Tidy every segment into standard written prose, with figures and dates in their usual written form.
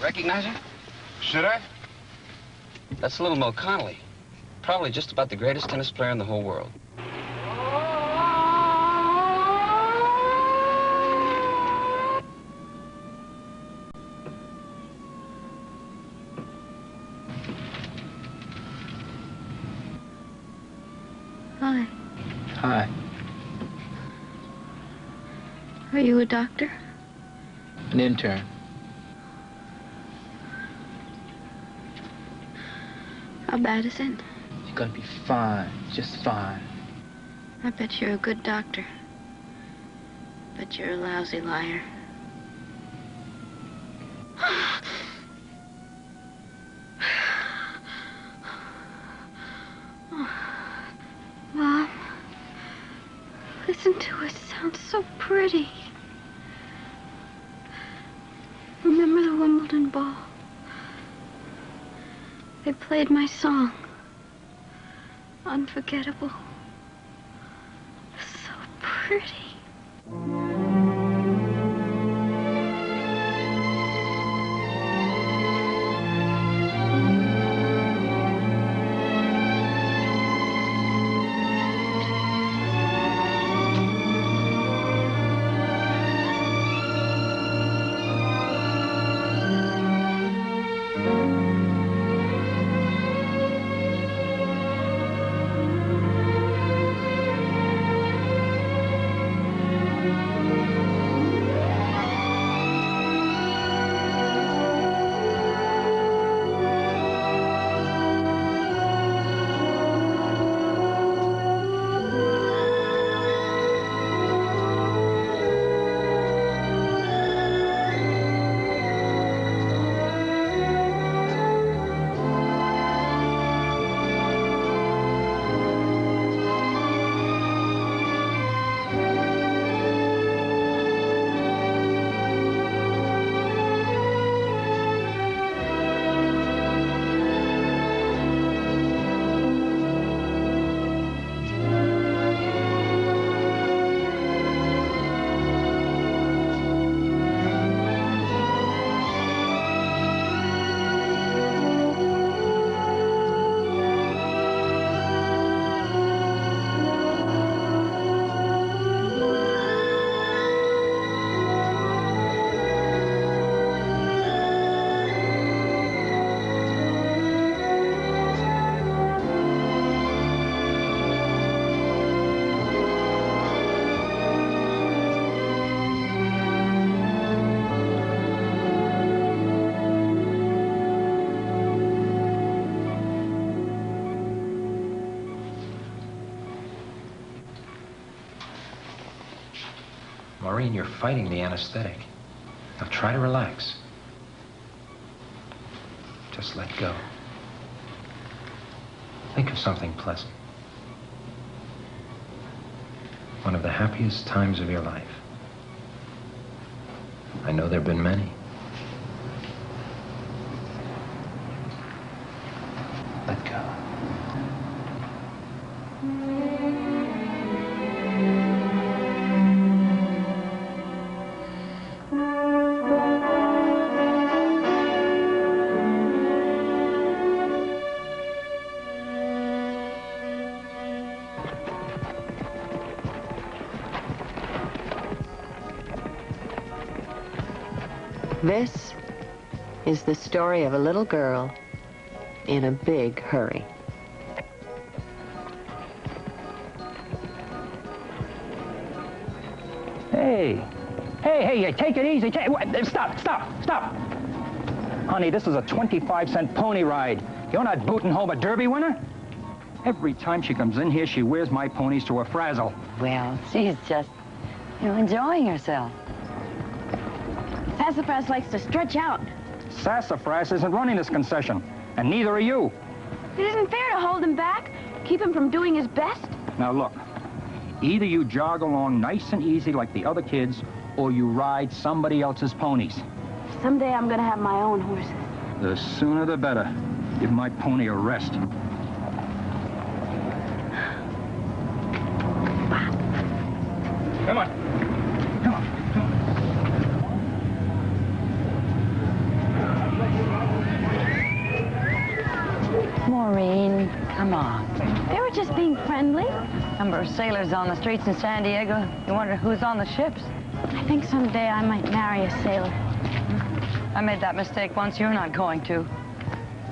Recognize her? Should I? That's little Mo Connolly. Probably just about the greatest tennis player in the whole world. Hi. Hi. Are you a doctor? An intern. How bad is it? You're gonna be fine, just fine. I bet you're a good doctor. But you're a lousy liar. Mom, listen to it. It sounds so pretty. Remember the Wimbledon ball? They played my song. Unforgettable. So pretty. Maureen, you're fighting the anesthetic. Now try to relax. Just let go. Think of something pleasant. One of the happiest times of your life. I know there have been many. Let go. This is the story of a little girl in a big hurry. Hey, take it easy. Stop. Honey, this is a 25-cent pony ride. You're not booting home a Derby winner? Every time she comes in here, she wears my ponies to a frazzle. Well, she's just, enjoying herself. Sassafras likes to stretch out. Sassafras isn't running this concession, and neither are you. It isn't fair to hold him back, keep him from doing his best. Now look, either you jog along nice and easy like the other kids, or you ride somebody else's ponies. Someday I'm gonna have my own horses. The sooner the better. Give my pony a rest. Come on. Come on. Come on. Maureen, come on. They were just being friendly. Number of sailors on the streets in San Diego. You wonder who's on the ships. I think someday I might marry a sailor. I made that mistake once. You're not going to.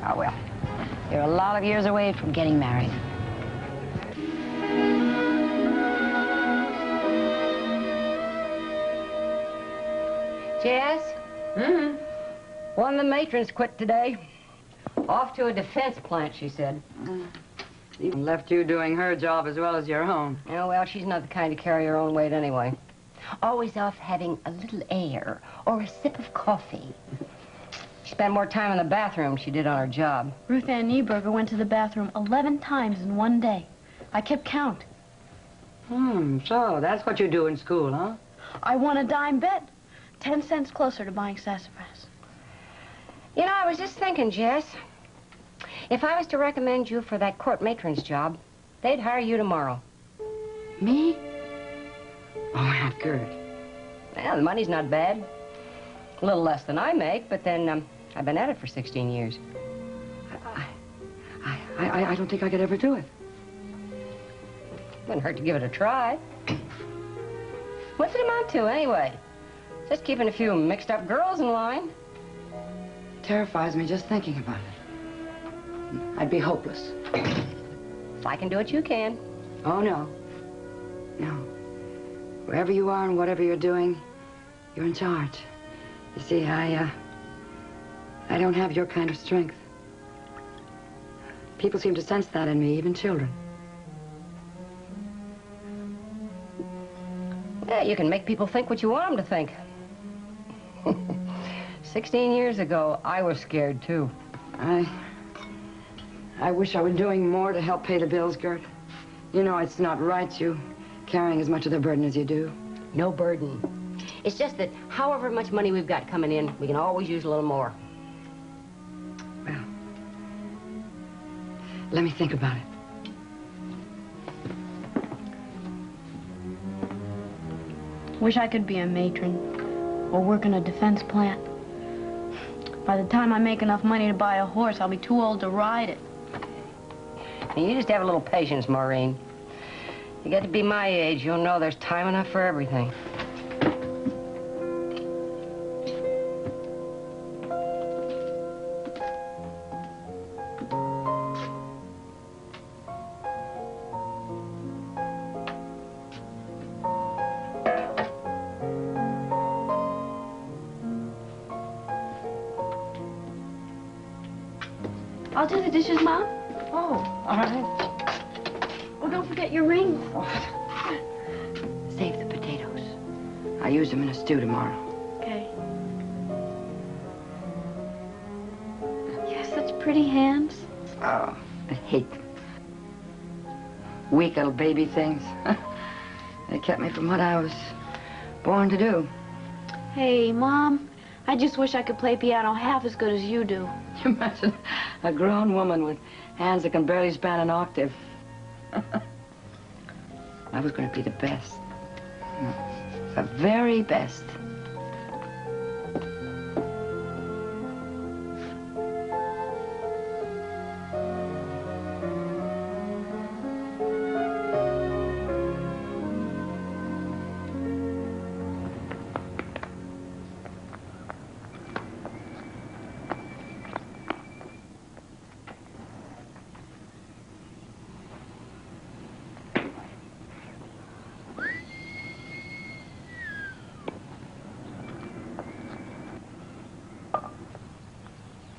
Oh, well. You're a lot of years away from getting married. Jess? One of the matrons quit today. Off to a defense plant, she said. Even left you doing her job as well as your own. Oh, well, she's not the kind to carry her own weight anyway. Always off having a little air or a sip of coffee. She spent more time in the bathroom than she did on her job. Ruth Ann Nieberger went to the bathroom 11 times in one day. I kept count. So that's what you do in school, huh? I won a dime bet. 10 cents closer to buying sassafras. You know, I was just thinking, Jess, if I was to recommend you for that court matron's job, they'd hire you tomorrow. Me? Oh, Aunt Gert. Well, the money's not bad. A little less than I make, but then I've been at it for 16 years. I don't think I could ever do it. Wouldn't hurt to give it a try. What's it amount to, anyway? Just keeping a few mixed-up girls in line. Terrifies me just thinking about it. I'd be hopeless. If I can do it, you can. Oh, no. No. Wherever you are and whatever you're doing, you're in charge. You see, I don't have your kind of strength. People seem to sense that in me, even children. Yeah, you can make people think what you want them to think. 16 years ago, I was scared, too. I wish I were doing more to help pay the bills, Gert. You know, it's not right you carrying as much of the burden as you do. No burden. It's just that however much money we've got coming in, we can always use a little more. Well, let me think about it. Wish I could be a matron or work in a defense plant. By the time I make enough money to buy a horse, I'll be too old to ride it. You just have a little patience, Maureen. You get to be my age, you'll know there's time enough for everything. I'll do the dishes, Mom. Oh, all right. Oh, don't forget your rings. Save the potatoes. I'll use them in a stew tomorrow. Okay. You have such pretty hands. Oh, I hate them. Weak little baby things. They kept me from what I was born to do. Hey, Mom, I just wish I could play piano half as good as you do. You imagine a grown woman with hands that can barely span an octave. I was going to be the best. The very best.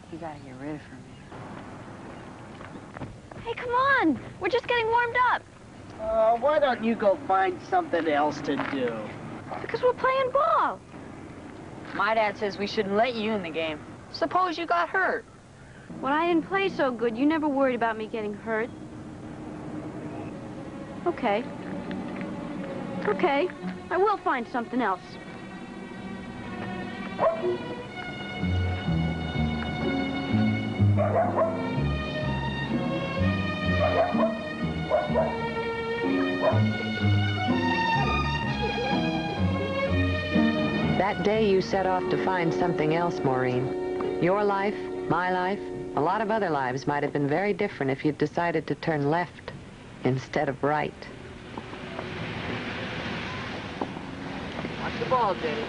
You gotta get rid of her. Hey, come on. We're just getting warmed up. Why don't you go find something else to do? Because we're playing ball. My dad says we shouldn't let you in the game. Suppose you got hurt. When I didn't play so good, you never worried about me getting hurt. Okay. Okay. I will find something else. That day you set off to find something else, Maureen. Your life, my life, a lot of other lives might have been very different if you'd decided to turn left instead of right. Watch the ball, Jenny.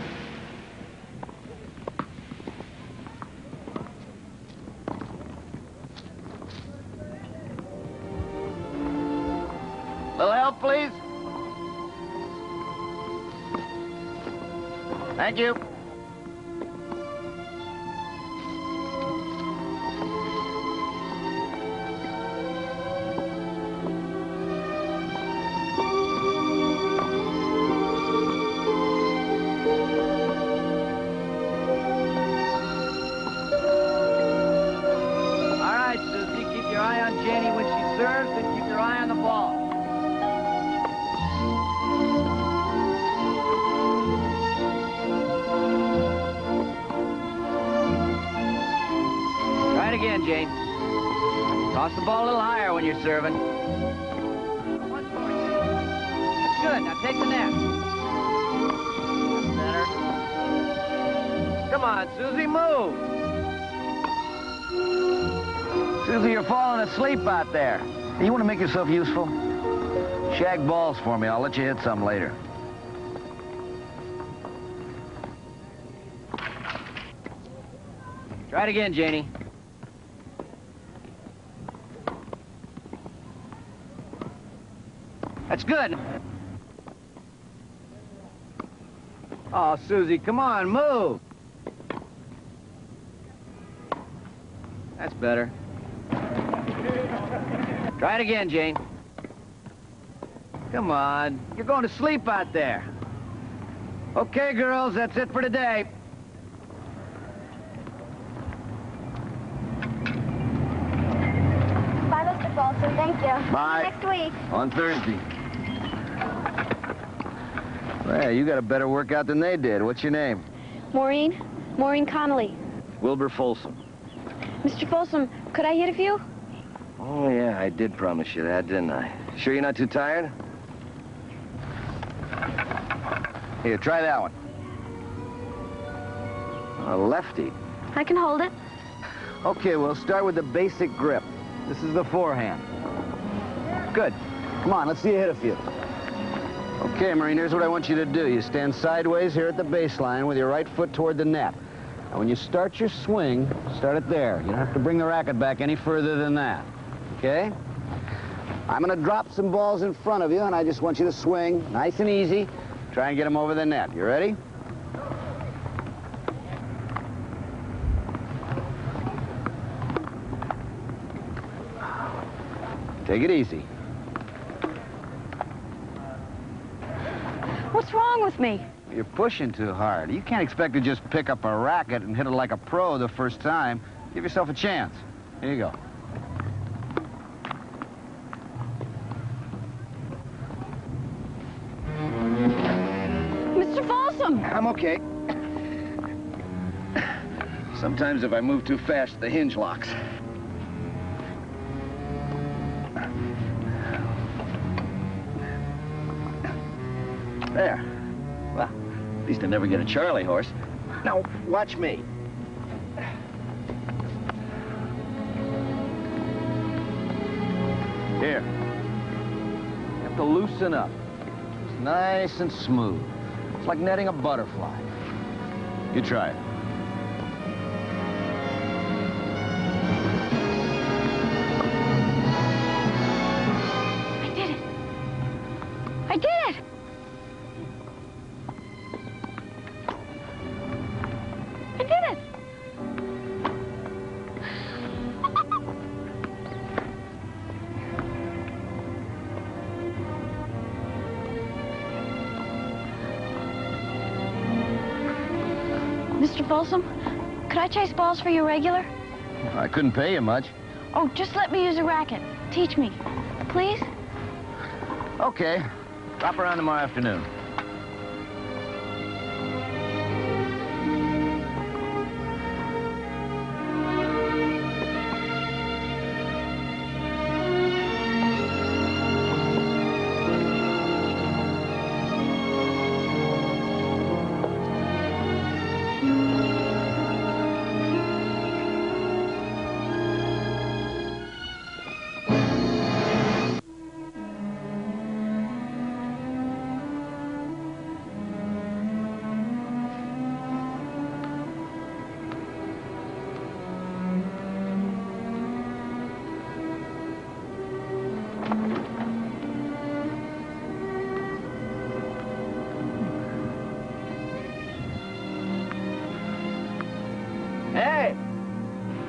Little help, please. Thank you. All right, Susie, keep your eye on Janie when she serves, and keep your eye on the ball. Try it again, Jane. Toss the ball a little higher when you're serving. Once more, Jane. That's good. Now take the net. That's better. Come on, Susie, move. Susie, you're falling asleep out there. You want to make yourself useful? Shag balls for me. I'll let you hit some later. Try it again, Janie. That's good. Oh, Susie, come on, move. That's better. Try it again, Jane. Come on. You're going to sleep out there. Okay, girls, that's it for today. Bye, Mr. Folsom. Thank you. Bye. Next week. On Thursday. Well, you got a better workout than they did. What's your name? Maureen Connolly. Wilbur Folsom. Mr. Folsom, could I hit a few? Oh, yeah, I did promise you that, didn't I? Sure you're not too tired? Here, try that one. A lefty. I can hold it. Okay, we'll start with the basic grip. This is the forehand. Good. Come on, let's see you hit a few. Okay, Maureen, here's what I want you to do. You stand sideways here at the baseline with your right foot toward the net. And when you start your swing, start it there. You don't have to bring the racket back any further than that. Okay? I'm going to drop some balls in front of you, and I just want you to swing nice and easy. Try and get them over the net. You ready? Take it easy. What's wrong with me? You're pushing too hard. You can't expect to just pick up a racket and hit it like a pro the first time. Give yourself a chance. Here you go. Mr. Folsom! I'm okay. Sometimes if I move too fast, the hinge locks. There. Well, at least I never get a Charlie horse. Now, watch me. Here. You have to loosen up. It's nice and smooth. It's like netting a butterfly. You try it. I did it. I did it. I did it. Mr. Folsom, Could I chase balls for you regular? I couldn't pay you much. Oh, just let me use a racket. Teach me. Please? Okay. Drop around tomorrow afternoon. Hey!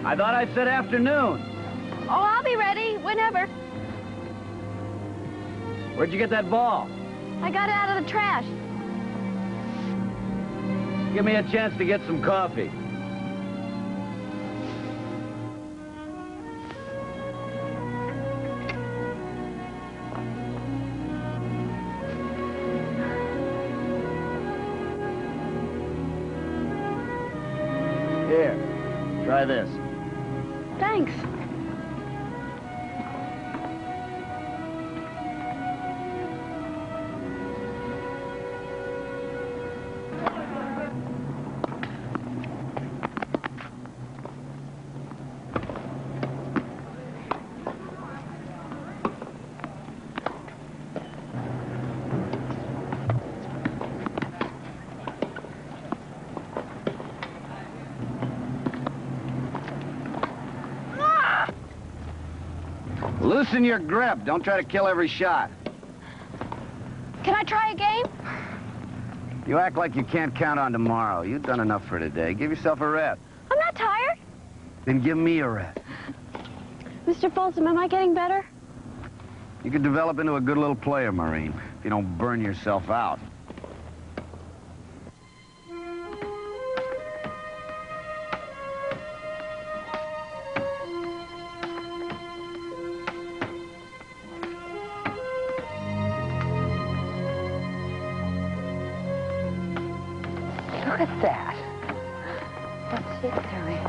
I thought I said afternoon. Oh, I'll be ready whenever. Where'd you get that ball? I got it out of the trash. Give me a chance to get some coffee. Here, try this. Thanks. Loosen your grip. Don't try to kill every shot. Can I try a game? You act like you can't count on tomorrow. You've done enough for today. Give yourself a rest. I'm not tired. Then give me a rest. Mr. Folsom, am I getting better? You could develop into a good little player, Maureen, if you don't burn yourself out. Look at that. What's he doing?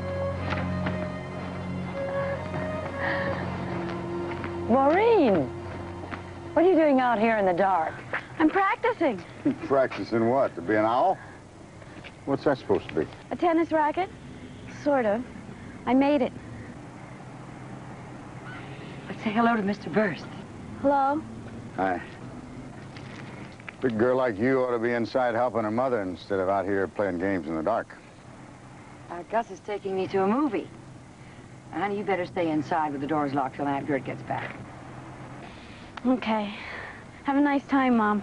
Maureen! What are you doing out here in the dark? I'm practicing. Practicing what? To be an owl? What's that supposed to be? A tennis racket? Sort of. I made it. Let's say hello to Mr. Burst. Hello? Hi. Big girl like you ought to be inside helping her mother instead of out here playing games in the dark. Gus is taking me to a movie. Honey, you better stay inside with the doors locked till Aunt Gert gets back. Okay. Have a nice time, Mom.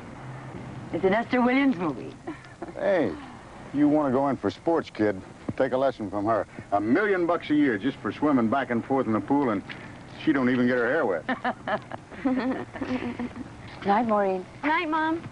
It's an Esther Williams movie. Hey, you want to go in for sports, kid? Take a lesson from her. $1 million a year just for swimming back and forth in the pool, and she don't even get her hair wet. Night, Maureen. Night, Mom.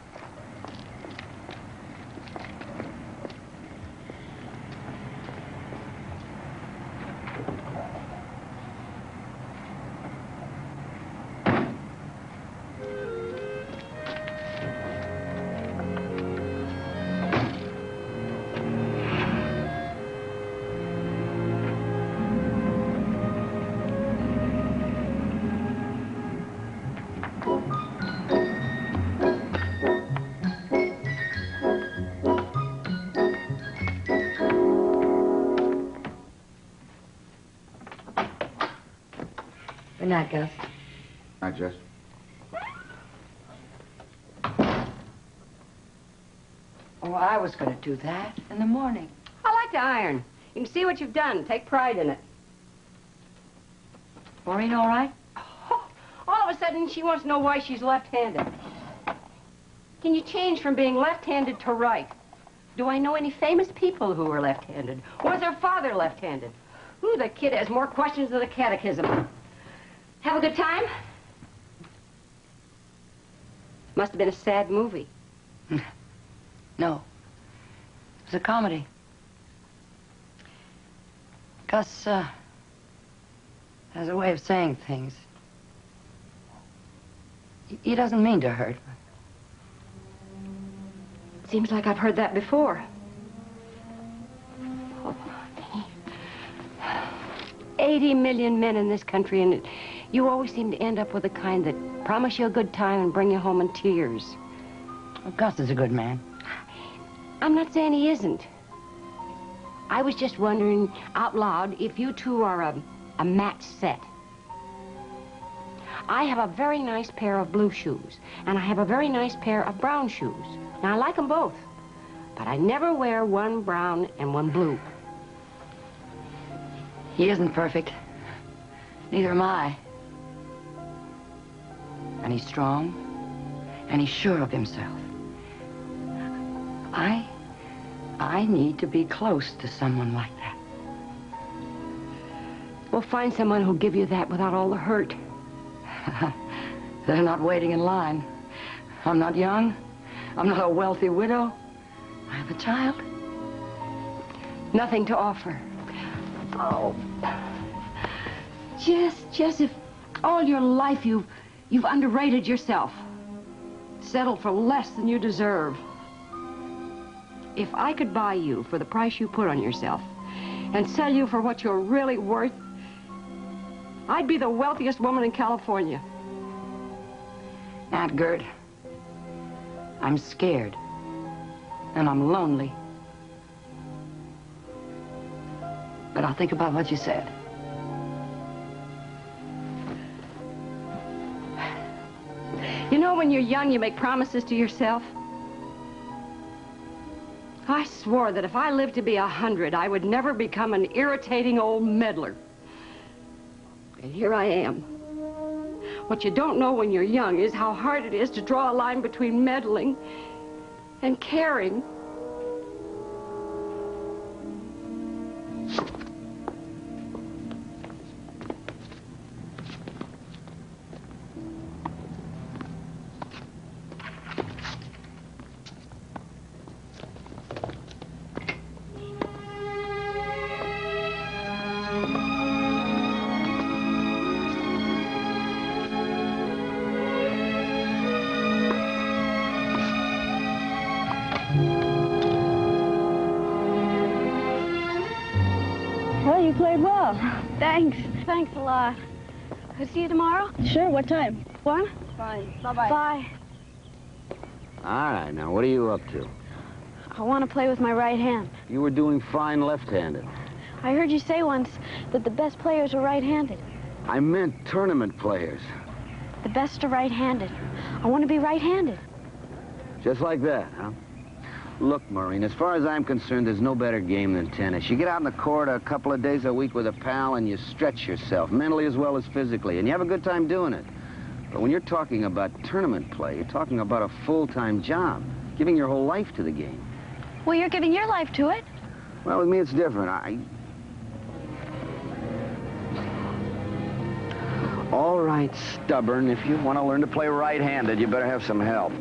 Good night, Gus. Night, Jess. Oh, I was going to do that in the morning. I like to iron. You can see what you've done. Take pride in it. Maureen, all right? Oh, all of a sudden, she wants to know why she's left-handed. Can you change from being left-handed to right? Do I know any famous people who were left-handed? Was their father left-handed? Ooh, the kid has more questions than the catechism. Have a good time? Must have been a sad movie. No. It was a comedy. Gus has a way of saying things. He doesn't mean to hurt. Seems like I've heard that before. Oh, 80 million men in this country, and you always seem to end up with the kind that promise you a good time and bring you home in tears. Well, Gus is a good man. I'm not saying he isn't. I was just wondering out loud if you two are a match set. I have a very nice pair of blue shoes, and I have a very nice pair of brown shoes. Now, I like them both, but I never wear one brown and one blue. He isn't perfect. Neither am I. And he's strong, and he's sure of himself. I need to be close to someone like that. We'll find someone who'll give you that without all the hurt. They're not waiting in line. I'm not young. I'm not a wealthy widow. I have a child. Nothing to offer. Oh. Jess, if all your life you've underrated yourself. Settled for less than you deserve. If I could buy you for the price you put on yourself and sell you for what you're really worth, I'd be the wealthiest woman in California. Aunt Gert, I'm scared, and I'm lonely. But I'll think about what you said. You know, when you're young, you make promises to yourself. I swore that if I lived to be 100, I would never become an irritating old meddler. And here I am. What you don't know when you're young is how hard it is to draw a line between meddling and caring. Well, you played well. Thanks. Thanks a lot. I'll see you tomorrow? Sure. What time? 1? Fine. Bye-bye. Bye. All right, now, what are you up to? I want to play with my right hand. You were doing fine left-handed. I heard you say once that the best players were right-handed. I meant tournament players. The best are right-handed. I want to be right-handed. Just like that, huh? Look, Maureen, as far as I'm concerned, there's no better game than tennis. You get out in the court a couple of days a week with a pal and you stretch yourself, mentally as well as physically, and you have a good time doing it. But when you're talking about tournament play, you're talking about a full-time job, giving your whole life to the game. Well, you're giving your life to it. Well, with me, it's different. All right, stubborn. If you want to learn to play right-handed, you better have some help.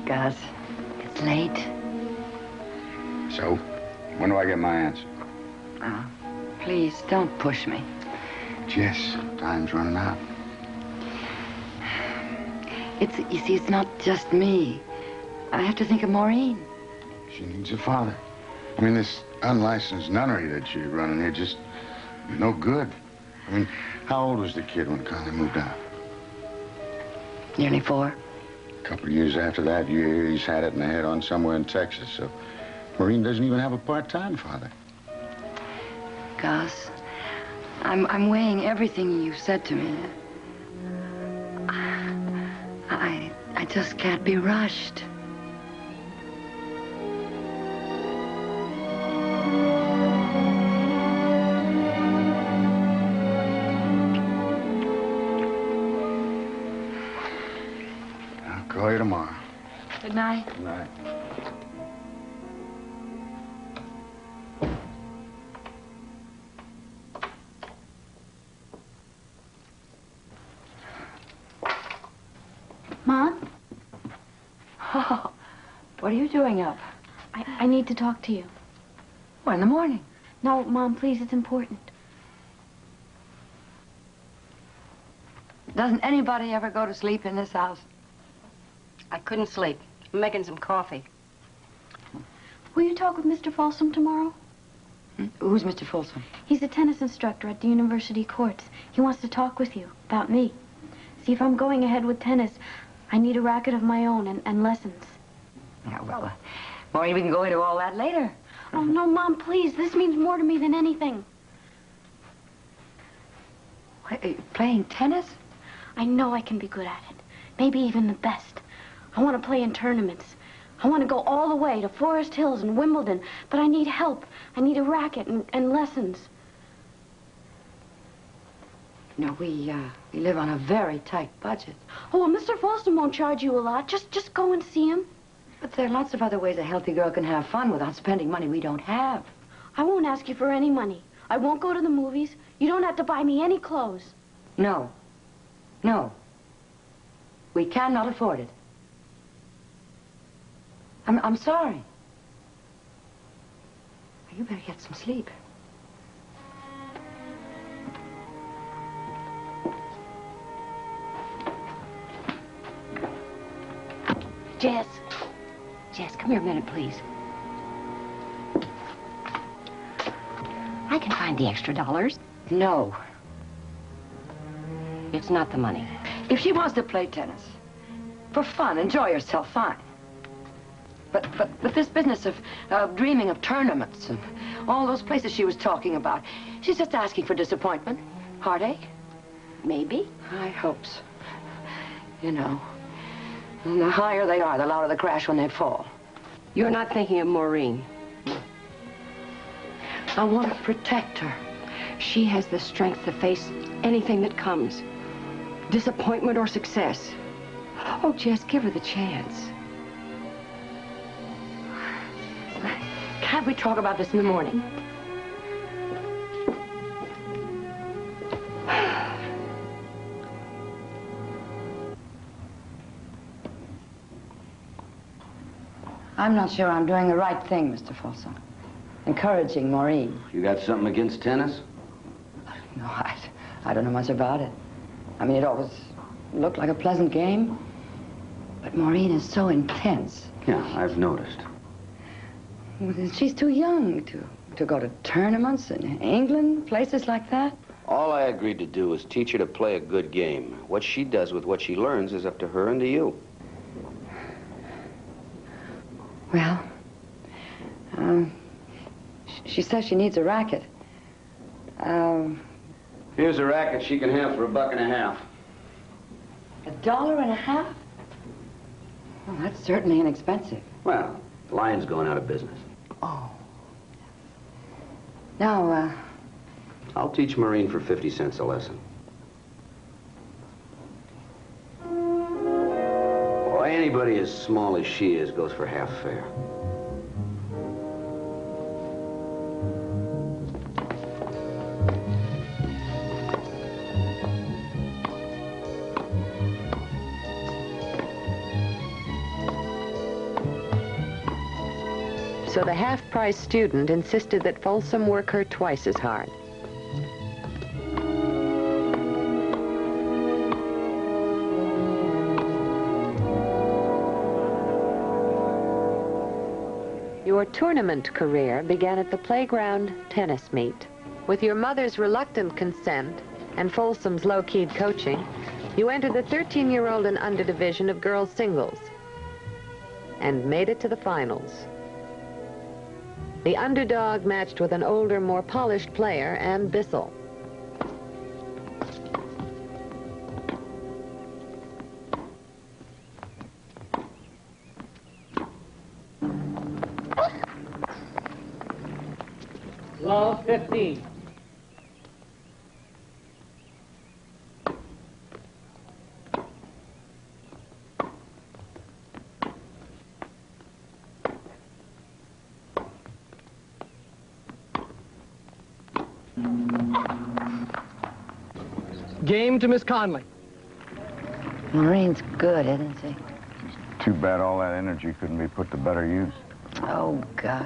Gus, it's late. So, when do I get my answer? Please, don't push me. Jess, time's running out. You see, it's not just me. I have to think of Maureen. She needs a father. I mean, this unlicensed nunnery that you're running here just no good. I mean, how old was the kid when Connie moved out? Nearly 4. A couple of years after that, he's had it in the head on somewhere in Texas, so Maureen doesn't even have a part-time father. Gus, I'm weighing everything you've said to me. I just can't be rushed. I'll call you tomorrow. Good night. Good night. Oh, what are you doing up? I need to talk to you. What, in the morning? No, Mom, please, it's important. Doesn't anybody ever go to sleep in this house? I couldn't sleep. I'm making some coffee. Will you talk with Mr. Folsom tomorrow? Who's Mr. Folsom? He's a tennis instructor at the university courts. He wants to talk with you about me. See, if I'm going ahead with tennis, I need a racket of my own and lessons. Yeah, well, Maureen, we can go into all that later. Oh, no, Mom, please. This means more to me than anything. What, are you playing tennis? I know I can be good at it. Maybe even the best. I want to play in tournaments. I want to go all the way to Forest Hills and Wimbledon, but I need help. I need a racket and lessons. You know, we live on a very tight budget. Oh, well, Mr. Folsom won't charge you a lot. Just go and see him. But there are lots of other ways a healthy girl can have fun without spending money we don't have. I won't ask you for any money. I won't go to the movies. You don't have to buy me any clothes. No. No. We cannot afford it. I'm sorry. You better get some sleep. Jess. Jess, come here a minute, please. I can find the extra dollars. No. It's not the money. If she wants to play tennis, for fun, enjoy herself, fine. But this business of dreaming of tournaments and all those places she was talking about, she's just asking for disappointment, heartache. Maybe. I hope so. You know, and the higher they are, the louder the crash when they fall. You're not thinking of Maureen. I want to protect her. She has the strength to face anything that comes. Disappointment or success. Oh, Jess, give her the chance. Can't we talk about this in the morning? I'm not sure I'm doing the right thing, Mr. Folsom. Encouraging Maureen. You got something against tennis? No, I don't know much about it. I mean, it always looked like a pleasant game. But Maureen is so intense. Yeah, I've noticed. She's too young to go to tournaments in England, places like that. All I agreed to do was teach her to play a good game. What she does with what she learns is up to her and to you. Well, she says she needs a racket. Here's a racket she can have for $1.50. $1.50? Well, that's certainly inexpensive. Well, the Lion's going out of business. Oh. Now, I'll teach Maureen for 50 cents a lesson. Why, anybody as small as she is goes for half fare. So the half-price student insisted that Folsom work her twice as hard. Your tournament career began at the playground tennis meet. With your mother's reluctant consent and Folsom's low-keyed coaching, you entered the 13-year-old and under division of girls singles and made it to the finals. The underdog matched with an older, more polished player, Ann Bissell. Love 15. Game to Miss Connolly. Maureen's good, isn't she? Too bad all that energy couldn't be put to better use. Oh, Gus.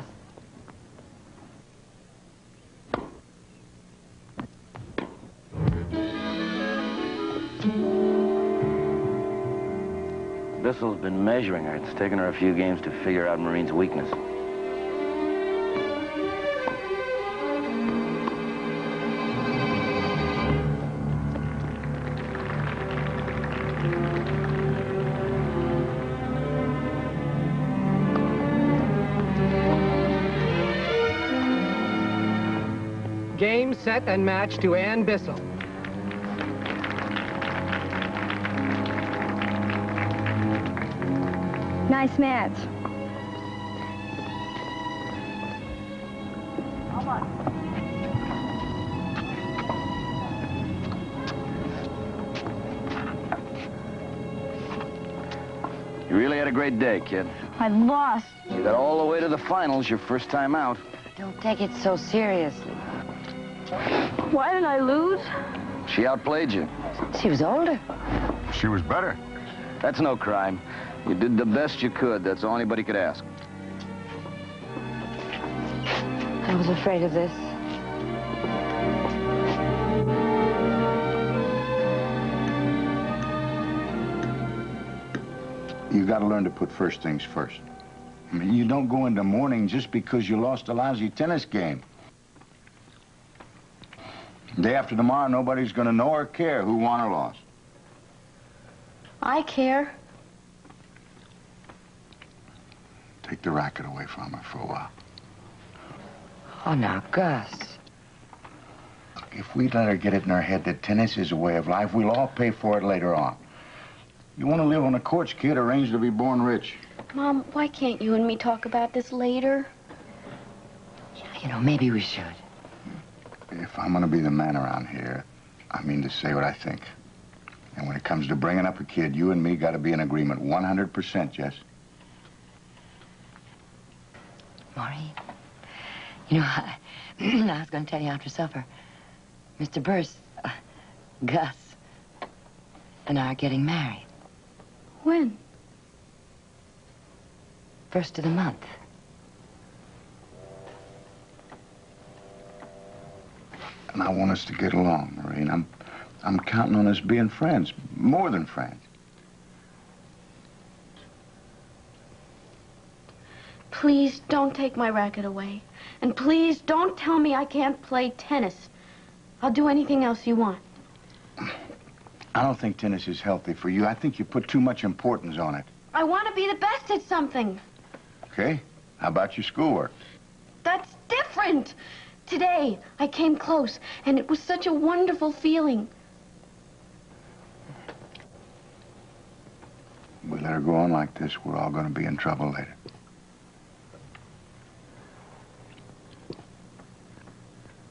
Bissell's been measuring her. It's taken her a few games to figure out Maureen's weakness. Game, set, and match to Ann Bissell. Nice match. You really had a great day, kid. I lost. You got all the way to the finals your first time out. Don't take it so seriously. Why did I lose? She outplayed you. She was older. She was better. That's no crime. You did the best you could. That's all anybody could ask. I was afraid of this. You got to learn to put first things first. I mean, you don't go into mourning just because you lost a lousy tennis game. Day after tomorrow, nobody's going to know or care who won or lost. I care. Take the racket away from her for a while. Oh, now, Gus. Look, if we let her get it in her head that tennis is a way of life, we'll all pay for it later on. You want to live on the courts, kid, arrange to be born rich. Mom, why can't you and me talk about this later? You know, maybe we should. If I'm going to be the man around here, I mean to say what I think. And when it comes to bringing up a kid, you and me got to be in agreement 100%, Jess. Maureen, you know, I was going to tell you after supper. Mr. Burse, Gus, and I are getting married. When? First of the month. And I want us to get along, Maureen. I'm counting on us being friends, more than friends. Please don't take my racket away. And please don't tell me I can't play tennis. I'll do anything else you want. I don't think tennis is healthy for you. I think you put too much importance on it. I want to be the best at something. Okay? How about your schoolwork? That's different. Today, I came close, and it was such a wonderful feeling. We let her go on like this, we're all going to be in trouble later.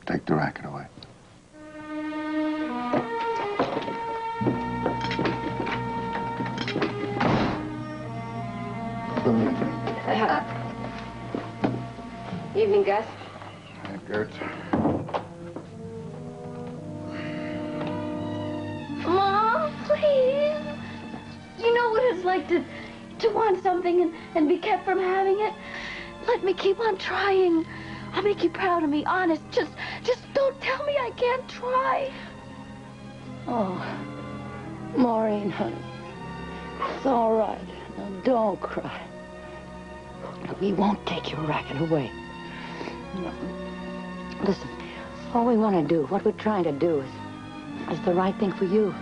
Take the racket away. Evening, Gus. Hey, Gert. Mom, please. You know what it's like to want something and be kept from having it? Let me keep on trying. I'll make you proud of me, honest. Just don't tell me I can't try. Oh, Maureen, honey. It's all right. Now, don't cry. We won't take your racket away. Listen, all we want to do, what we're trying to do is the right thing for you.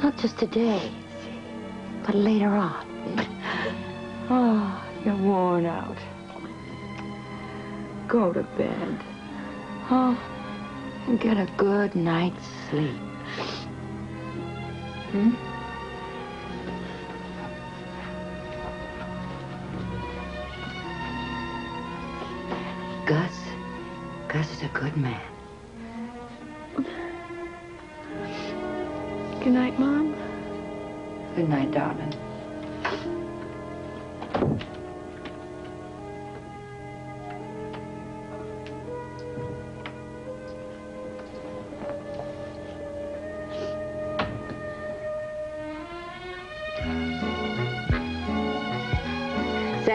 Not just today, but later on. Oh, you're worn out. Go to bed. Oh, and get a good night's sleep. Hmm? Gus is a good man. Good night, Mom. Good night, darling.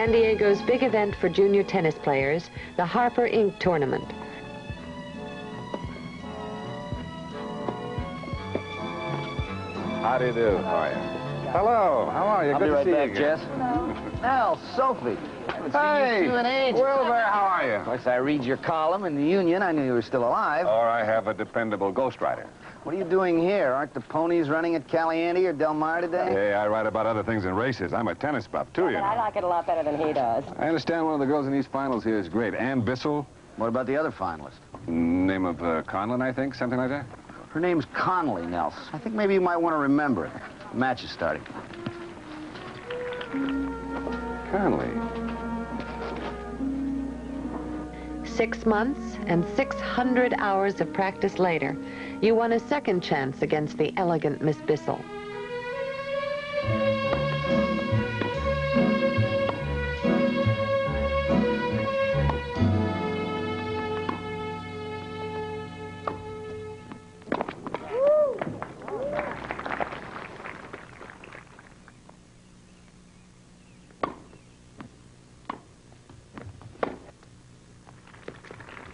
San Diego's big event for junior tennis players, the Harper Inc. Tournament. How do you do? How are you? Hello. How are you? I'll Good be to right see back, you Jess. Al, Sophie. Hey, Wilbur, how are you? Of course, I read your column in the Union. I knew you were still alive. Or I have a dependable ghostwriter. What are you doing here? Aren't the ponies running at Caliente or Del Mar today? Hey, I write about other things than races. I'm a tennis buff, too, you know. I like it a lot better than he does. I understand one of the girls in these finals here is great. Ann Bissell. What about the other finalist? Name of Conlon, I think, something like that. Her name's Connolly, Nels. I think maybe you might want to remember it. The match is starting. Connolly. 6 months and 600 hours of practice later, you won a second chance against the elegant Miss Bissell.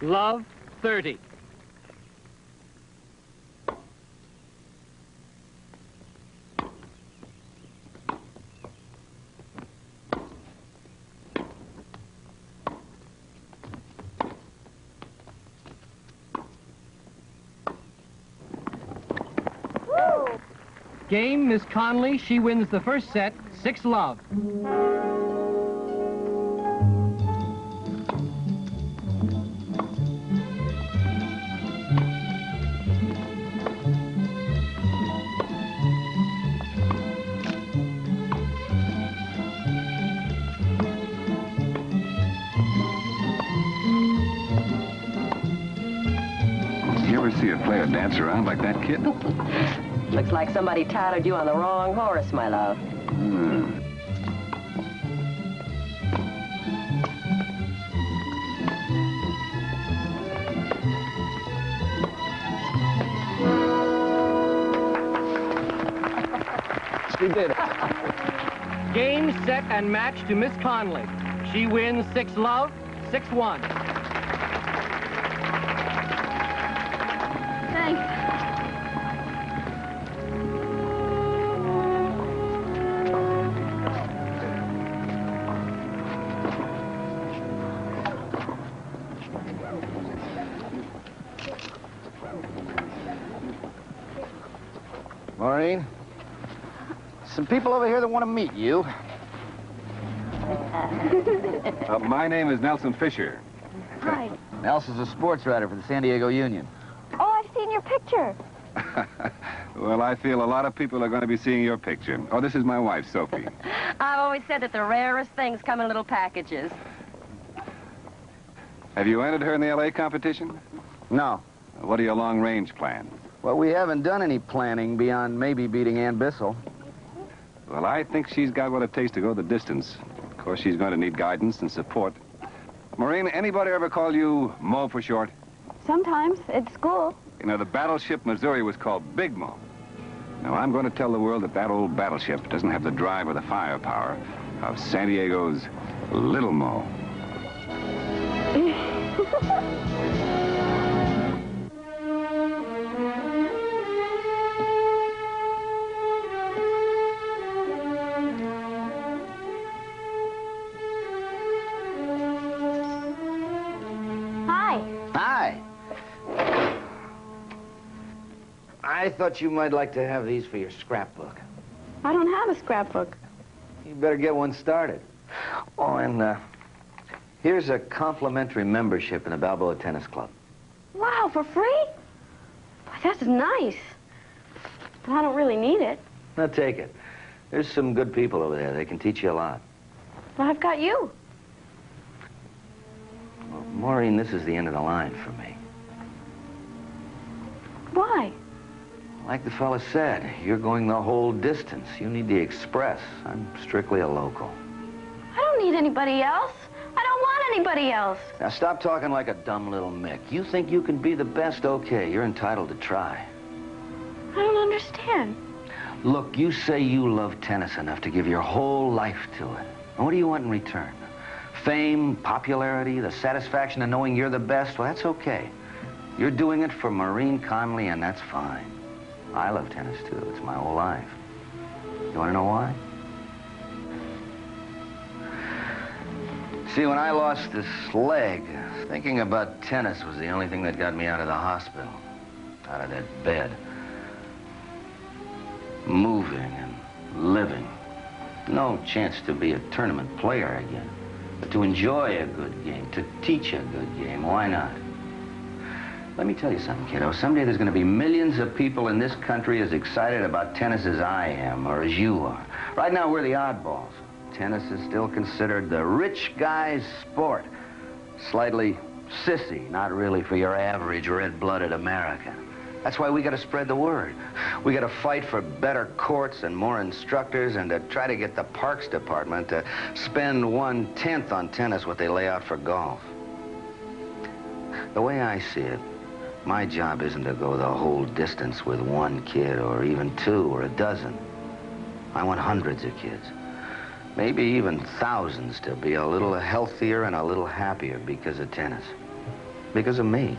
Love, 30. Game, Miss Connolly. She wins the first set, 6-love. You ever see a player dance around like that, kid? Looks like somebody tatted you on the wrong horse, my love. She did it. Game, set, and match to Miss Connolly. She wins 6-love, 6-1. Thanks. Maureen, some people over here that want to meet you. My name is Nelson Fisher. Hi. Nelson's a sports writer for the San Diego Union. Oh, I've seen your picture. Well, I feel a lot of people are going to be seeing your picture. Oh, this is my wife, Sophie. I've always said that the rarest things come in little packages. Have you entered her in the L.A. competition? No. What are your long-range plans? Well, we haven't done any planning beyond maybe beating Ann Bissell. Well, I think she's got what it takes to go the distance. Of course, she's going to need guidance and support. Maureen, anybody ever call you Mo for short? Sometimes at school. You know, the battleship Missouri was called Big Mo. Now, I'm going to tell the world that that old battleship doesn't have the drive or the firepower of San Diego's Little Mo. Hi. Hi. I thought you might like to have these for your scrapbook. I don't have a scrapbook. You better get one started. Oh, and here's a complimentary membership in the Balboa Tennis Club. Wow, for free? Boy, that's nice. But I don't really need it. Now, take it. There's some good people over there. They can teach you a lot. But I've got you. Well, Maureen, this is the end of the line for me. Why? Like the fella said, you're going the whole distance. You need the express. I'm strictly a local. I don't need anybody else. I don't want anybody else. Now, stop talking like a dumb little Mick. You think you can be the best? Okay, you're entitled to try. I don't understand. Look, you say you love tennis enough to give your whole life to it. And what do you want in return? Fame, popularity, the satisfaction of knowing you're the best? Well, that's okay. You're doing it for Maureen Connolly, and that's fine. I love tennis, too. It's my whole life. You want to know why? See, when I lost this leg, thinking about tennis was the only thing that got me out of the hospital, out of that bed. Moving and living. No chance to be a tournament player again, but to enjoy a good game, to teach a good game. Why not? Let me tell you something, kiddo. Someday there's going to be millions of people in this country as excited about tennis as I am, or as you are. Right now, we're the oddballs. Tennis is still considered the rich guy's sport. Slightly sissy, not really for your average red-blooded American. That's why we got to spread the word. We got to fight for better courts and more instructors, and to try to get the Parks Department to spend 1/10 on tennis what they lay out for golf. The way I see it, my job isn't to go the whole distance with one kid, or even two, or a dozen. I want hundreds of kids, maybe even thousands, to be a little healthier and a little happier because of tennis. Because of me.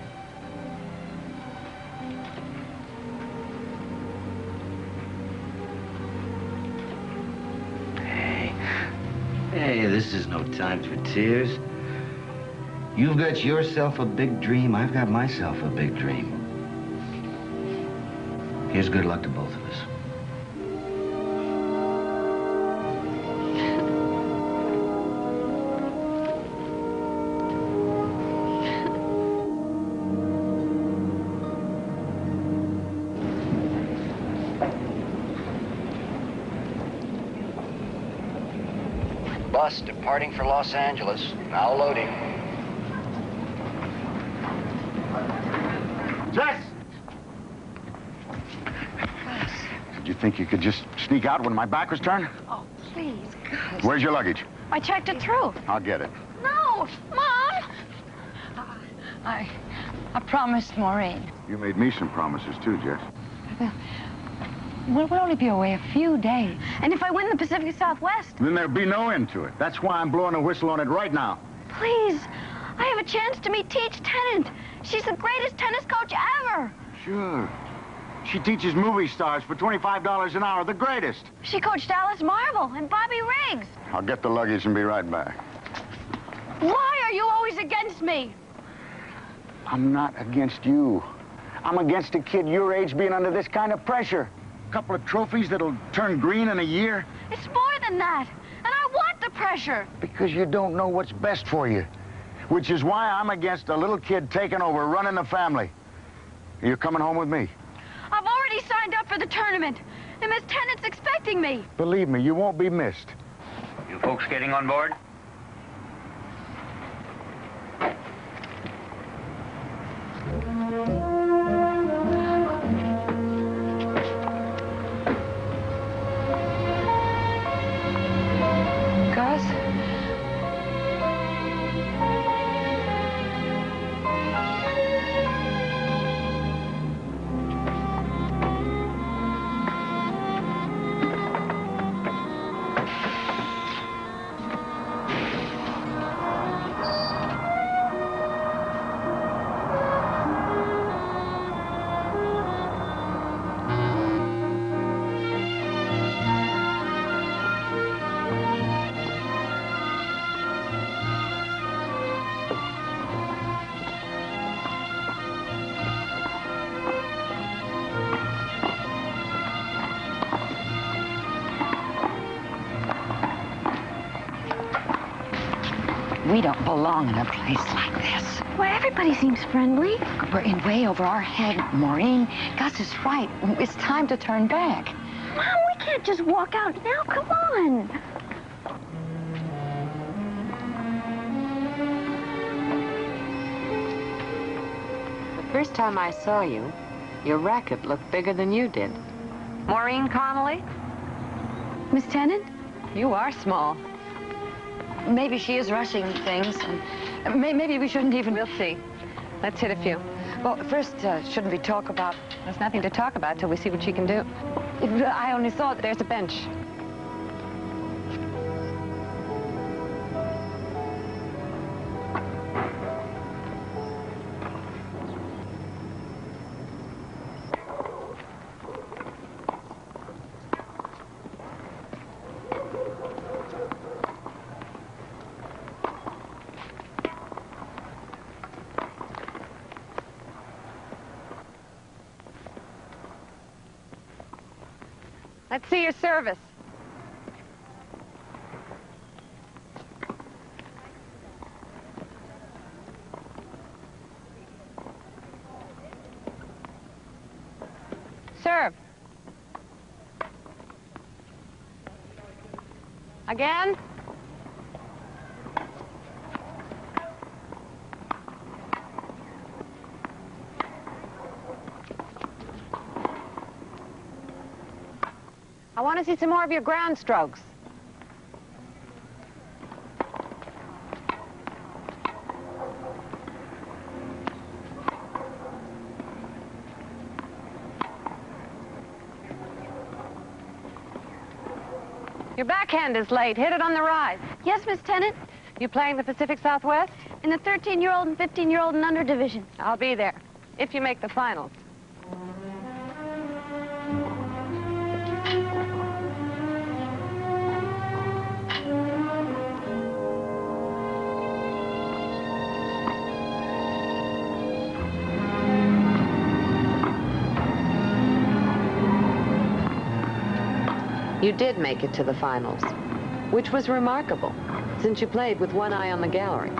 Hey, this is no time for tears. You've got yourself a big dream. I've got myself a big dream. Here's good luck to both of us. Bus departing for Los Angeles. Now loading. Jess! Did you think you could just sneak out when my back was turned? Oh, please, Gus. Where's your luggage? I checked it through. I'll get it. No, Mom! I promised Maureen. You made me some promises, too, Jess. We'll only be away a few days. And if I win the Pacific Southwest? Then there'll be no end to it. That's why I'm blowing a whistle on it right now. Please, I have a chance to meet Teach Tennant. She's the greatest tennis coach ever. Sure. She teaches movie stars for $25 an hour, the greatest. She coached Alice Marble and Bobby Riggs. I'll get the luggage and be right back. Why are you always against me? I'm not against you. I'm against a kid your age being under this kind of pressure. A couple of trophies that'll turn green in a year. It's more than that. And I want the pressure. Because you don't know what's best for you. Which is why I'm against a little kid taking over, running the family. You're coming home with me. I've already signed up for the tournament. And Miss Tennant's expecting me. Believe me, you won't be missed. You folks getting on board? We don't belong in a place like this. Well, everybody seems friendly. We're in way over our head, Maureen. Gus is right. It's time to turn back. Mom, we can't just walk out now. Come on. The first time I saw you, your racket looked bigger than you did. Maureen Connolly? Miss Tennant? You are small. Maybe she is rushing things, and maybe we shouldn't even... We'll see. Let's hit a few. Well, first, shouldn't we talk about... There's nothing to talk about till we see what she can do. I only thought... There's a bench. Let's see your service. Serve. Again. I want to see some more of your ground strokes. Your backhand is late. Hit it on the rise. Yes, Miss Tennant. You playing the Pacific Southwest? In the 13-year-old and 15-year-old and under division. I'll be there, if you make the finals. You did make it to the finals, which was remarkable, since you played with one eye on the gallery.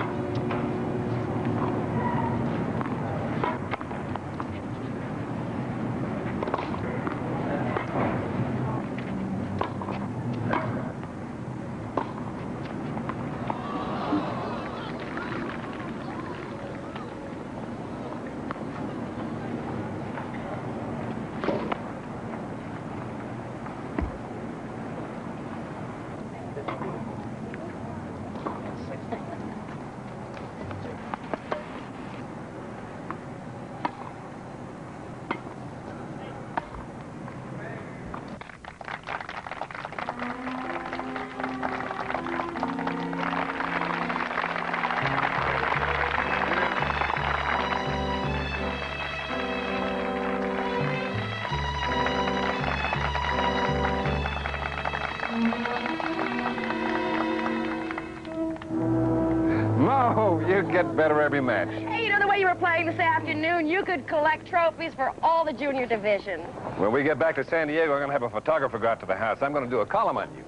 You get better every match. Hey, you know the way you were playing this afternoon? You could collect trophies for all the junior divisions. When we get back to San Diego, we're going to have a photographer go out to the house. I'm going to do a column on you.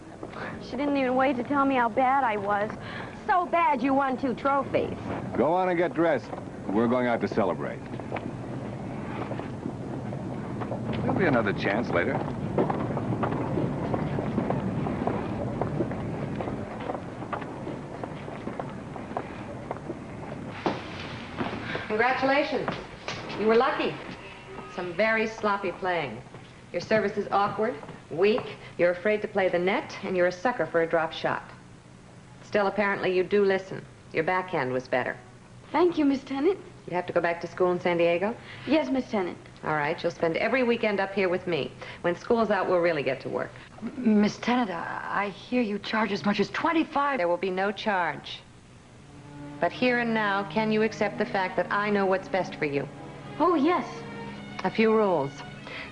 She didn't even wait to tell me how bad I was. So bad you won 2 trophies. Go on and get dressed. We're going out to celebrate. There'll be another chance later. Congratulations. You were lucky. Some very sloppy playing. Your service is awkward, weak, you're afraid to play the net, and you're a sucker for a drop shot. Still, apparently, you do listen. Your backhand was better. Thank you, Miss Tennant. You have to go back to school in San Diego? Yes, Miss Tennant. All right, you'll spend every weekend up here with me. When school's out, we'll really get to work. Miss Tennant, I hear you charge as much as $25. There will be no charge. But here and now, can you accept the fact that I know what's best for you? Oh, yes. A few rules.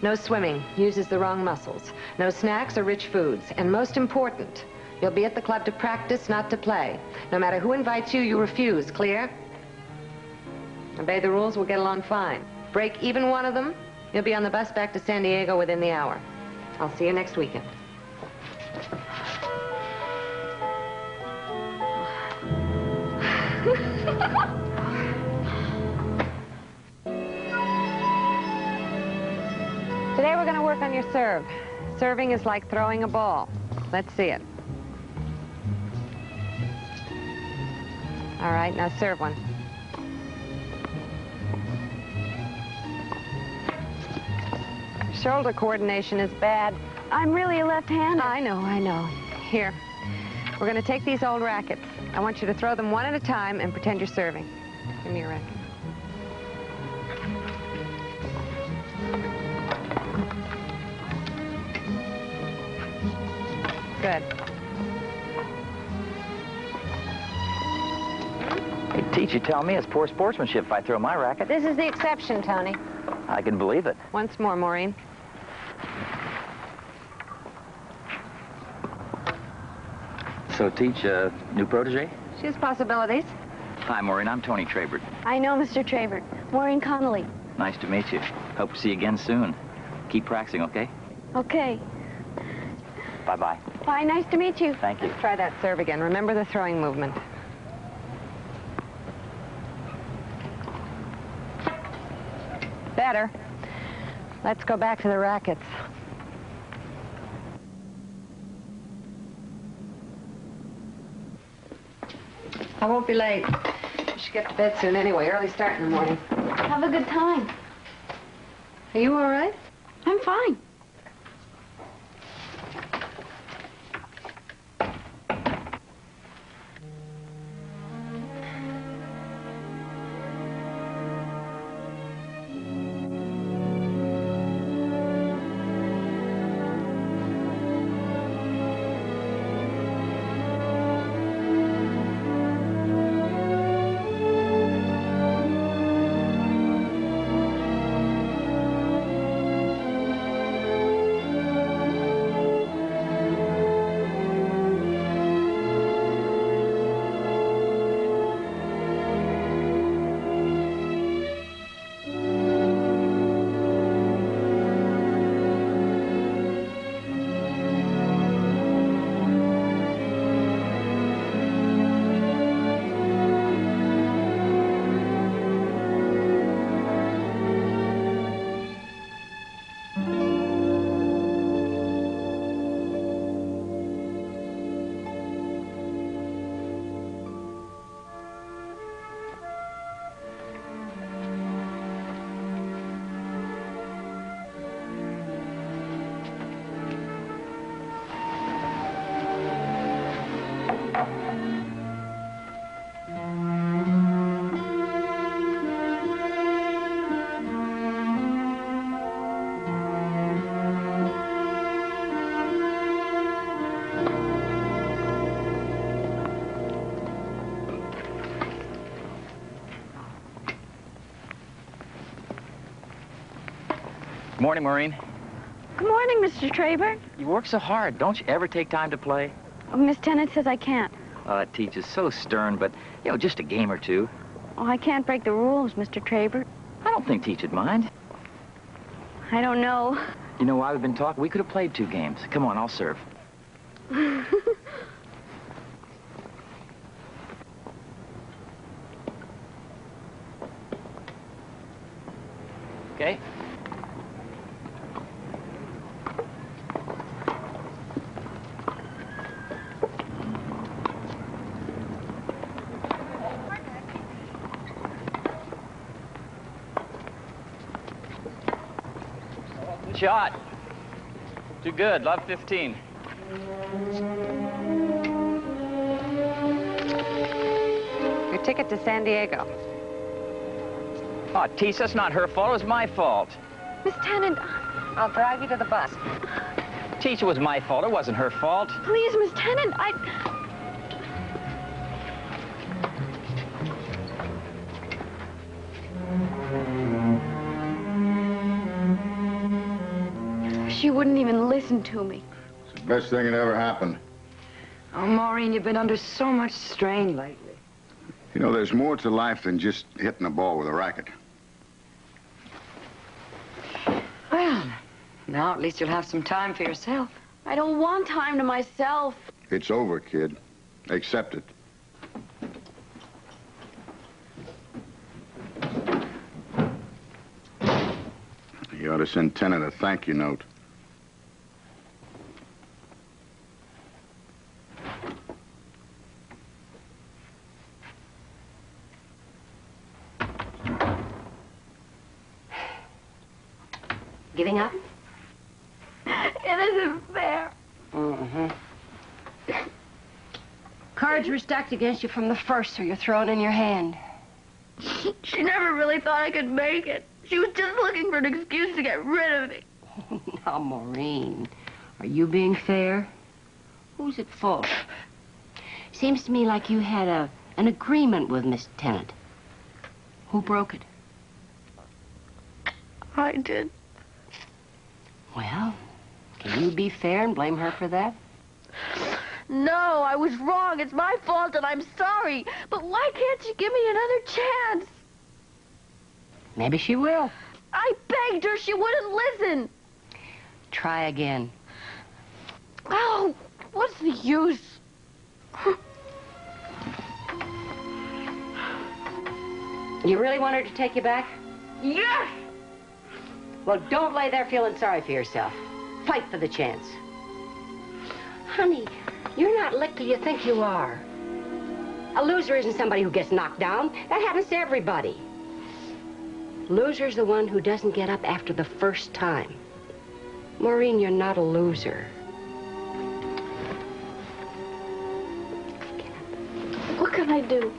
No swimming, uses the wrong muscles. No snacks or rich foods. And most important, you'll be at the club to practice, not to play. No matter who invites you, you refuse. Clear? Obey the rules, we'll get along fine. Break even one of them, you'll be on the bus back to San Diego within the hour. I'll see you next weekend. Today we're going to work on your serve. Serving is like throwing a ball. Let's see it. All right, now serve one. Shoulder coordination is bad. I'm really a left-hander. I know. Here, we're going to take these old rackets. I want you to throw them one at a time and pretend you're serving. Give me your racket. Good. Hey, teacher, tell me it's poor sportsmanship if I throw my racket. This is the exception, Tony. I can believe it. Once more, Maureen. So, teach, new protege? She has possibilities. Hi, Maureen. I'm Tony Trabert. I know Mr. Travert. Maureen Connolly. Nice to meet you. Hope to see you again soon. Keep practicing, okay? Okay. Bye-bye. Bye, nice to meet you. Thank you. Let's try that serve again. Remember the throwing movement. Better. Let's go back to the rackets. I won't be late. We should get to bed soon anyway. Early start in the morning. Have a good time. Are you all right? I'm fine. Morning, Maureen. Good morning, Mr. Trayvord. You work so hard. Don't you ever take time to play? Oh, Miss Tennant says I can't. Oh, that teacher's so stern, but, you know, just a game or two. Oh, I can't break the rules, Mr. Trayvord. I don't think teach'd mind. I don't know. You know why we've been talking? We could have played 2 games. Come on, I'll serve. Okay. Shot. Too good. Love 15. Your ticket to San Diego. Oh, Tease, that's not her fault. It was my fault. Miss Tennant, I'll drive you to the bus. Teach, it was my fault. It wasn't her fault. please, Miss Tennant, She wouldn't even listen to me. It's the best thing that ever happened. Oh, Maureen, you've been under so much strain lately. You know, there's more to life than just hitting a ball with a racket. Well, now at least you'll have some time for yourself. I don't want time to myself. It's over, kid. Accept it. You ought to send Tennant a thank you note. Giving up? It isn't fair. Mm-hmm. Cards were stacked against you from the first, so you're throwing in your hand. She never really thought I could make it. She was just looking for an excuse to get rid of me. Now, Maureen, are you being fair? Who's at fault? Seems to me like you had an agreement with Miss Tennant. Who broke it? I did. Well, can you be fair and blame her for that? No, I was wrong. It's my fault and I'm sorry. But why can't she give me another chance? Maybe she will. I begged her. She wouldn't listen. Try again. Oh, what's the use? You really want her to take you back? Yes! Well, don't lay there feeling sorry for yourself. Fight for the chance. Honey, you're not licked till you think you are. A loser isn't somebody who gets knocked down. That happens to everybody. Loser's the one who doesn't get up after the first time. Maureen, you're not a loser. What can I do?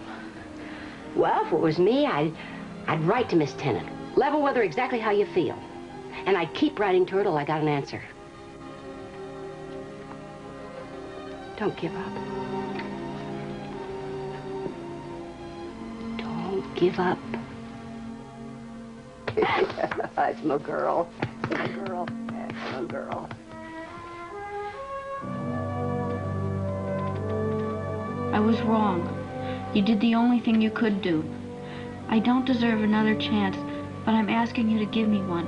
Well, if it was me, I'd write to Miss Tennant. Level with her exactly how you feel. And I'd keep writing to her till I got an answer. Don't give up. Don't give up. That's my girl. My girl. That's my girl. I was wrong. You did the only thing you could do. I don't deserve another chance, but I'm asking you to give me one.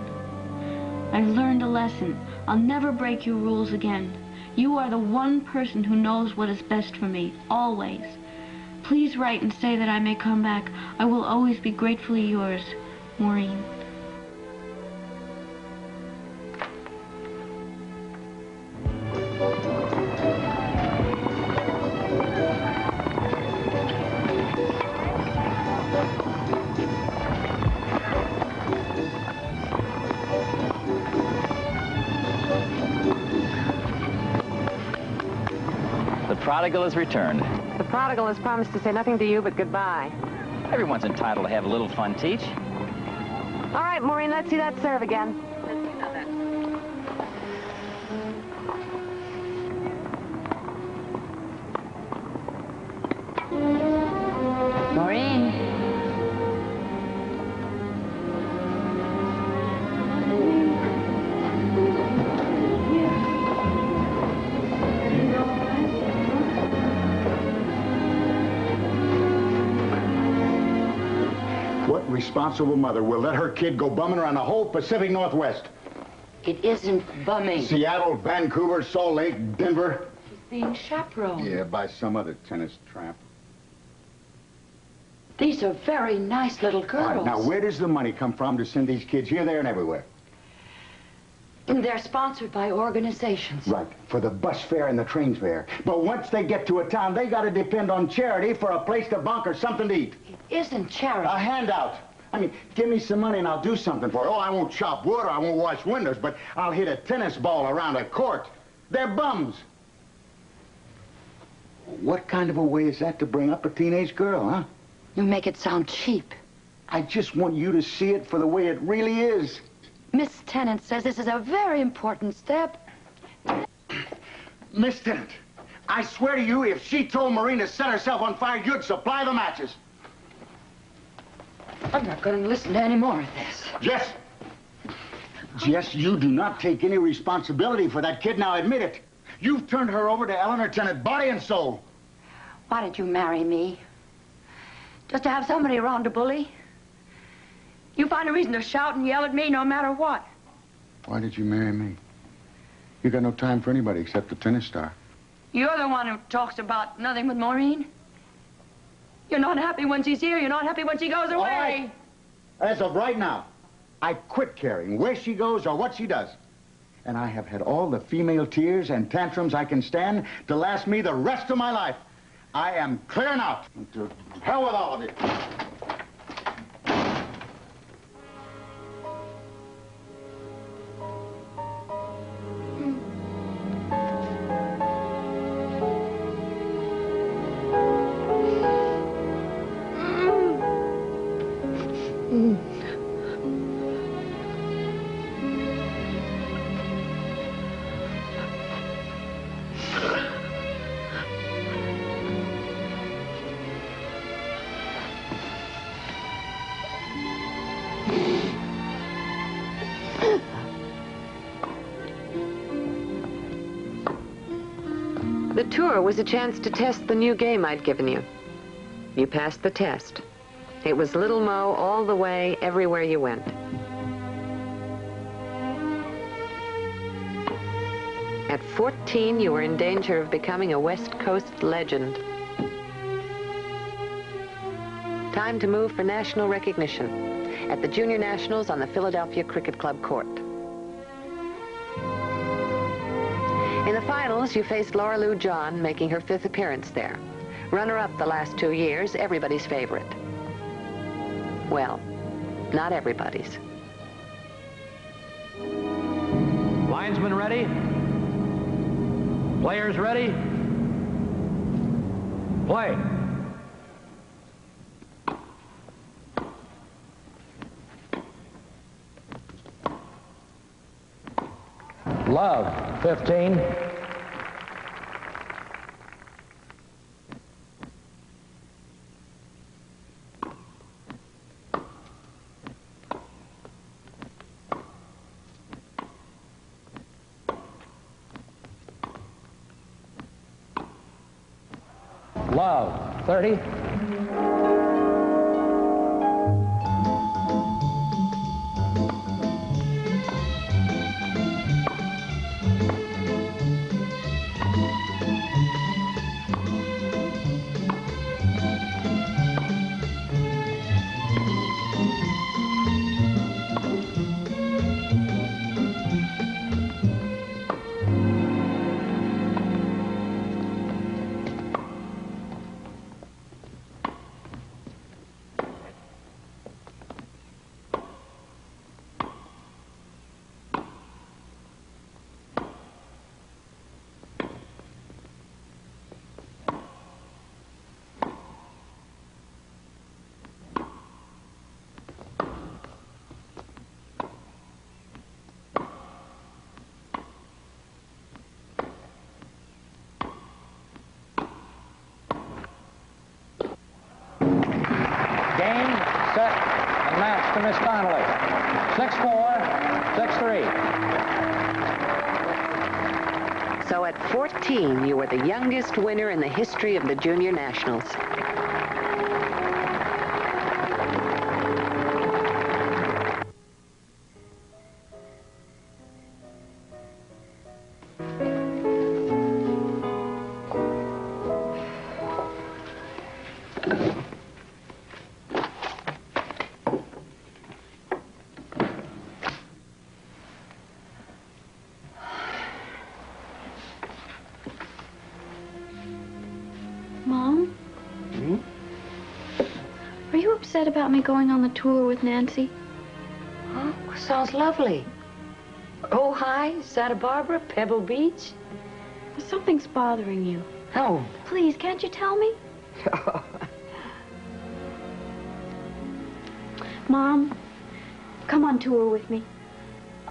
I've learned a lesson. I'll never break your rules again. You are the one person who knows what is best for me, always. Please write and say that I may come back. I will always be gratefully yours, Maureen. The prodigal has returned. The prodigal has promised to say nothing to you but goodbye. Everyone's entitled to have a little fun, Teach. All right, Maureen, let's see that serve again. Maureen. What responsible mother will let her kid go bumming around the whole Pacific Northwest? It isn't bumming. Seattle, Vancouver, Salt Lake, Denver. She's being chaperoned. Yeah, by some other tennis tramp. These are very nice little girls. All right, now, where does the money come from to send these kids here, there, and everywhere? And they're sponsored by organizations. Right, for the bus fare and the train fare. But once they get to a town, they got to depend on charity for a place to bunk or something to eat. It isn't charity. A handout. I mean, give me some money and I'll do something for it. Oh, I won't chop wood or I won't wash windows, but I'll hit a tennis ball around a court. They're bums. What kind of a way is that to bring up a teenage girl, huh? You make it sound cheap. I just want you to see it for the way it really is. Miss Tennant says this is a very important step. Miss Tennant, I swear to you, if she told Maureen to set herself on fire, you'd supply the matches. I'm not going to listen to any more of this. Jess! Jess, you do not take any responsibility for that kid, now admit it. You've turned her over to Eleanor Tennant, body and soul. Why did you marry me? Just to have somebody around to bully? You find a reason to shout and yell at me no matter what. Why did you marry me? You got no time for anybody except the tennis star. You're the one who talks about nothing with Maureen. You're not happy when she's here. You're not happy when she goes away. All right. As of right now, I quit caring where she goes or what she does. And I have had all the female tears and tantrums I can stand to last me the rest of my life. I am clearing out. To hell with all of you. The tour was a chance to test the new game I'd given you. You passed the test. It was Little Mo all the way, everywhere you went. At 14, you were in danger of becoming a West Coast legend. Time to move for national recognition at the Junior Nationals on the Philadelphia Cricket Club court. In the finals, you faced Laura Lou John, making her 5th appearance there. Runner-up the last 2 years, everybody's favorite. Well, not everybody's. Linesmen ready? Players ready? Play. Love, 15. Love, 30. Game, set, and match to Miss Connolly. 6-4, 6-3. So at 14, you were the youngest winner in the history of the Junior Nationals. Mom? Are you upset about me going on the tour with Nancy? Huh? Sounds lovely. Ojai, Santa Barbara, Pebble Beach. Something's bothering you. Oh. Please, can't you tell me? Mom, come on tour with me.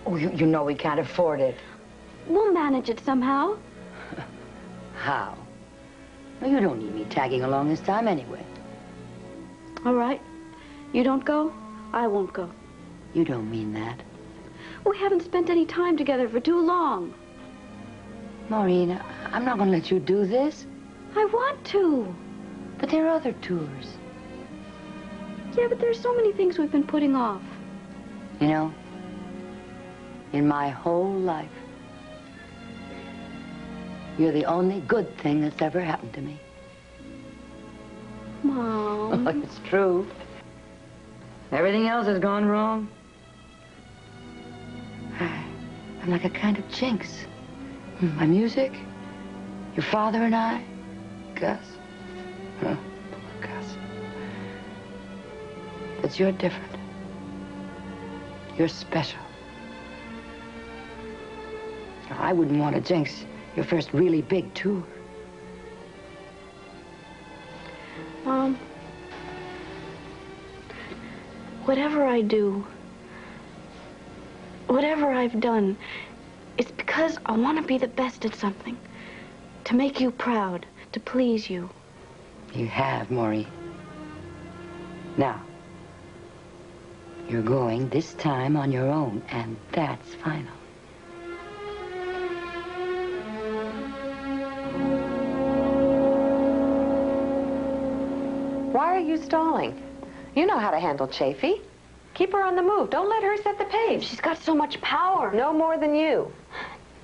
Oh, you know we can't afford it. We'll manage it somehow. How? Well, you don't need me tagging along this time anyway. All right. You don't go, I won't go. You don't mean that. We haven't spent any time together for too long. Maureen, I'm not going to let you do this. I want to. But there are other tours. Yeah, but there's so many things we've been putting off. You know, in my whole life, you're the only good thing that's ever happened to me. Mom. Oh, it's true. Everything else has gone wrong. I'm like a kind of jinx. My music, your father and I, Gus. Oh, poor Gus. But you're different. You're special. I wouldn't want to jinx your first really big tour. Mom, whatever I do, whatever I've done, it's because I want to be the best at something. To make you proud, to please you. You have, Maureen. Now, you're going this time on your own, and that's final. Why are you stalling? You know how to handle Chafee. Keep her on the move. Don't let her set the pace. She's got so much power. No more than you.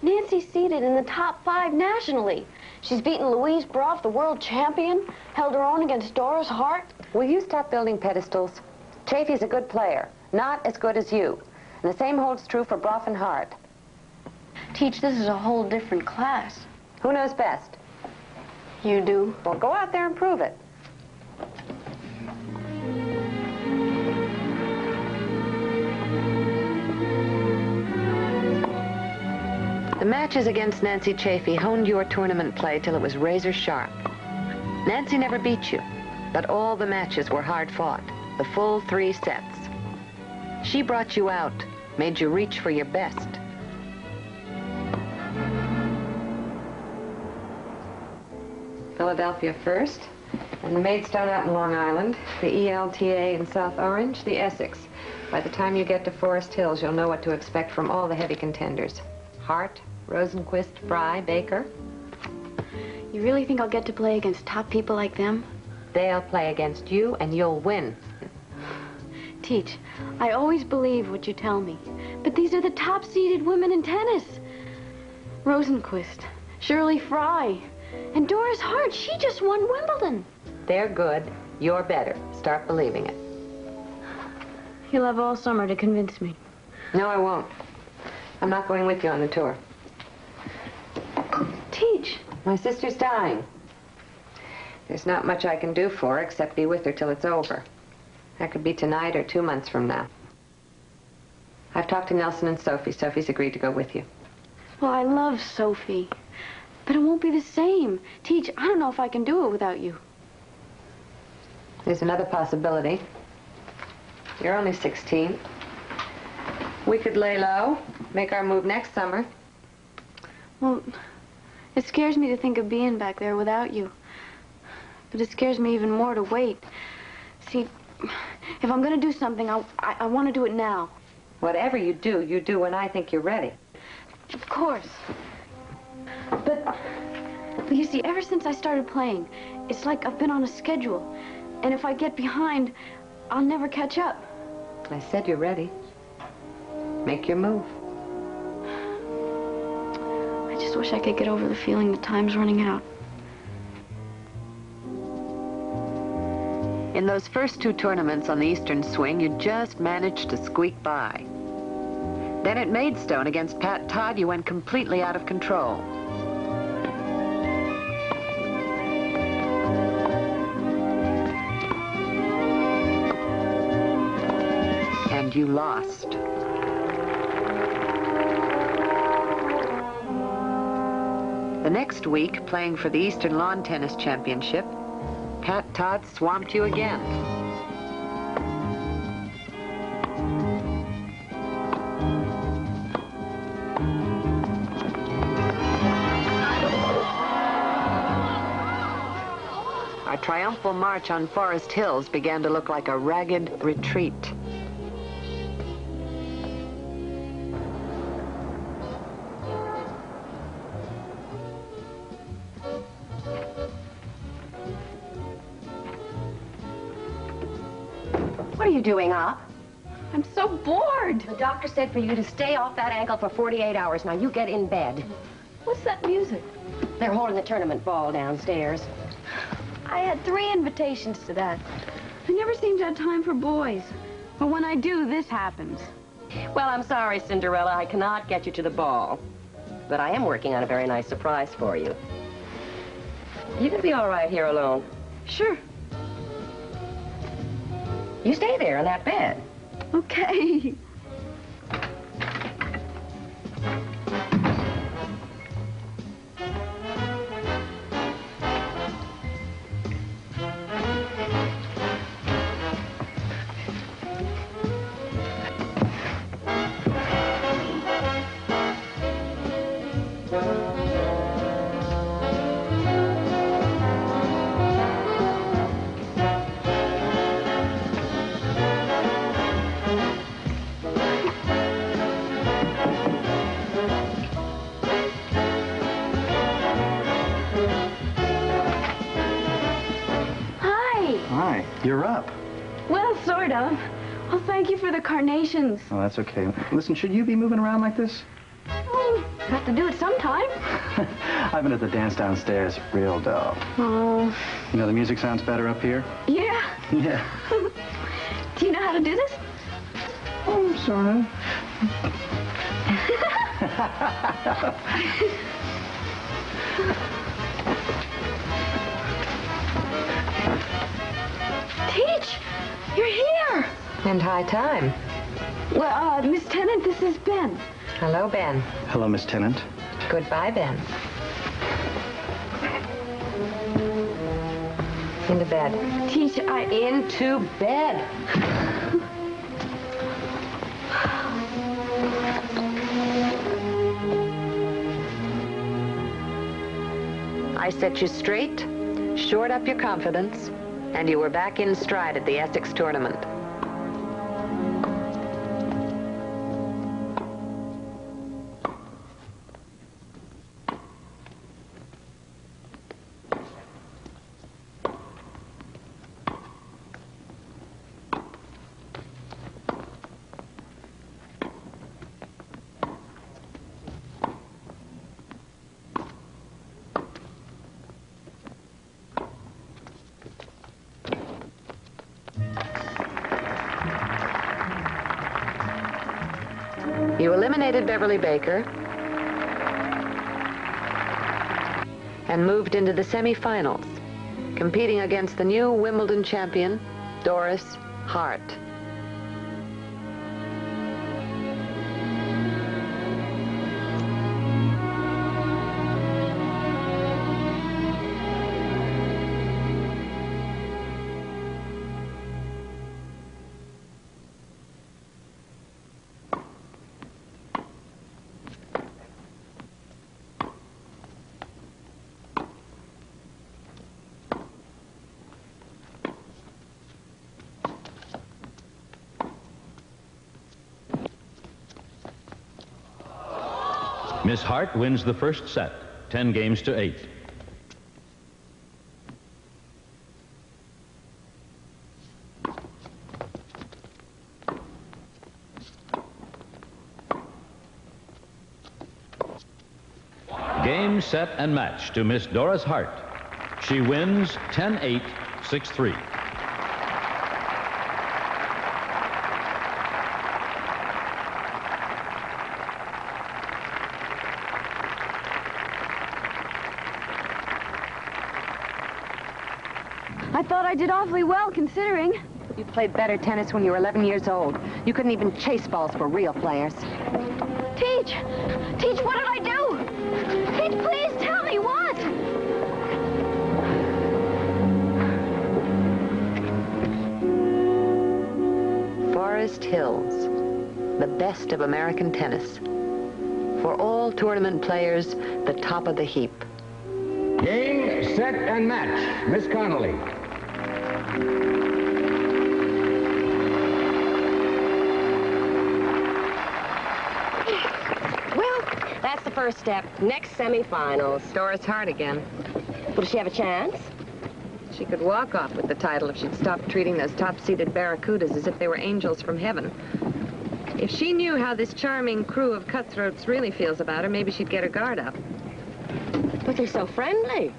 Nancy's seated in the top 5 nationally. She's beaten Louise Brough, the world champion, held her own against Doris Hart. Will you stop building pedestals? Chafee's a good player, not as good as you. And the same holds true for Brough and Hart. Teach, this is a whole different class. Who knows best? You do. Well, go out there and prove it. The matches against Nancy Chafee honed your tournament play till it was razor sharp. Nancy never beat you, but all the matches were hard fought, the full 3 sets. She brought you out, made you reach for your best. Philadelphia first, and the Maidstone out in Long Island, the ELTA in South Orange, the Essex. By the time you get to Forest Hills, you'll know what to expect from all the heavy contenders. Hart, Rosenquist, Fry, Baker. You really think I'll get to play against top people like them? They'll play against you, and you'll win. Teach, I always believe what you tell me, but these are the top-seeded women in tennis. Rosenquist, Shirley Fry, and Doris Hart. She just won Wimbledon. They're good. You're better. Start believing it. You'll have all summer to convince me. No, I won't. I'm not going with you on the tour. Teach. My sister's dying. There's not much I can do for her except be with her till it's over. That could be tonight or 2 months from now. I've talked to Nelson and Sophie. Sophie's agreed to go with you. Well, I love Sophie, but it won't be the same. Teach, I don't know if I can do it without you. There's another possibility. You're only 16. We could lay low, make our move next summer. Well, it scares me to think of being back there without you. But it scares me even more to wait. See, if I'm going to do something, I want to do it now. Whatever you do when I think you're ready. Of course. But you see, ever since I started playing, it's like I've been on a schedule. And if I get behind, I'll never catch up. I said you're ready. Make your move. I just wish I could get over the feeling that time's running out. In those first 2 tournaments on the Eastern Swing, you just managed to squeak by. Then at Maidstone against Pat Todd, you went completely out of control. And you lost. The next week, playing for the Eastern Lawn Tennis Championship, Pat Todd swamped you again. Our triumphal march on Forest Hills began to look like a ragged retreat. What are you doing up? I'm so bored. The doctor said for you to stay off that ankle for 48 hours. Now you get in bed. What's that music? They're holding the tournament ball downstairs. I had 3 invitations to that. I never seem to have time for boys. But when I do, this happens. Well, I'm sorry, Cinderella. I cannot get you to the ball. But I am working on a very nice surprise for you. You can be all right here alone. Sure. You stay there in that bed. Okay. You're up. Well, sort of. Well, thank you for the carnations. Oh, that's okay. Listen, should you be moving around like this? Oh, Have to do it sometime. I've been at the dance downstairs, real dull. Oh. You know, the music sounds better up here. Yeah. Yeah. Do you know how to do this? Oh, sorry. Teach, you're here. And high time. Well, Miss Tennant, this is Ben. Hello, Ben. Hello, Miss Tennant. Goodbye, Ben. Into bed. Teach, Into bed. I set you straight, shored up your confidence, and you were back in stride at the Essex tournament. You eliminated Beverly Baker and moved into the semifinals, competing against the new Wimbledon champion, Doris Hart. Miss Hart wins the first set, 10 games to 8. Game, set, and match to Miss Doris Hart. She wins 10-8, 6-3. I thought I did awfully well, considering. You played better tennis when you were 11 years old. You couldn't even chase balls for real players. Teach! Teach, what did I do? Teach, please tell me what? Forest Hills, the best of American tennis. For all tournament players, the top of the heap. Game, set, and match. Miss Connolly. Well, that's the first step. Next semifinals. Doris Hart again. Will she have a chance? She could walk off with the title if she'd stop treating those top-seeded barracudas as if they were angels from heaven. If she knew how this charming crew of cutthroats really feels about her, maybe she'd get her guard up. But they're so friendly.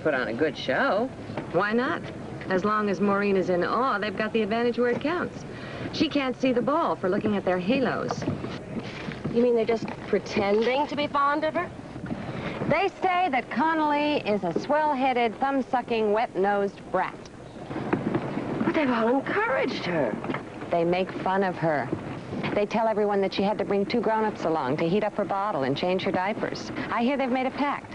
Put on a good show. Why not? As long as Maureen is in awe, they've got the advantage where it counts. She can't see the ball for looking at their halos. You mean they're just pretending to be fond of her? They say that Connolly is a swell-headed, thumb-sucking, wet-nosed brat. But they've all encouraged her. They make fun of her. They tell everyone that she had to bring 2 grown-ups along to heat up her bottle and change her diapers. I hear they've made a pact.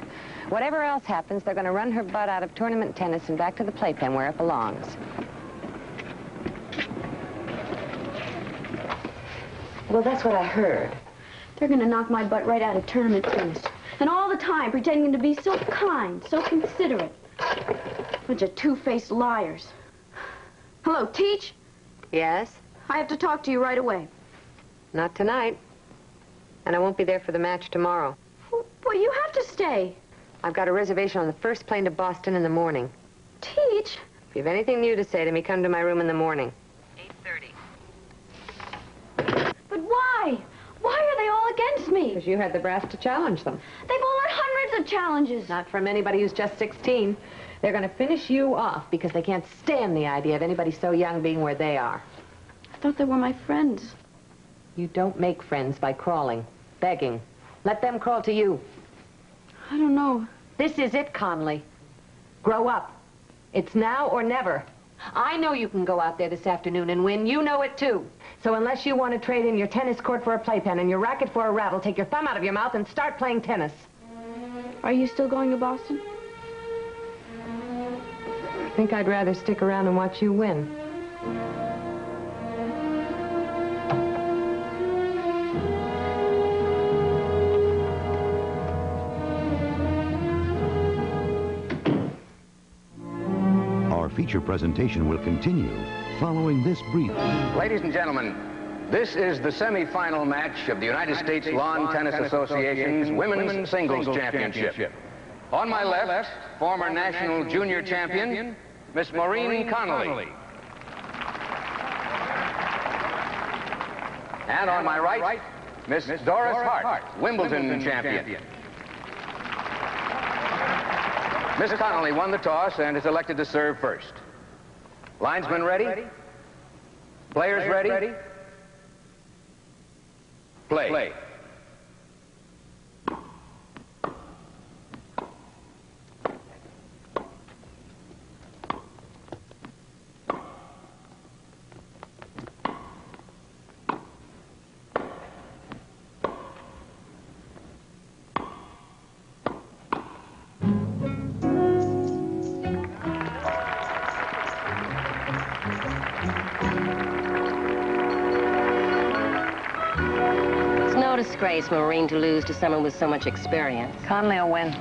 Whatever else happens, they're going to run her butt out of tournament tennis and back to the playpen where it belongs. Well, that's what I heard. They're gonna knock my butt right out of tournament tennis. And all the time pretending to be so kind, so considerate. Bunch of two-faced liars. Hello, Teach? Yes? I have to talk to you right away. Not tonight. And I won't be there for the match tomorrow. Well, you have to stay. I've got a reservation on the first plane to Boston in the morning. Teach? If you have anything new to say to me, come to my room in the morning. 8:30. But why? Why are they all against me? me? Because you had the brass to challenge them. They've all had hundreds of challenges. Not from anybody who's just 16. They're going to finish you off because they can't stand the idea of anybody so young being where they are. I thought they were my friends. You don't make friends by crawling, begging. Let them crawl to you. I don't know. This is it, Connolly. Grow up. It's now or never. I know you can go out there this afternoon and win. You know it, too. So unless you want to trade in your tennis court for a playpen and your racket for a rattle, take your thumb out of your mouth and start playing tennis. Are you still going to Boston? I think I'd rather stick around and watch you win. Our feature presentation will continue following this brief. Ladies and gentlemen, this is the semifinal match of the United States Lawn Tennis Association's Women's Singles Championship. On my left, former national junior champion, Miss Maureen Connolly. And on my right, Miss Doris Hart, Wimbledon champion. Miss Connolly won the toss and is elected to serve first. Linesmen ready? Players ready? Play. Disgrace, Maureen, to lose to someone with so much experience. Connolly will win.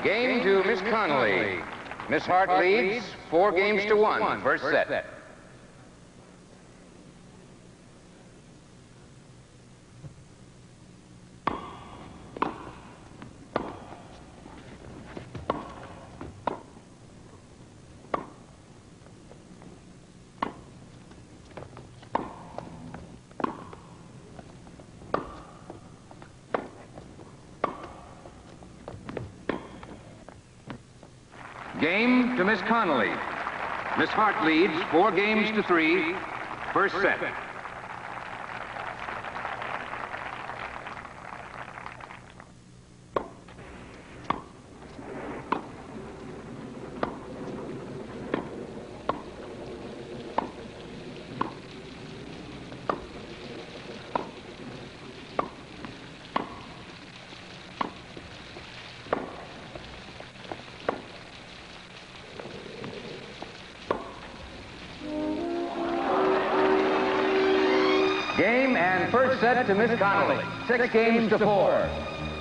Game to Miss Connolly. Miss Hart leads 4 games to 1, first set. Game to Miss Connolly. Miss Hart leads 4 games to 3, first set. Game and first set to Miss Connolly. 6 games to 4.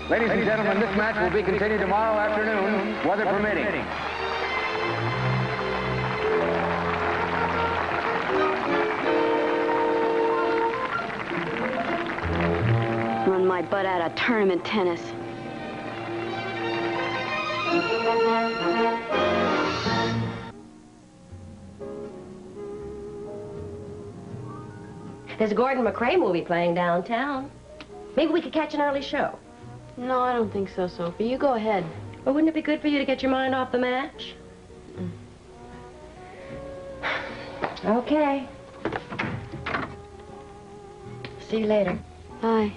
Ladies and gentlemen, this match will be continued tomorrow afternoon, weather permitting. Run my butt out of tournament tennis. There's a Gordon McRae movie playing downtown. Maybe we could catch an early show. No, I don't think so, Sophie. You go ahead. Well, wouldn't it be good for you to get your mind off the match? Okay. See you later. Bye.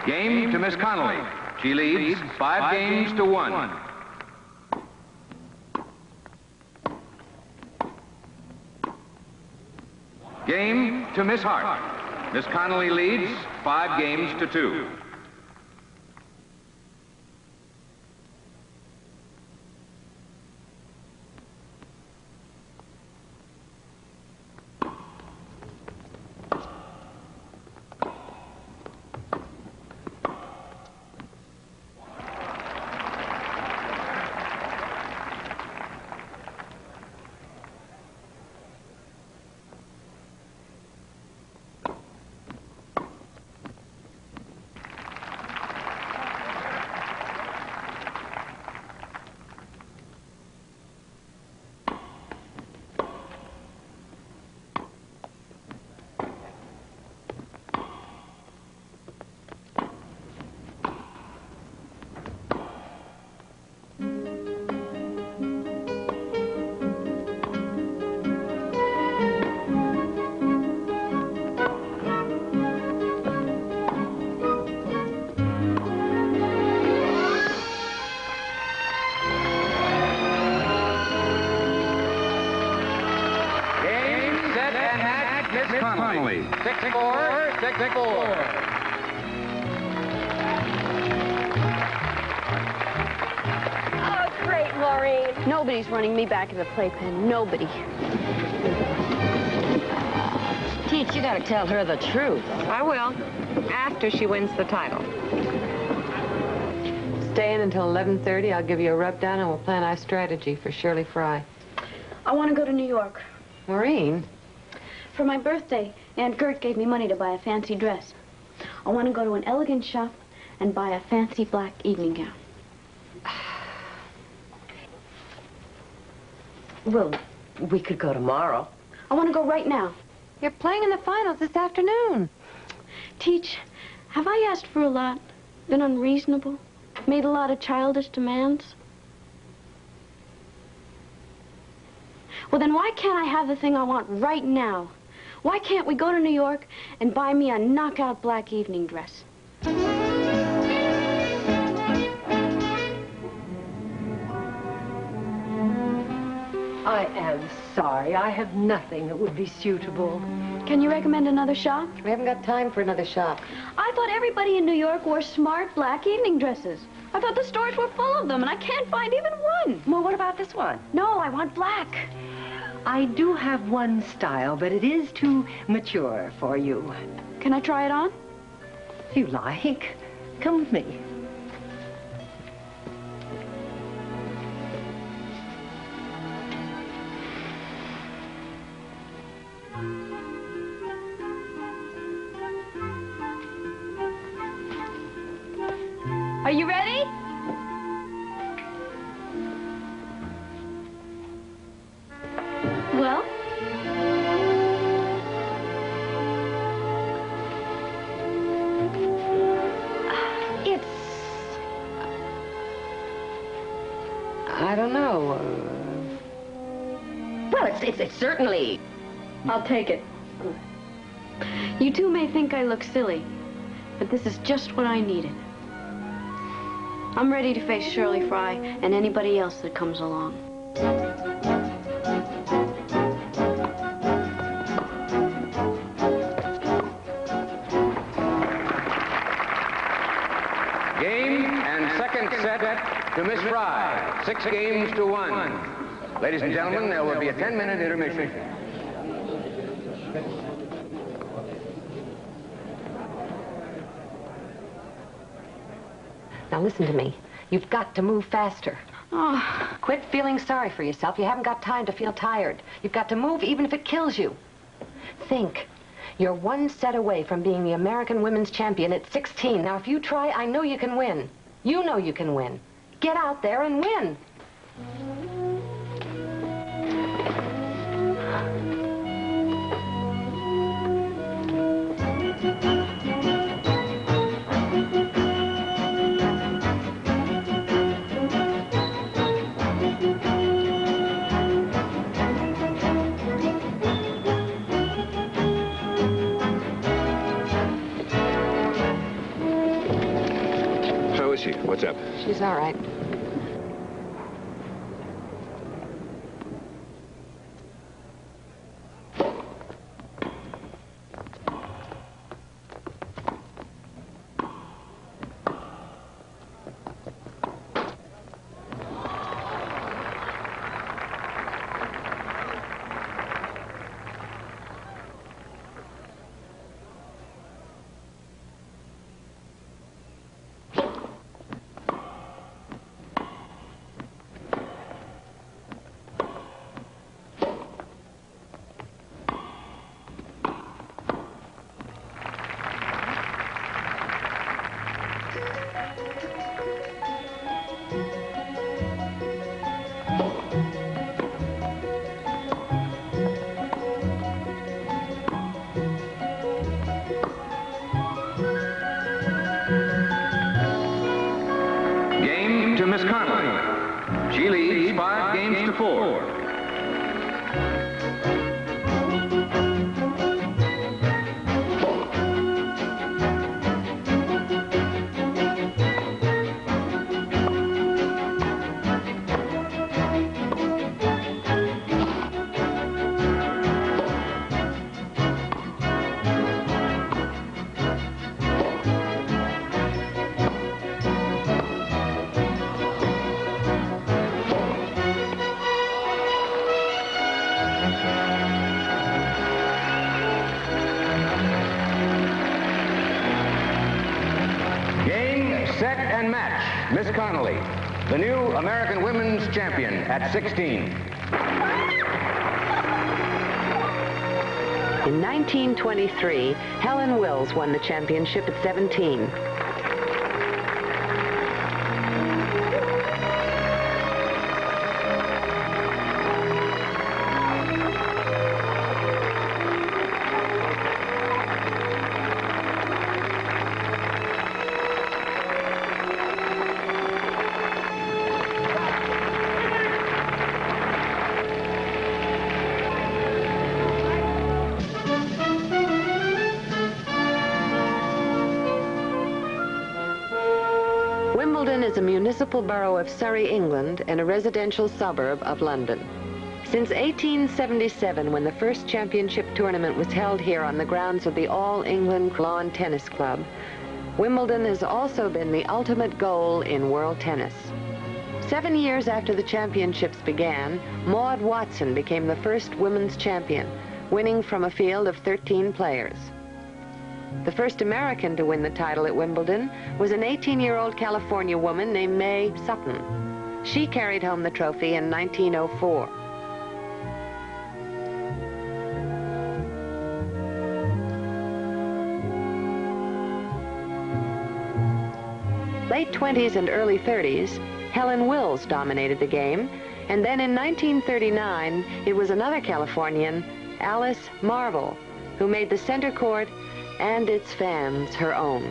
Game to Miss Connolly. She leads 5 games to 1. Game to Miss Hart. Miss Connolly leads 5 games to 2. Connolly. 6-4, 6-4. Oh, great, Maureen. Nobody's running me back in the playpen. Nobody. Teach, you gotta tell her the truth. I will, after she wins the title. Stay in until 11:30. I'll give you a rub down and we'll plan our strategy for Shirley Fry. I want to go to New York. Maureen? For my birthday, Aunt Gert gave me money to buy a fancy dress. I want to go to an elegant shop and buy a fancy black evening gown. Well, we could go tomorrow. I want to go right now. You're playing in the finals this afternoon. Teach, have I asked for a lot? Been unreasonable? Made a lot of childish demands? Well, then why can't I have the thing I want right now? Why can't we go to New York and buy me a knockout black evening dress? I am sorry. I have nothing that would be suitable. Can you recommend another shop? We haven't got time for another shop. I thought everybody in New York wore smart black evening dresses. I thought the stores were full of them, and I can't find even one. Well, what about this one? No, I want black. I do have one style, but it is too mature for you. Can I try it on? If you like. Come with me. Are you ready? Well? It's... I don't know. Well, it's certainly... I'll take it. You two may think I look silly, but this is just what I needed. I'm ready to face Shirley Fry and anybody else that comes along. Game and second set to Miss Fry. 6 games to 1. Ladies and gentlemen, there will be a 10-minute intermission. Now listen to me. You've got to move faster. Oh. Quit feeling sorry for yourself. You haven't got time to feel tired. You've got to move even if it kills you. Think. You're 1 set away from being the American women's champion at 16. Now, if you try, I know you can win. You know you can win. Get out there and win. here. What's up? She's all right. Game to Miss Connolly. She leads 5 games to 4. Set and match. Miss Connolly, the new American women's champion at 16. In 1923, Helen Wills won the championship at 17. Wimbledon is a municipal borough of Surrey, England, and a residential suburb of London. Since 1877, when the first championship tournament was held here on the grounds of the All England Lawn Tennis Club, Wimbledon has also been the ultimate goal in world tennis. 7 years after the championships began, Maud Watson became the first women's champion, winning from a field of 13 players. The first American to win the title at Wimbledon was an 18-year-old California woman named Mae Sutton. She carried home the trophy in 1904. Late 20s and early 30s, Helen Wills dominated the game, and then in 1939, it was another Californian, Alice Marble, who made the center court and its fans her own.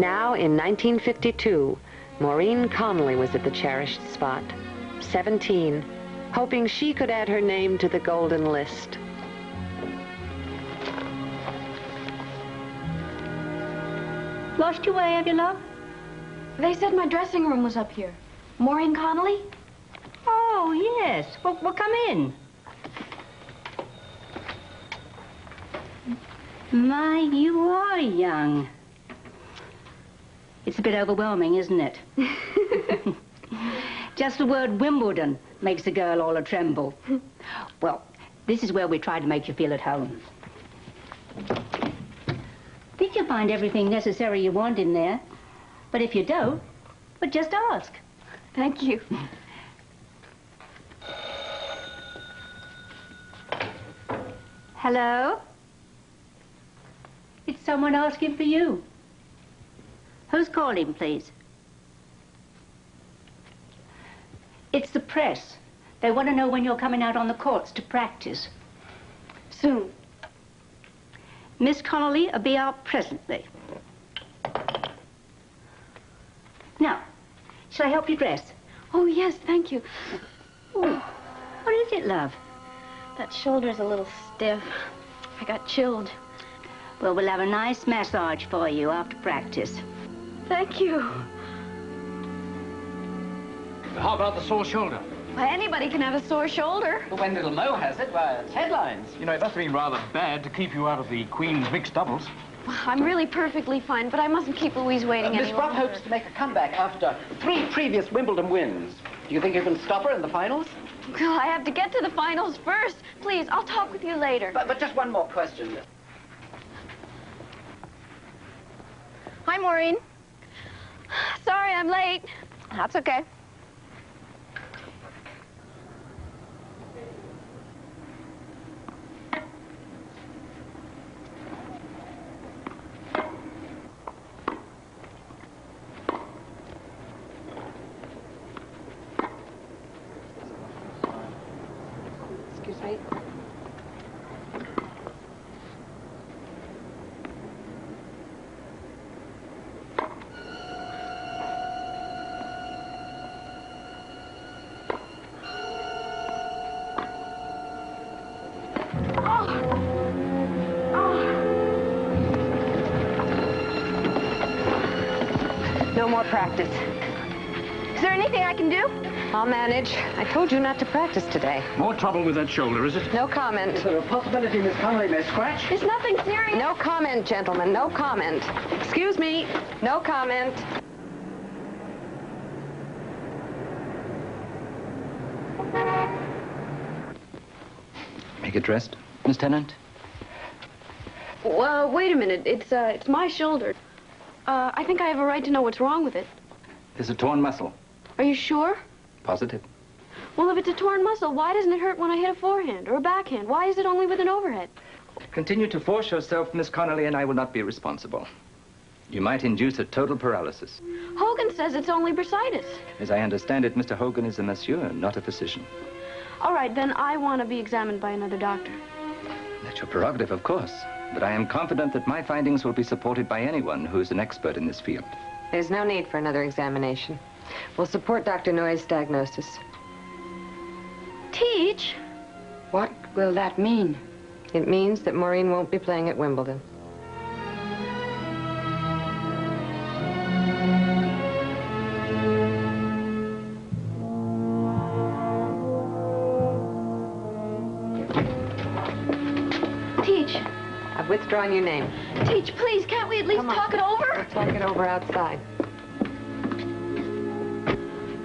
Now, in 1952, Maureen Connolly was at the cherished spot, 17, hoping she could add her name to the golden list. Lost your way, have you, love? They said my dressing room was up here. Maureen Connolly? Oh, yes. Well, come in. My, you are young. It's a bit overwhelming, isn't it? Just the word Wimbledon makes a girl all a-tremble. Well, this is where we try to make you feel at home. Think you'll find everything necessary you want in there. But if you don't, well, just ask. Thank you. Hello? It's someone asking for you. Who's calling, please? It's the press. They want to know when you're coming out on the courts to practice. Soon. Miss Connolly will be out presently. Now, Shall I help you dress? Oh, yes, thank you. Ooh. What is it, love? That shoulder's a little stiff. I got chilled. Well, we'll have a nice massage for you after practice. Thank you. How about the sore shoulder? Why, anybody can have a sore shoulder. Well, when little Mo has it, why, it's headlines. You know, it must have been rather bad to keep you out of the Queen's mixed doubles. I'm really perfectly fine, but I mustn't keep Louise waiting any Miss Brock longer. hopes to make a comeback after 3 previous Wimbledon wins. Do you think you can stop her in the finals? Well, I have to get to the finals first. Please, I'll talk with you later. But just one more question. Hi, Maureen. Sorry I'm late. That's okay. Excuse me. No more practice. Is there anything I can do? I'll manage. I told you not to practice today. More trouble with that shoulder, is it? No comment. Is there a possibility Miss Connolly may scratch? It's nothing serious. No comment, gentlemen. No comment. Excuse me. No comment. Make it dressed, Miss Tennant? Well, wait a minute. It's my shoulder. I think I have a right to know what's wrong with it. There's a torn muscle. Are you sure? Positive. Well, if it's a torn muscle, why doesn't it hurt when I hit a forehand or a backhand? Why is it only with an overhead? Continue to force yourself, Miss Connolly, and I will not be responsible. You might induce a total paralysis. Hogan says it's only bursitis. As I understand it, Mr. Hogan is a masseur, not a physician. All right, then I want to be examined by another doctor. That's your prerogative, of course. But I am confident that my findings will be supported by anyone who is an expert in this field. There's no need for another examination. We'll support Dr. Noy's diagnosis. Teach? What will that mean? It means that Maureen won't be playing at Wimbledon. Teach. I've withdrawn your name. Teach, please, can't we at least talk it over? We'll talk it over outside.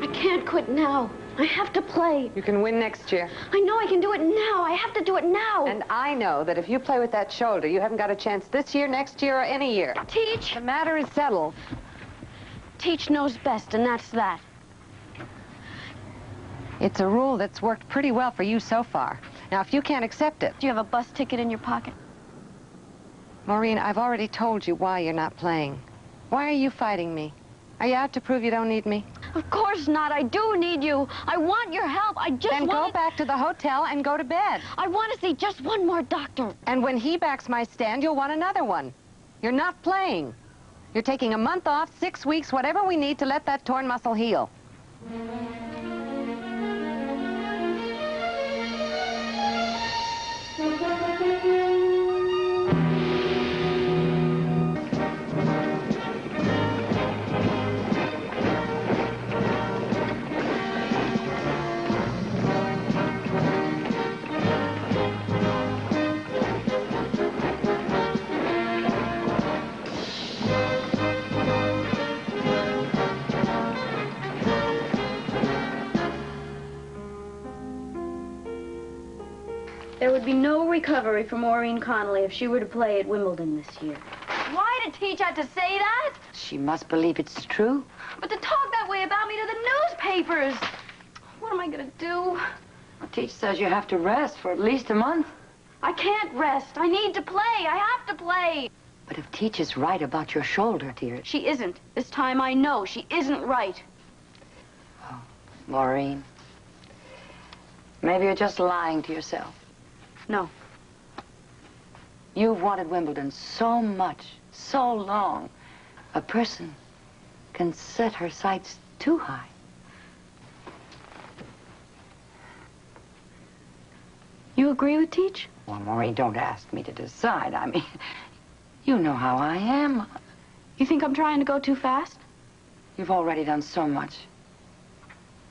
I can't quit now. I have to play. You can win next year. I know I can do it now. I have to do it now. And I know that if you play with that shoulder, you haven't got a chance this year, next year, or any year. Teach. The matter is settled. Teach knows best, and that's that. It's a rule that's worked pretty well for you so far. Now, if you can't accept it... Do you have a bus ticket in your pocket? Maureen, I've already told you why you're not playing. Why are you fighting me? Are you out to prove you don't need me? Of course not. I do need you. I want your help. I just Then want... go back to the hotel and go to bed. I want to see just one more doctor. And when he backs my stand, you'll want another one. You're not playing. You're taking a month off, 6 weeks, whatever we need to let that torn muscle heal. There would be no recovery for Maureen Connolly if she were to play at Wimbledon this year. Why did Teach have to say that? She must believe it's true. But to talk that way about me to the newspapers. What am I going to do? Well, Teach says you have to rest for at least a month. I can't rest. I need to play. I have to play. But if Teach is right about your shoulder, dear... She isn't. This time I know she isn't right. Oh, Maureen. Maybe you're just lying to yourself. No. You've wanted Wimbledon so much, so long. A person can set her sights too high. You agree with Teach? Well, Maureen, don't ask me to decide. I mean, you know how I am. You think I'm trying to go too fast? You've already done so much.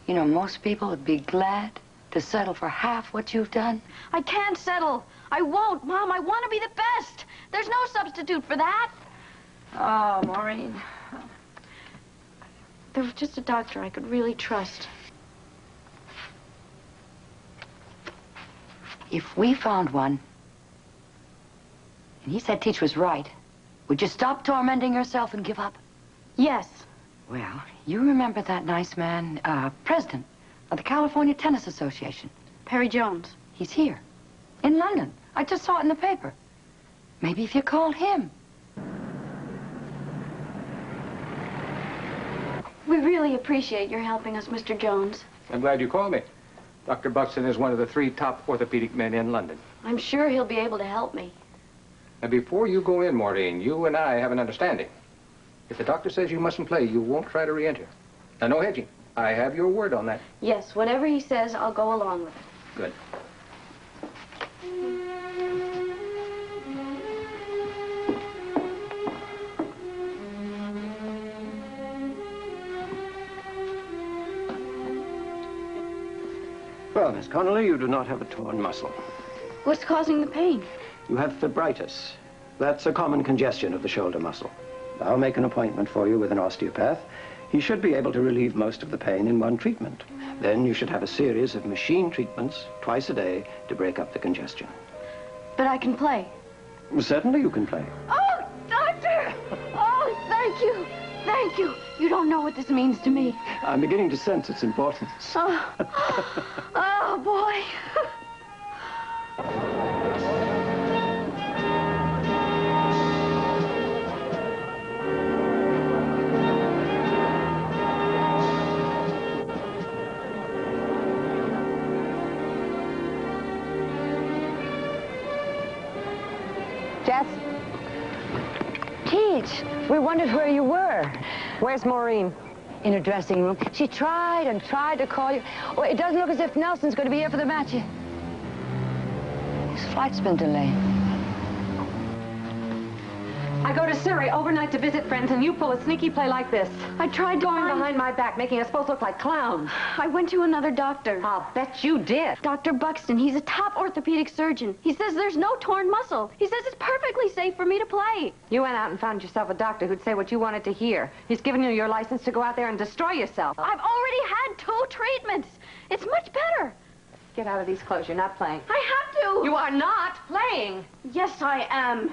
You know, most people would be glad to settle for half what you've done. I can't settle. I won't, Mom. I want to be the best. There's no substitute for that. Oh, Maureen. There was just a doctor I could really trust. If we found one, and he said Teach was right, would you stop tormenting yourself and give up? Yes. Well, you remember that nice man, president of the California Tennis Association? Perry Jones. He's here, in London. I just saw it in the paper. Maybe if you called him. We really appreciate your helping us, Mr. Jones. I'm glad you called me. Dr. Buxton is one of the 3 top orthopedic men in London. I'm sure he'll be able to help me. And before you go in, Maureen, you and I have an understanding. If the doctor says you mustn't play, you won't try to re-enter. Now, no hedging. I have your word on that. Yes, whatever he says, I'll go along with it. Good. Well, Miss Connolly, you do not have a torn muscle. What's causing the pain? You have fibritis. That's a common congestion of the shoulder muscle. I'll make an appointment for you with an osteopath. He should be able to relieve most of the pain in one treatment. Then you should have a series of machine treatments twice a day to break up the congestion. But I can play. Certainly you can play. Oh, doctor! Oh, thank you. Thank you. You don't know what this means to me. I'm beginning to sense its importance. Oh boy. Jess? Teach, we wondered where you were. Where's Maureen? In her dressing room. She tried and tried to call you. Oh, it doesn't look as if Nelson's going to be here for the match. His flight's been delayed. I go to Surrey overnight to visit friends, and you pull a sneaky play like this. I tried to going behind my back, making us both look like clowns. I went to another doctor. I'll bet you did. Dr. Buxton. He's a top orthopedic surgeon. He says there's no torn muscle. He says it's perfectly safe for me to play. You went out and found yourself a doctor who'd say what you wanted to hear. He's given you your license to go out there and destroy yourself. I've already had 2 treatments. It's much better. Get out of these clothes. You're not playing. I have to. You are not playing. Yes, I am.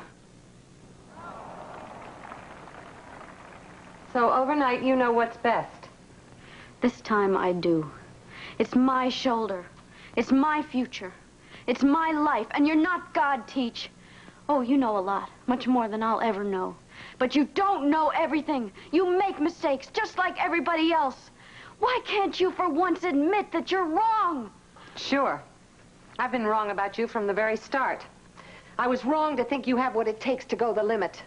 So overnight, you know what's best. This time I do. It's my shoulder. It's my future. It's my life, and you're not God, Teach. Oh, you know a lot, much more than I'll ever know. But you don't know everything. You make mistakes, just like everybody else. Why can't you for once admit that you're wrong? Sure. I've been wrong about you from the very start. I was wrong to think you have what it takes to go the limit.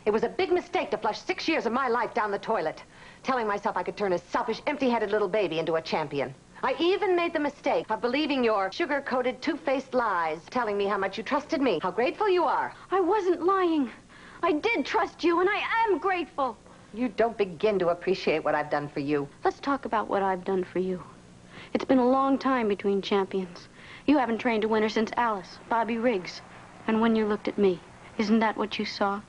It was a big mistake to flush 6 years of my life down the toilet, telling myself I could turn a selfish, empty-headed little baby into a champion. I even made the mistake of believing your sugar-coated, two-faced lies, telling me how much you trusted me, how grateful you are. I wasn't lying. I did trust you, and I am grateful. You don't begin to appreciate what I've done for you. Let's talk about what I've done for you. It's been a long time between champions. You haven't trained a winner since Alice, Bobby Riggs. And when you looked at me, isn't that what you saw?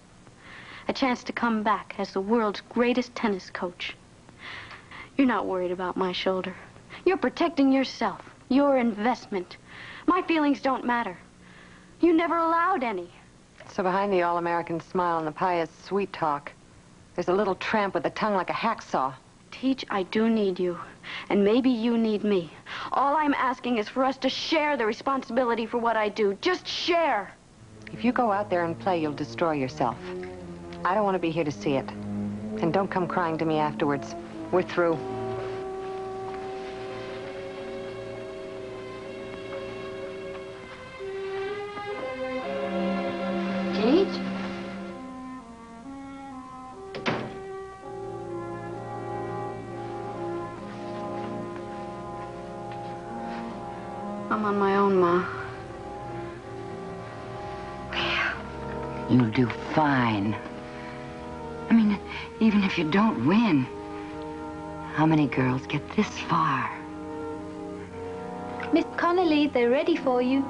A chance to come back as the world's greatest tennis coach. You're not worried about my shoulder. You're protecting yourself, your investment. My feelings don't matter. You never allowed any. So behind the all-American smile and the pious sweet talk, there's a little tramp with a tongue like a hacksaw. Teach, I do need you, and maybe you need me. All I'm asking is for us to share the responsibility for what I do. Just share. If you go out there and play, you'll destroy yourself. I don't want to be here to see it. And don't come crying to me afterwards. We're through. Teach? I'm on my own, Ma. You'll do fine. I mean, even if you don't win, how many girls get this far? Miss Connolly, they're ready for you.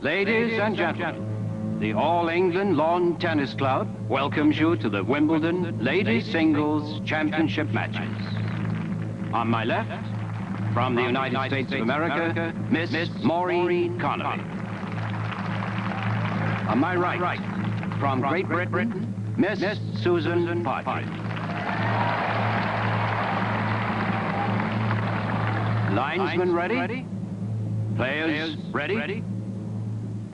Ladies and gentlemen, the All England Lawn Tennis Club welcomes you to the Wimbledon Ladies Singles Championship matches. On my left, from the United States of America, Miss Maureen Connolly. On my right, from Great Britain, Miss Susan Partridge. Linesmen ready? Players ready?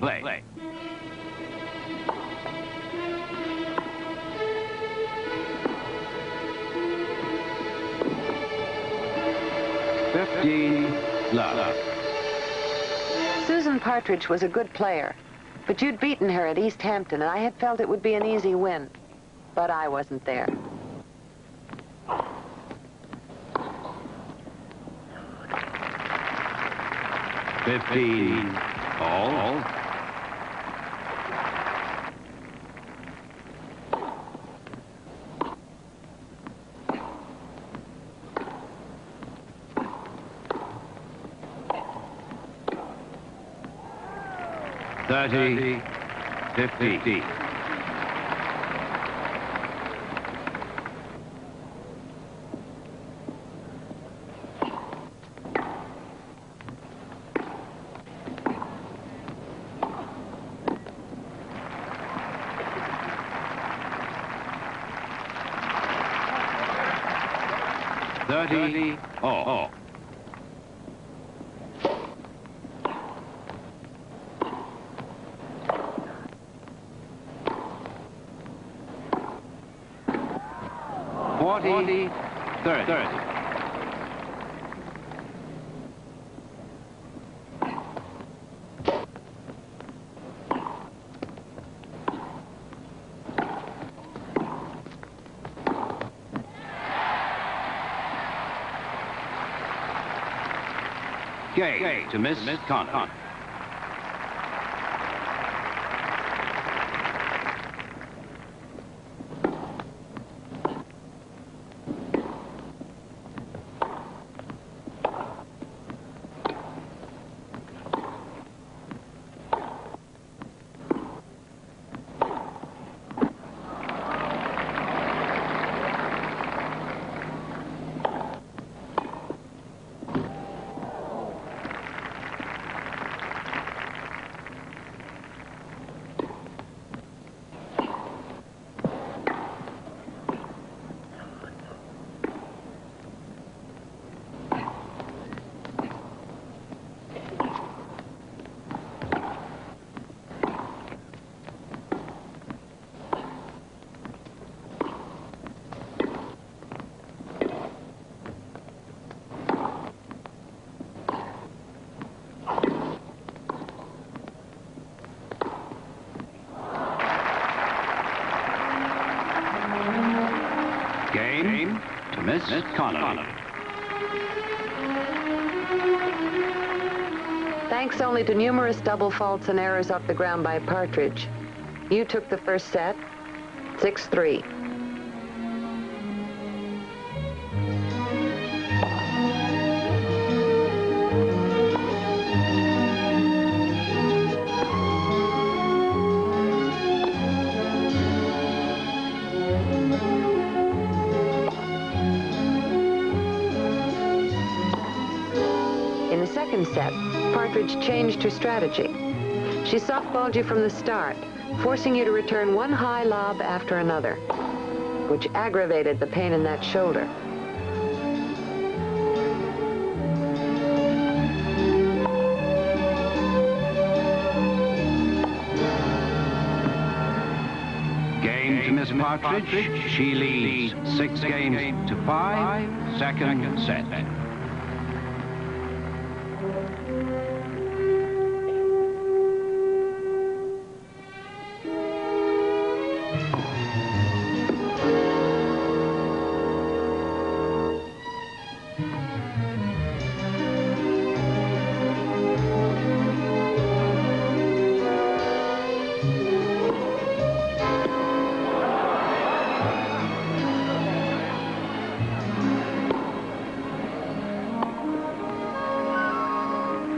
Play. Love. Susan Partridge was a good player, but you'd beaten her at East Hampton, and I had felt it would be an easy win. But I wasn't there. All. $30, $50. All. $40, $30. Gay to Miss Connolly. Game to Miss Connolly. Thanks only to numerous double faults and errors off the ground by Partridge, you took the first set, 6-3. In the second set, Partridge changed her strategy. She softballed you from the start, forcing you to return one high lob after another, which aggravated the pain in that shoulder. Game to Miss Partridge. She leads 6 games to 5. Second set.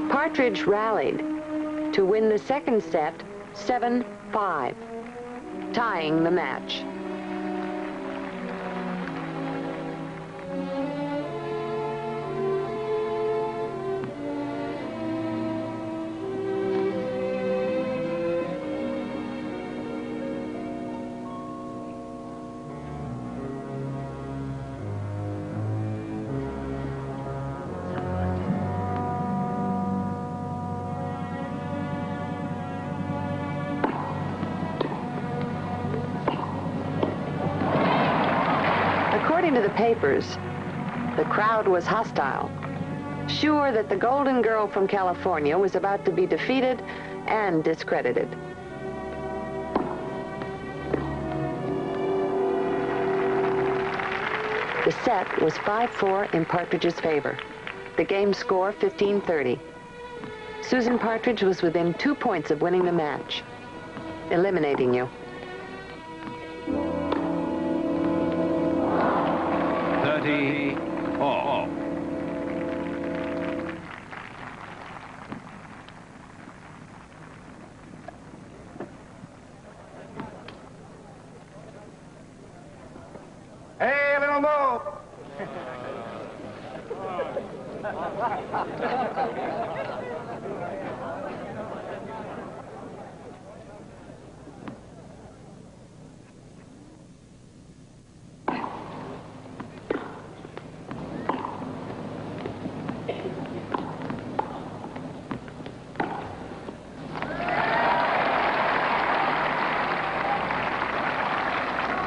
Partridge rallied to win the second set 7-5, tying the match. According to the papers, the crowd was hostile, sure that the Golden Girl from California was about to be defeated and discredited. The set was 5-4 in Partridge's favor. The game score 15-30. Susan Partridge was within 2 points of winning the match, eliminating you. 30-all. Hey, little Mo!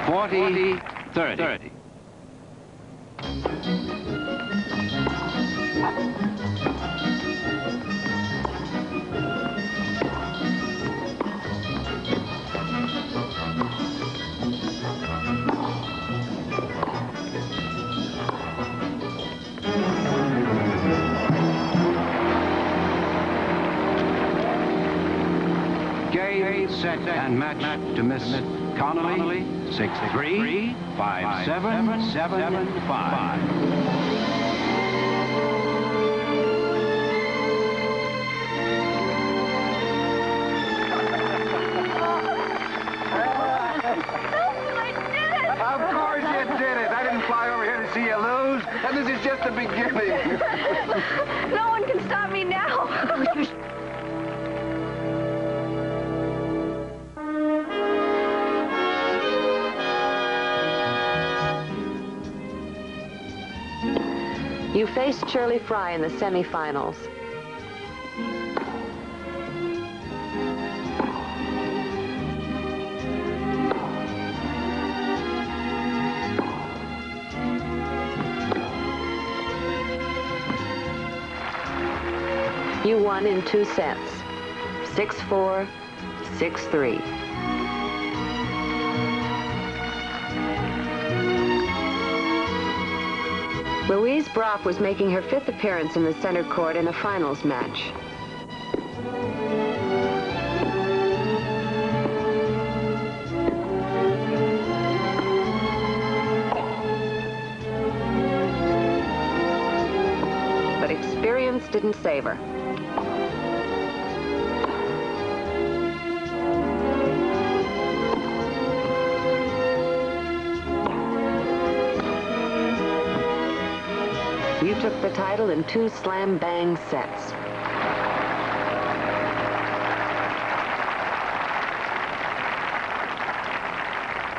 40-30. Game, set, and match to Miss Connolly. 6-3, 5-7, 7-5. Of course you did it. I didn't fly over here to see you lose, and this is just the beginning. No one can stop me now. You faced Shirley Fry in the semifinals. You won in 2 sets, 6-4, 6-3. Louise Brock was making her 5th appearance in the center court in a finals match. But experience didn't save her. You took the title in 2 slam-bang sets.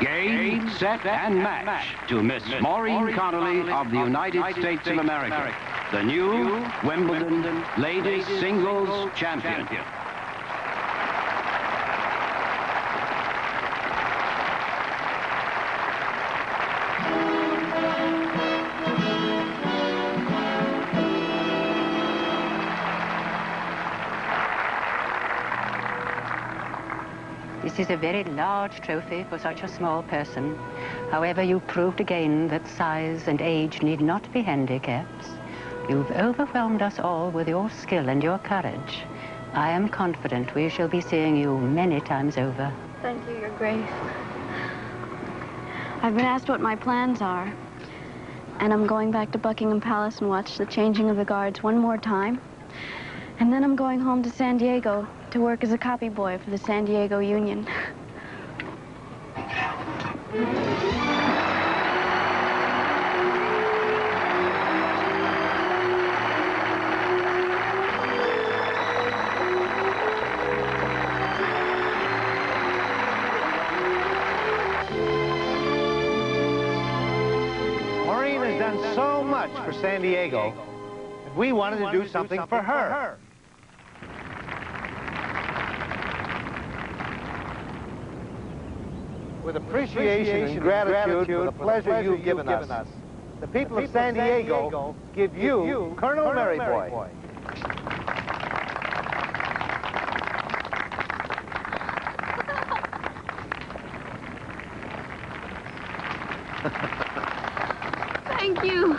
Game, set, and match to Miss Maureen Connolly of the United States of America, the new Wimbledon Ladies Singles Champion. This is a very large trophy for such a small person. However, you proved again that size and age need not be handicaps. You've overwhelmed us all with your skill and your courage. I am confident we shall be seeing you many times over. Thank you, Your Grace. I've been asked what my plans are, and I'm going back to Buckingham Palace and watch the changing of the guards one more time. And then I'm going home to San Diego to work as a copy boy for the San Diego Union. Maureen has done so much for San Diego, and we wanted to do something for her. With appreciation and gratitude for the pleasure you've given us, the people of San Diego give you Colonel Maryboy. Thank you.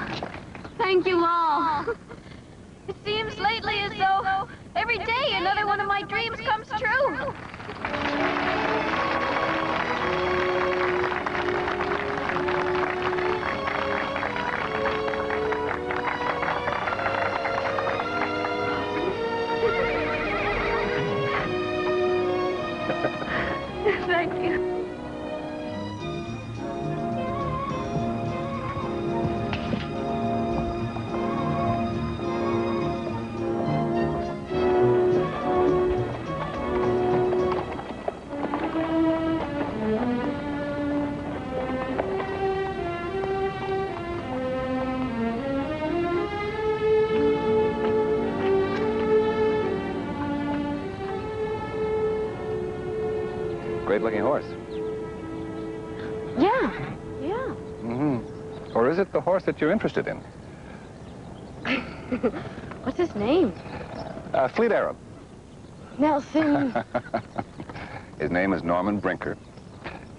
Thank you all. It seems lately as though every day another one of my dreams comes true. Thank you. Great-looking horse. Yeah. Mm-hmm. Or is it the horse that you're interested in? What's his name? Fleet Arab. Nelson. His name is Norman Brinker.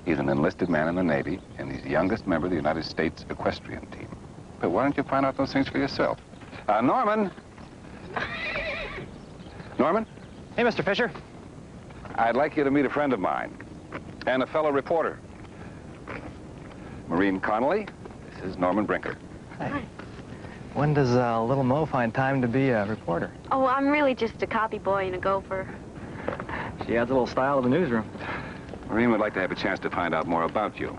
He's an enlisted man in the Navy, and he's the youngest member of the United States equestrian team. But why don't you find out those things for yourself? Norman! Norman? Hey, Mr. Fisher. I'd like you to meet a friend of mine and a fellow reporter. Maureen Connolly, this is Norman Brinker. Hi. When does little Mo find time to be a reporter? Oh, I'm really just a copy boy and a gopher. She adds a little style to the newsroom. Maureen would like to have a chance to find out more about you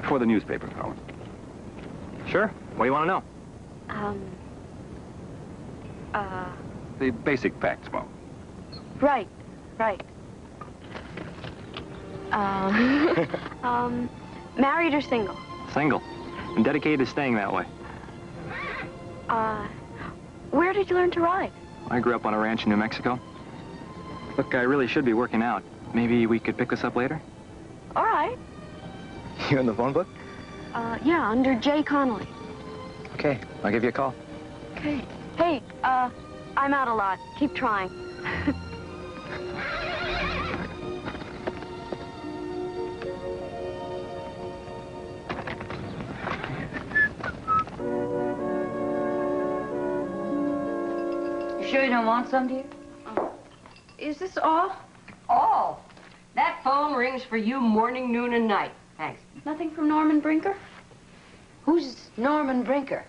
for the newspaper column. Sure. What do you want to know? The basic facts, Mo. Right. Married or single? Single. I'm dedicated to staying that way. Where did you learn to ride? I grew up on a ranch in New Mexico. Look, I really should be working out. Maybe we could pick this up later? All right. You in the phone book? Yeah, under J. Connolly. Okay, I'll give you a call. Okay. Hey, I'm out a lot. Keep trying. You sure you don't want some, dear? Is this all? All. That phone rings for you morning, noon, and night. Thanks. Nothing from Norman Brinker? Who's Norman Brinker?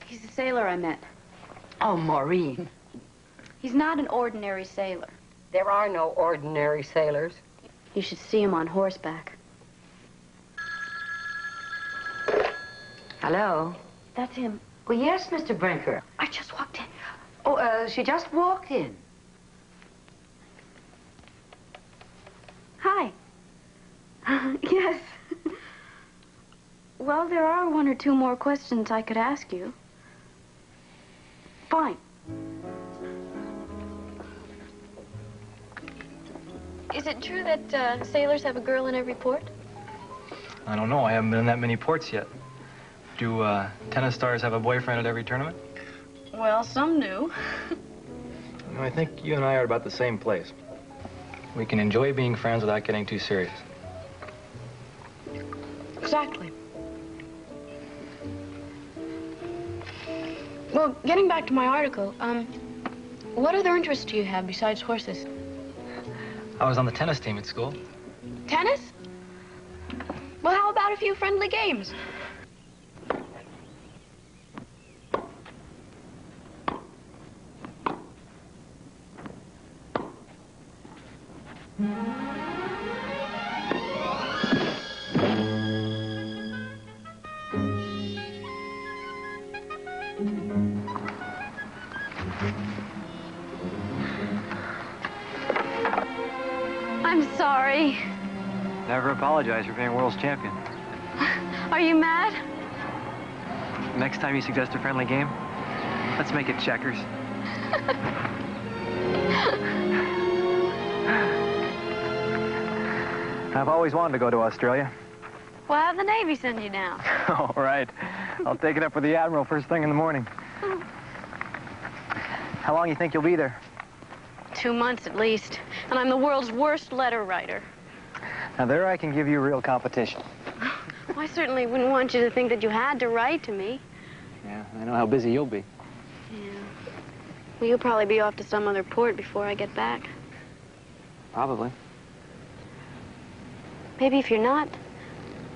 He's the sailor I met. Oh, Maureen. He's not an ordinary sailor. There are no ordinary sailors. You should see him on horseback. Hello? That's him. Well, yes, Mr. Brinker. I just walked in. Oh, she just walked in. Hi. Yes. Well, there are one or two more questions I could ask you. Fine. Is it true that sailors have a girl in every port? I don't know. I haven't been in that many ports yet. Do tennis stars have a boyfriend at every tournament? Well, some do. I think you and I are about the same place. We can enjoy being friends without getting too serious. Exactly. Well, getting back to my article, what other interests do you have besides horses? I was on the tennis team at school. Tennis? Well, how about a few friendly games? I'm sorry. Never apologize for being world's champion. Are you mad? Next time you suggest a friendly game, let's make it checkers. I've always wanted to go to Australia. Well, have the Navy send you down. All right. I'll take it up with the Admiral first thing in the morning. How long you think you'll be there? 2 months at least. And I'm the world's worst letter writer. Now, there I can give you real competition. Well, I certainly wouldn't want you to think that you had to write to me. Yeah, I know how busy you'll be. Yeah. Well, you'll probably be off to some other port before I get back. Probably. Maybe if you're not,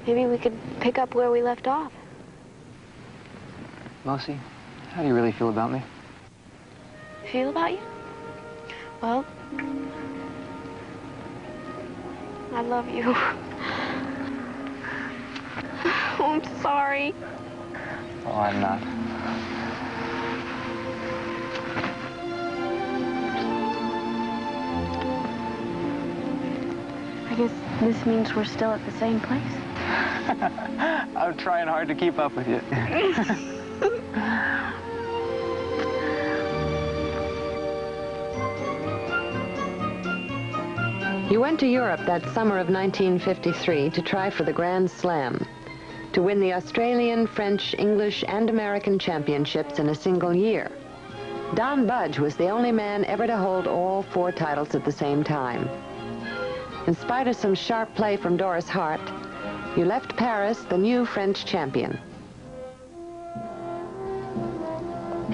maybe we could pick up where we left off. Mousy, how do you really feel about me? Feel about you? Well, I love you. Oh, I'm sorry. Oh, I'm not. I guess this means we're still at the same place. I'm trying hard to keep up with you. You went to Europe that summer of 1953 to try for the Grand Slam, to win the Australian, French, English, and American championships in a single year. Don Budge was the only man ever to hold all 4 titles at the same time. In spite of some sharp play from Doris Hart, you left Paris the new French champion.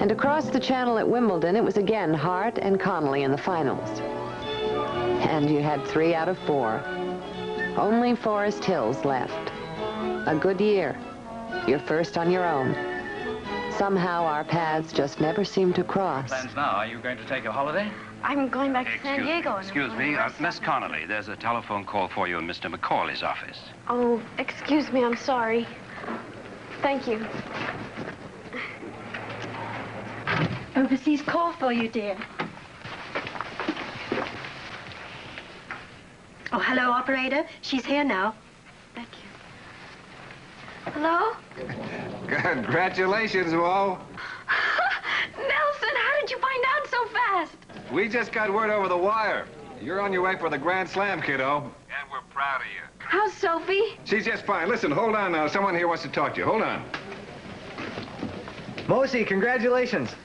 And across the channel at Wimbledon, it was again Hart and Connolly in the finals. And you had 3 out of 4. Only Forest Hills left. A good year. You're first on your own. Somehow our paths just never seem to cross. Plans now. Are you going to take a holiday? I'm going back to San Diego. Excuse me, Miss Connolly, there's a telephone call for you in Mr. McCauley's office. Oh, excuse me, I'm sorry. Thank you. Overseas call for you, dear. Oh, hello, operator. She's here now. Thank you. Hello? Congratulations, Wall. Nelson, how did you find out so fast? We just got word over the wire. You're on your way for the Grand Slam, kiddo. And we're proud of you. How's Sophie? She's just fine. Listen, hold on now. Someone here wants to talk to you. Hold on. Mousy, congratulations.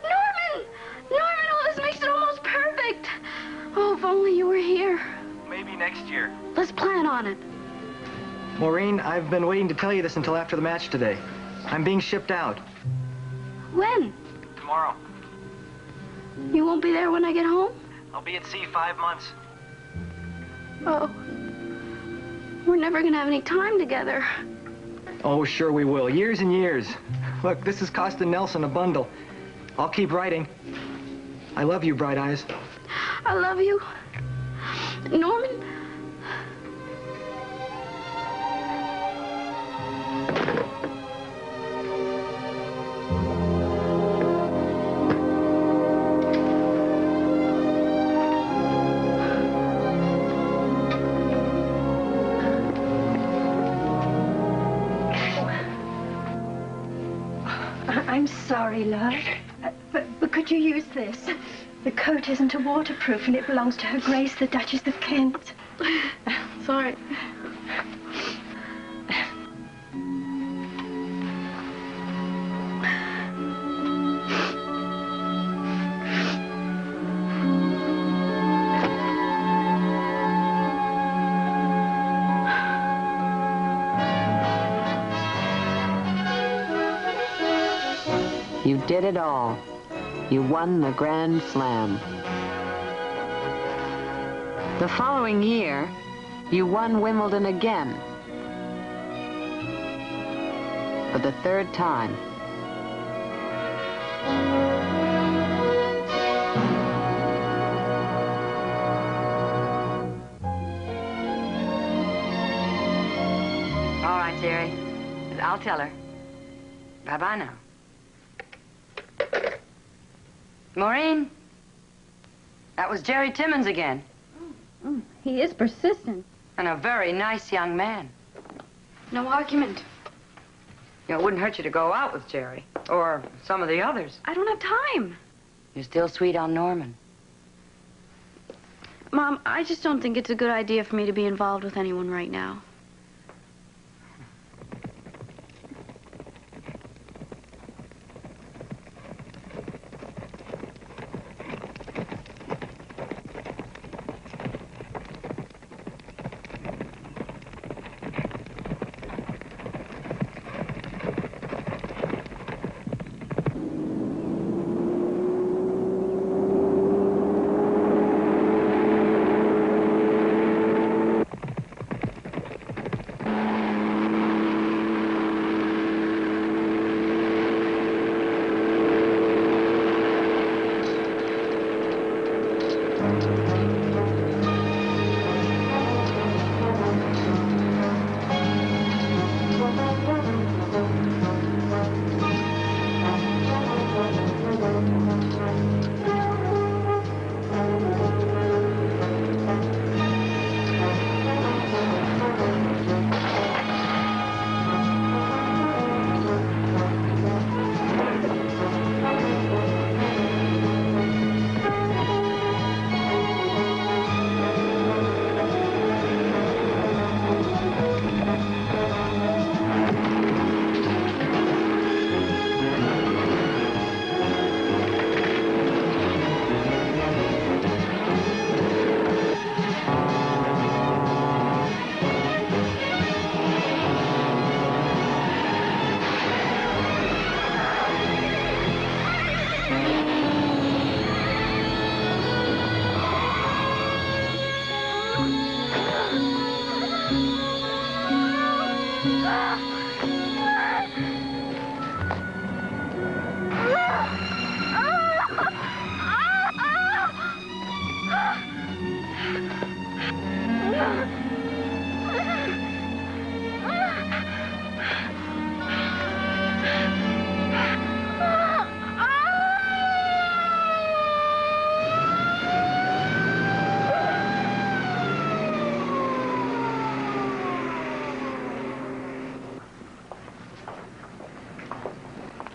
Norman! Norman, oh, this makes it almost perfect. Oh, if only you were here. Maybe next year. Let's plan on it. Maureen, I've been waiting to tell you this until after the match today. I'm being shipped out. When? Tomorrow. You won't be there when I get home? I'll be at sea 5 months. Oh. We're never gonna have any time together. Oh, sure we will. Years and years. Look, this is costing Nelson a bundle. I'll keep writing. I love you, Bright Eyes. I love you. Norman. I'm sorry, love. But could you use this? The coat isn't a waterproof, and it belongs to Her Grace, the Duchess of Kent. Sorry. You did it all. You won the Grand Slam. The following year, you won Wimbledon again. For the third time. All right, Jerry. I'll tell her. Bye-bye now. Maureen, that was Jerry Timmons again. He is persistent. And a very nice young man. No argument. You know, it wouldn't hurt you to go out with Jerry. Or some of the others. I don't have time. You're still sweet on Norman. Mom, I just don't think it's a good idea for me to be involved with anyone right now.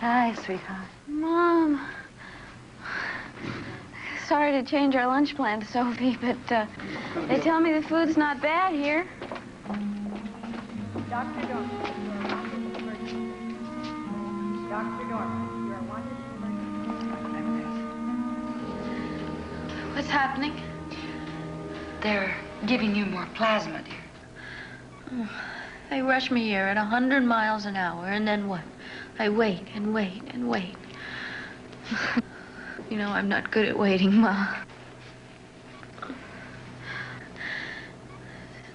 Hi, sweetheart. Mom. Sorry to change our lunch plan, Sophie, but they tell me the food's not bad here. Dr. Dorman, Dr. Dorman, you are wanted. What's happening? They're giving you more plasma, dear. They rush me here at 100 miles an hour, and then what? I wait and wait and wait. You know, I'm not good at waiting, Ma.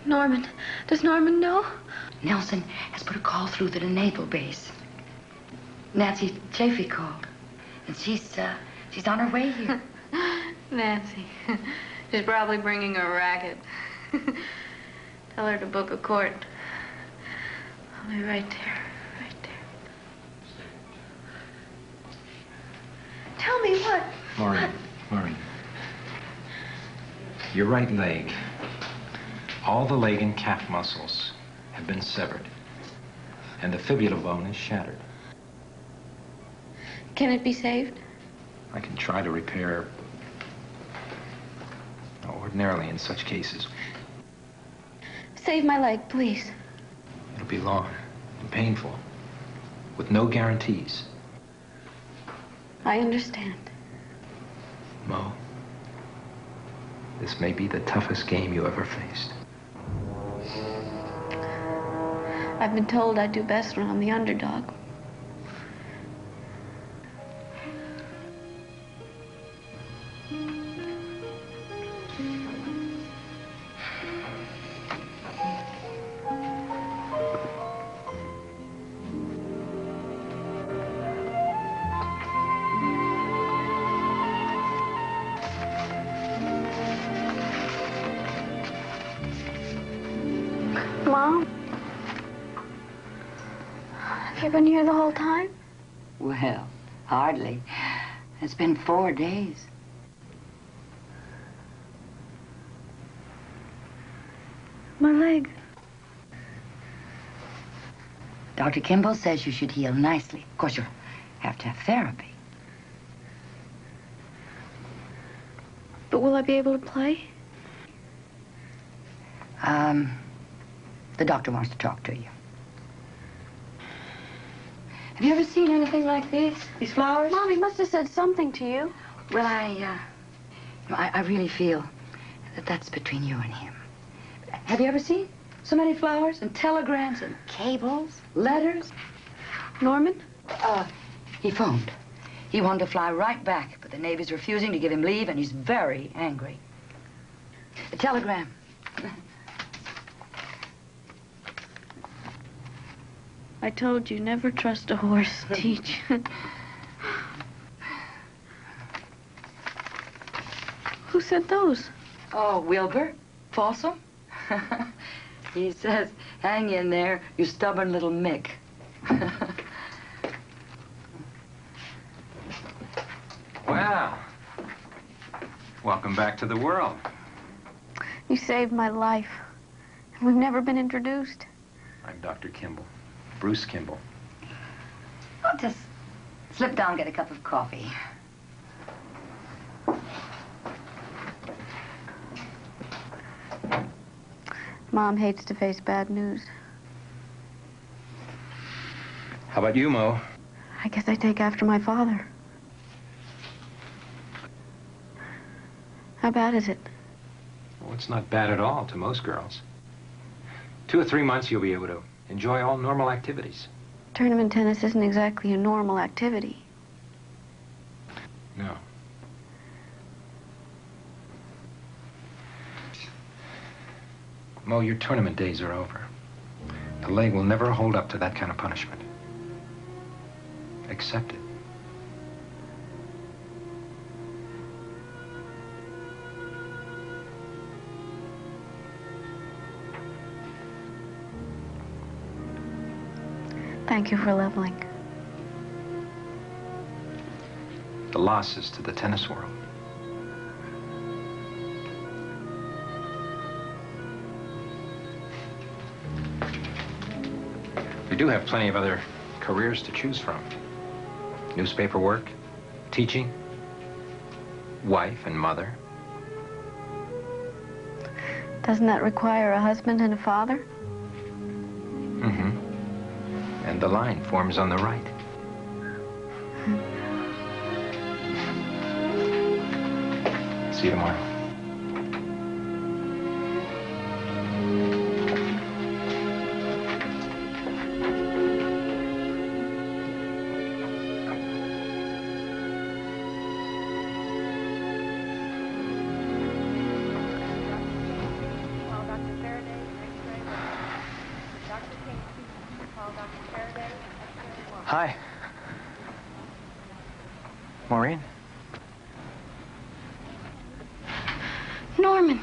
Norman. Does Norman know? Nelson has put a call through to the naval base. Nancy Chafee called. And she's on her way here. Nancy. She's probably bringing a racket. Tell her to book a court. I'll be right there. Tell me what? Maureen. Your right leg, all the leg and calf muscles have been severed, and the fibula bone is shattered. Can it be saved? I can try to repair. Ordinarily, in such cases, Save my leg, please. it'll be long and painful, with no guarantees. I understand. Mo, this may be the toughest game you ever faced. I've been told I do best when I'm the underdog. Mom? Have you been here the whole time? Well, hardly. It's been 4 days. My leg. Dr. Kimball says you should heal nicely. Of course, you'll have to have therapy. But will I be able to play? The doctor wants to talk to you. Have you ever seen anything like these? These flowers? Mom, he must have said something to you. Well, I really feel that that's between you and him. Have you ever seen so many flowers and telegrams and cables, letters? Norman? He phoned. He wanted to fly right back, but the Navy's refusing to give him leave, and he's very angry. A telegram. I told you, never trust a horse, Teach. Who sent those? Oh, Wilbur Folsom. He says, hang in there, you stubborn little Mick. Well, welcome back to the world. You saved my life. And we've never been introduced. I'm Dr. Kimball. Bruce Kimball. I'll just slip down and get a cup of coffee. Mom hates to face bad news. How about you, Mo? I guess I take after my father. How bad is it? Well, it's not bad at all to most girls. 2 or 3 months, you'll be able to enjoy all normal activities. Tournament tennis isn't exactly a normal activity. No. Mo, your tournament days are over. The leg will never hold up to that kind of punishment. Accept it. Thank you for leveling. The losses to the tennis world. We do have plenty of other careers to choose from. Newspaper work, teaching, wife and mother. Doesn't that require a husband and a father? Mm-hmm. And the line forms on the right. See you tomorrow. Hi. Maureen? Norman.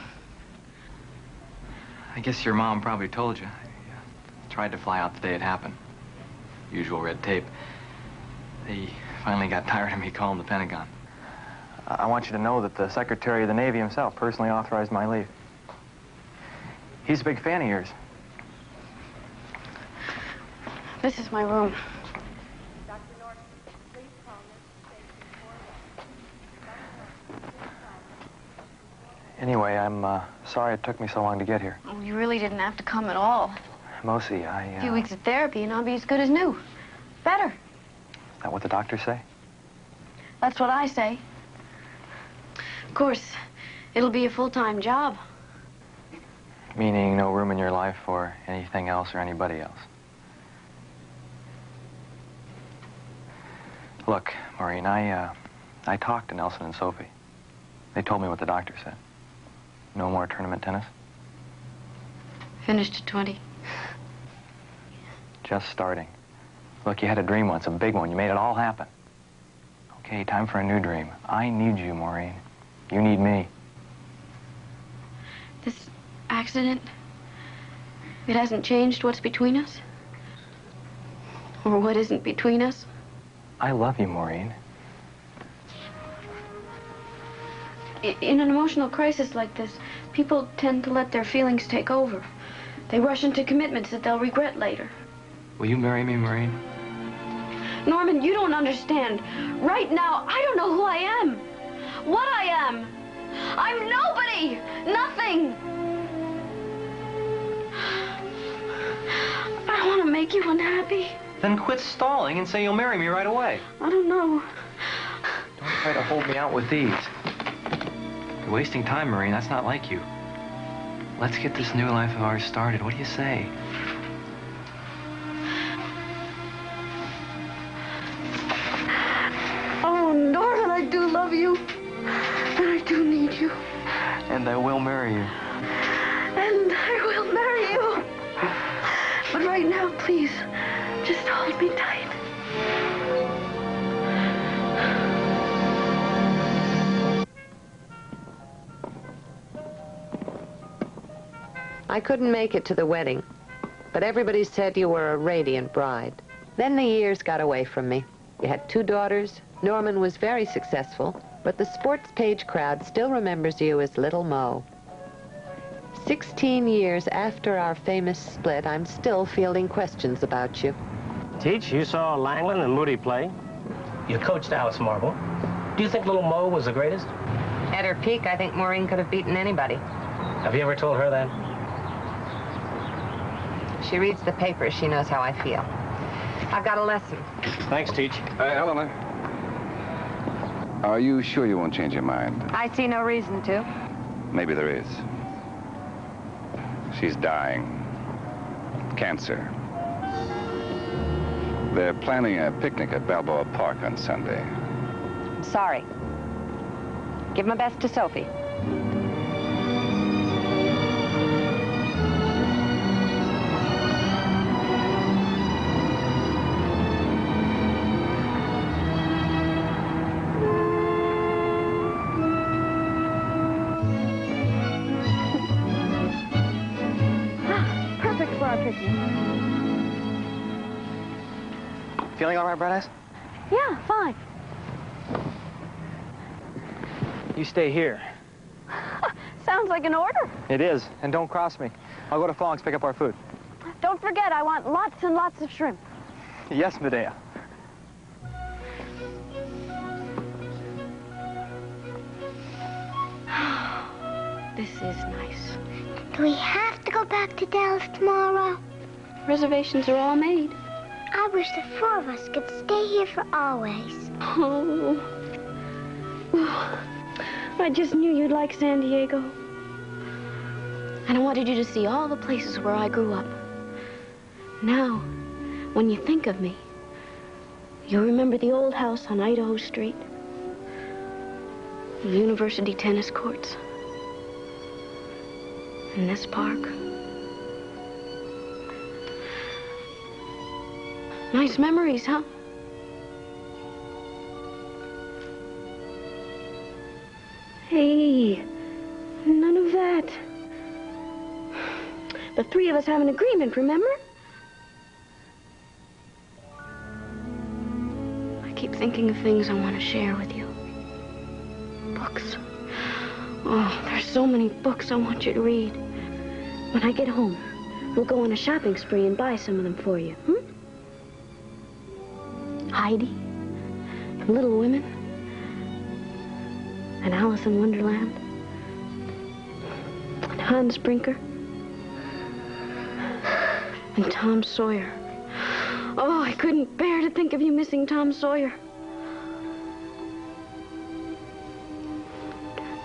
I guess your mom probably told you. I tried to fly out the day it happened. Usual red tape. They finally got tired of me calling the Pentagon. I want you to know that the Secretary of the Navy himself personally authorized my leave. He's a big fan of yours. This is my room. Anyway, I'm sorry it took me so long to get here. Oh, you really didn't have to come at all. Mosi, A few weeks of therapy and I'll be as good as new. Better. Is that what the doctors say? That's what I say. Of course, it'll be a full-time job. Meaning no room in your life for anything else or anybody else. Look, Maureen, I talked to Nelson and Sophie. They told me what the doctor said. No more tournament tennis? Finished at 20. Just starting. Look, you had a dream once, a big one. You made it all happen. Okay, time for a new dream. I need you, Maureen. You need me. This accident, it hasn't changed what's between us? Or what isn't between us? I love you, Maureen. In an emotional crisis like this, people tend to let their feelings take over. They rush into commitments that they'll regret later. Will you marry me, Maureen? Norman, you don't understand. Right now, I don't know who I am. What I am. I'm nobody. Nothing. I don't want to make you unhappy. Then quit stalling and say you'll marry me right away. I don't know. Don't try to hold me out with these. You're wasting time, Maureen. That's not like you. Let's get this new life of ours started. What do you say? Oh, Norman, I do love you. And I do need you. And I will marry you. And I will marry you. But right now, please, just hold me tight. I couldn't make it to the wedding, but everybody said you were a radiant bride. Then the years got away from me. You had 2 daughters. Norman was very successful, but the sports page crowd still remembers you as Little Mo. 16 years after our famous split, I'm still fielding questions about you. Teach, you saw Langland and Moody play. You coached Alice Marble. Do you think Little Mo was the greatest? At her peak, I think Maureen could have beaten anybody. Have you ever told her that? She reads the paper. She knows how I feel. I've got a lesson. Thanks, Teach. Eleanor. Are you sure you won't change your mind? I see no reason to. Maybe there is. She's dying. Cancer. They're planning a picnic at Balboa Park on Sunday. Sorry. Give my best to Sophie. Feeling all right, Bright Eyes? Yeah, fine. You stay here. Sounds like an order. It is. And don't cross me. I'll go to Fong's, pick up our food. Don't forget, I want lots and lots of shrimp. Yes, Medea. This is nice. Do we have to go back to Dallas tomorrow? Reservations are all made. I wish the 4 of us could stay here for always. Oh. I just knew you'd like San Diego. And I wanted you to see all the places where I grew up. Now, when you think of me, you'll remember the old house on Idaho Street, the university tennis courts, and this park. Nice memories, huh? Hey, none of that. The 3 of us have an agreement, remember? I keep thinking of things I want to share with you. Books. Oh, there's so many books I want you to read. When I get home, we'll go on a shopping spree and buy some of them for you, Heidi, and Little Women, and Alice in Wonderland, Hans Brinker, and Tom Sawyer. Oh, I couldn't bear to think of you missing Tom Sawyer.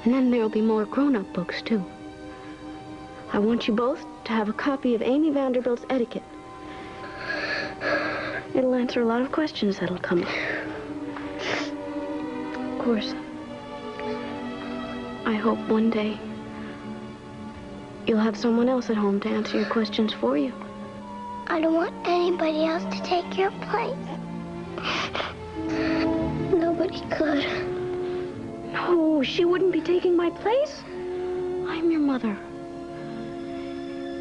And then there'll be more grown-up books, too. I want you both to have a copy of Amy Vanderbilt's Etiquette. It'll answer a lot of questions that'll come up. Of course, I hope one day you'll have someone else at home to answer your questions for you. I don't want anybody else to take your place. Nobody could. No, she wouldn't be taking my place. I'm your mother.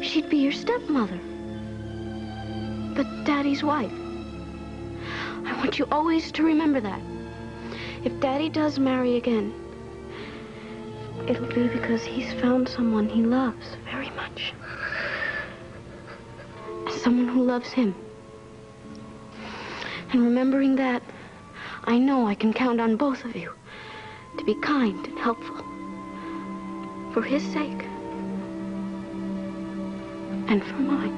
She'd be your stepmother. But Daddy's wife. I want you always to remember that. If Daddy does marry again, it'll be because he's found someone he loves very much. Someone who loves him. And remembering that, I know I can count on both of you to be kind and helpful. For his sake. And for mine.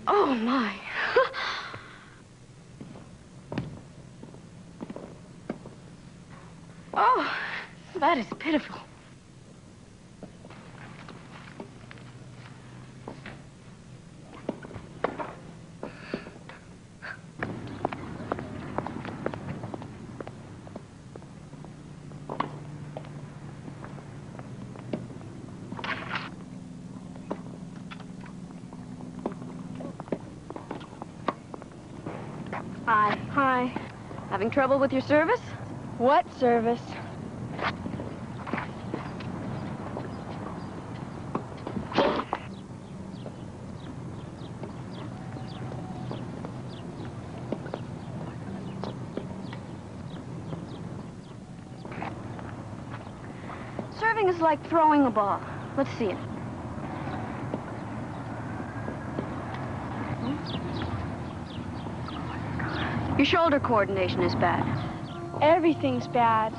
Oh, my. Oh, that is pitiful. Hi. Hi. Having trouble with your service? What service? Serving is like throwing a ball. Let's see it. Your shoulder coordination is bad. Everything's bad.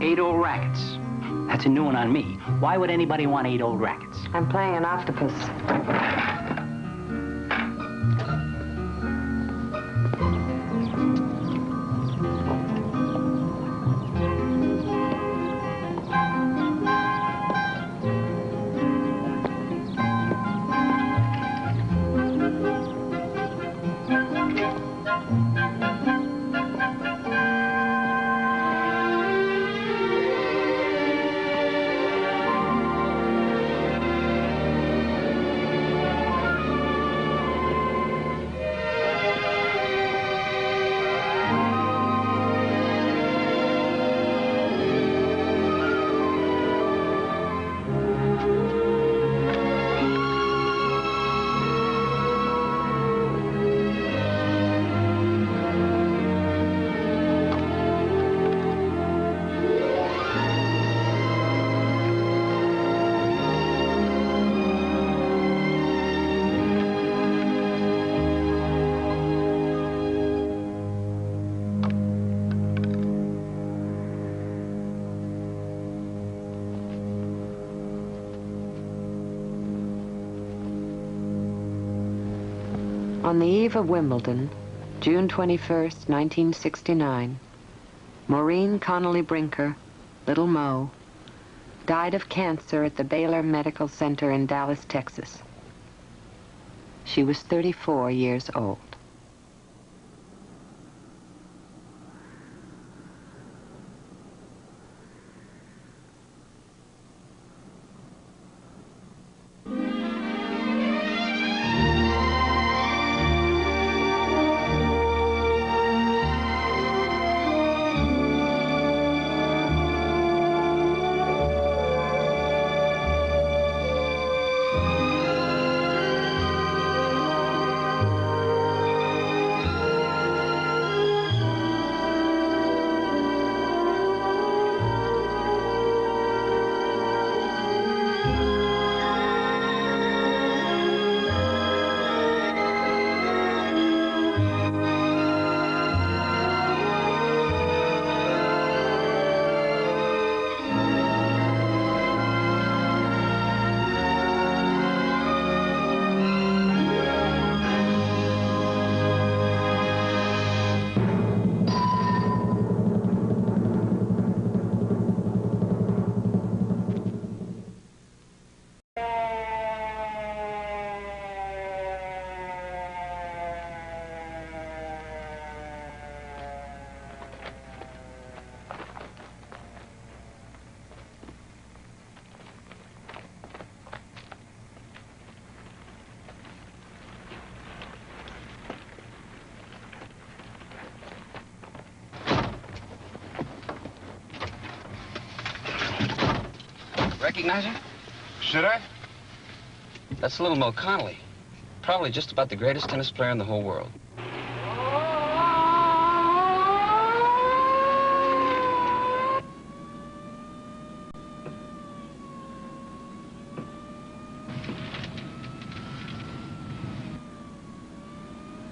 Eight old rackets. That's a new one on me. Why would anybody want 8 old rackets? I'm playing an octopus. On the eve of Wimbledon, June 21st, 1969, Maureen Connolly Brinker, Little Mo, died of cancer at the Baylor Medical Center in Dallas, Texas. She was 34 years old. recognize her? Should I? That's little Mo Connolly. Probably just about the greatest tennis player in the whole world.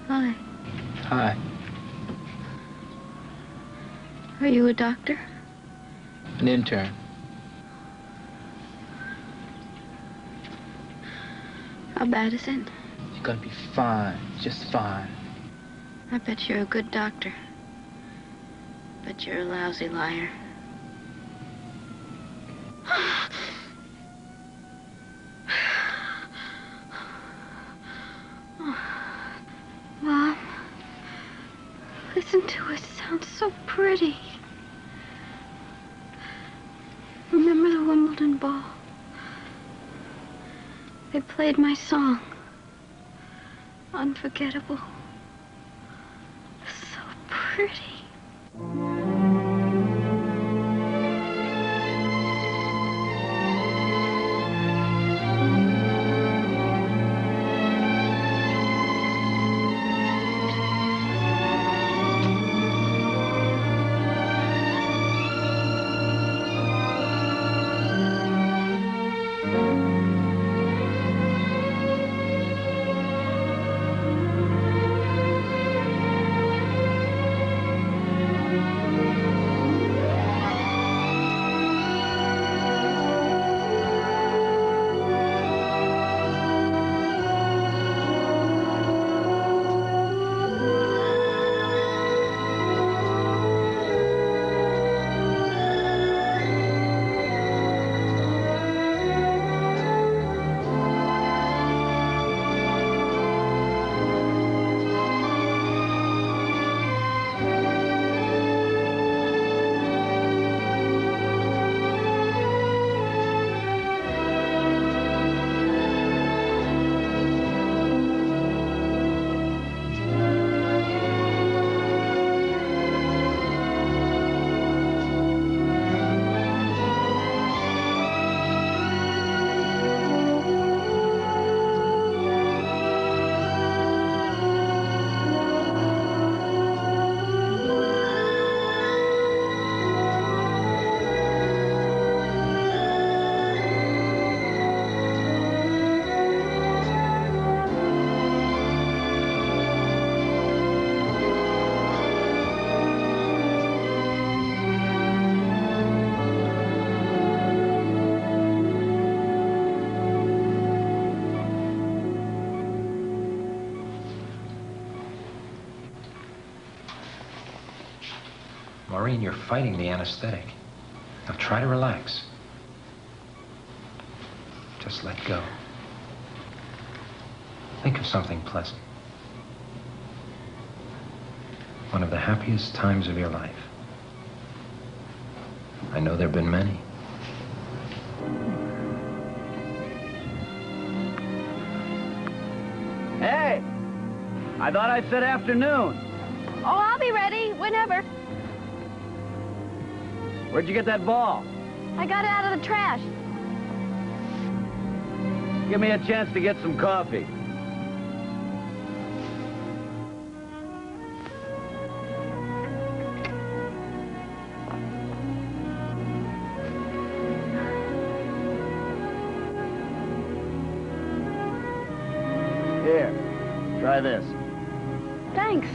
Hi. Hi. Are you a doctor? An intern. How bad is it? You're gonna be fine. Just fine. I bet you're a good doctor. But you're a lousy liar. Mom, listen to it. It sounds so pretty. Remember the Wimbledon ball? They played my song. Unforgettable. So pretty. Maureen, you're fighting the anesthetic. Now try to relax. Just let go. Think of something pleasant. One of the happiest times of your life. I know there have been many. Hey! I thought I said afternoon. Oh, I'll be ready whenever. Where'd you get that ball? I got it out of the trash. Give me a chance to get some coffee. Here, try this. Thanks.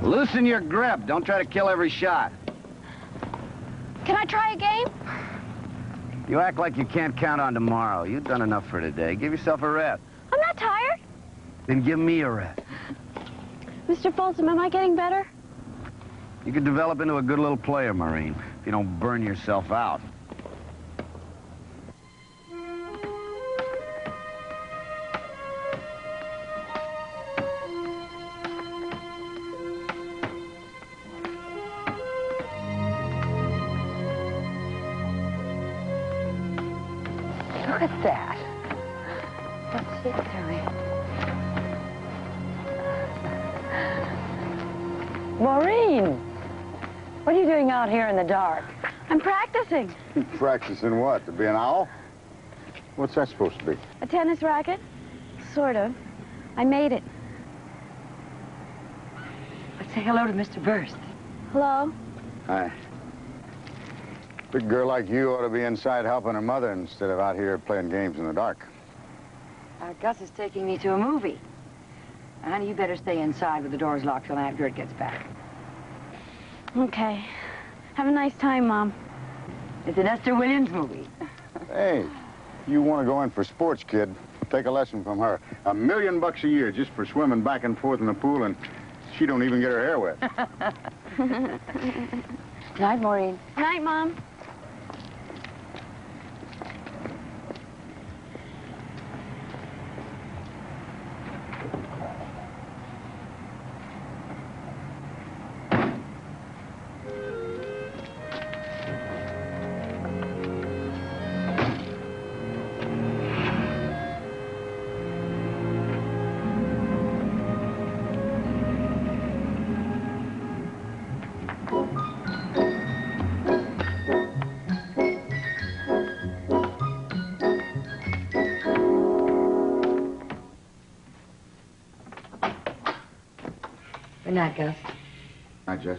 Loosen your grip. Don't try to kill every shot. Can I try a game? You act like you can't count on tomorrow. You've done enough for today. Give yourself a rest. I'm not tired. Then give me a rest. Mr. Folsom, am I getting better? You could develop into a good little player, Maureen, if you don't burn yourself out. What's he doing? Maureen! What are you doing out here in the dark? I'm practicing. Practicing what? To be an owl? What's that supposed to be? A tennis racket? Sort of. I made it. Let's say hello to Mr. Burst. Hello? Hi. Big girl like you ought to be inside helping her mother instead of out here playing games in the dark. Gus is taking me to a movie. Honey, you better stay inside with the doors locked till Aunt Gert gets back. Okay. Have a nice time, Mom. It's an Esther Williams movie. Hey, you want to go in for sports, kid? Take a lesson from her. $1 million a year just for swimming back and forth in the pool, and she don't even get her hair wet. Night, Maureen. Night, Mom. Good night, Gus. Night, Jess.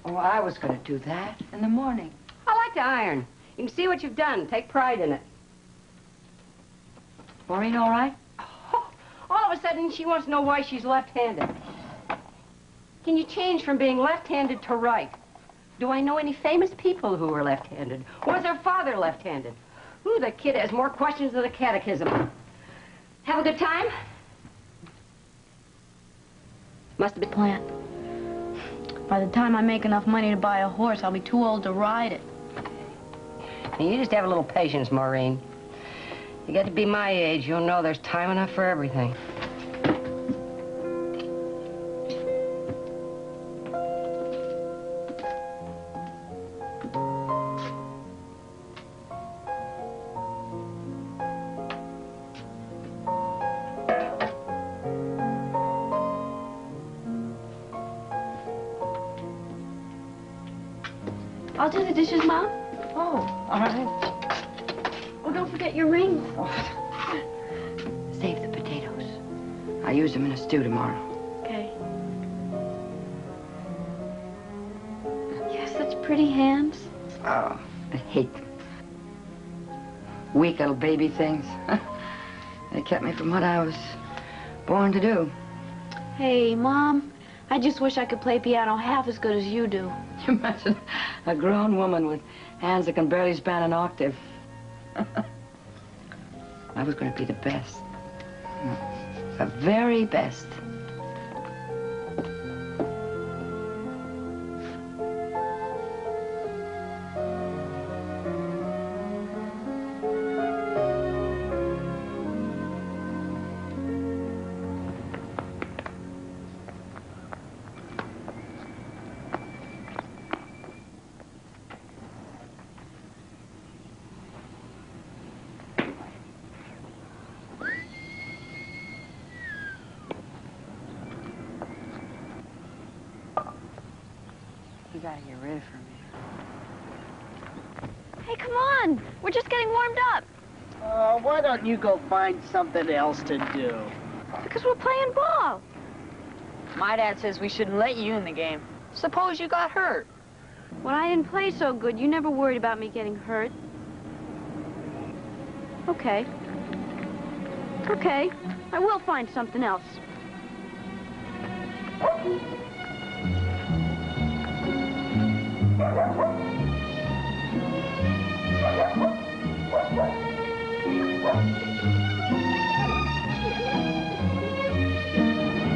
Oh, I was going to do that in the morning. I like to iron. You can see what you've done. Take pride in it. Maureen, all right? All of a sudden, she wants to know why she's left-handed. Can you change from being left-handed to right? Do I know any famous people who were left-handed? Was their father left-handed? Ooh, the kid has more questions than the catechism. Have a good time? Must have been plant. By the time I make enough money to buy a horse, I'll be too old to ride it. You just have a little patience, Maureen. You get to be my age, you'll know there's time enough for everything. I'll do the dishes, Mom. Oh, all right. Oh, don't forget your ring. Save the potatoes. I'll use them in a stew tomorrow. Okay. You have such pretty hands. Oh, I hate them. Weak little baby things. They kept me from what I was born to do. Hey, Mom, I just wish I could play piano half as good as you do. You imagine a grown woman with hands that can barely span an octave. I was going to be the best. The very best. You gotta get rid of her, man. Hey, come on. We're just getting warmed up. Why don't you go find something else to do? Because we're playing ball. My dad says we shouldn't let you in the game. Suppose you got hurt. When I didn't play so good, you never worried about me getting hurt. Okay. Okay. I will find something else.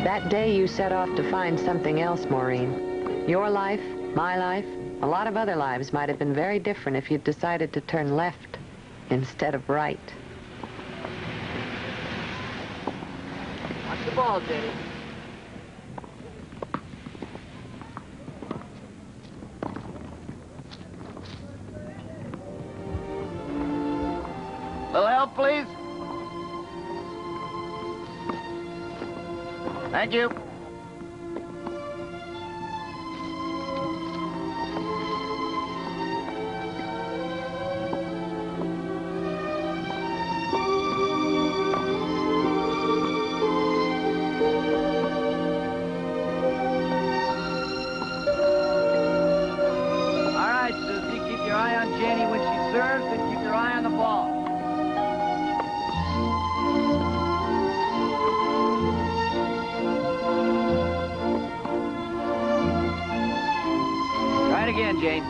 That day you set off to find something else, Maureen. Your life, my life, a lot of other lives might have been very different if you'd decided to turn left instead of right. Watch the ball, Jenny. help, please? Thank you. Jane.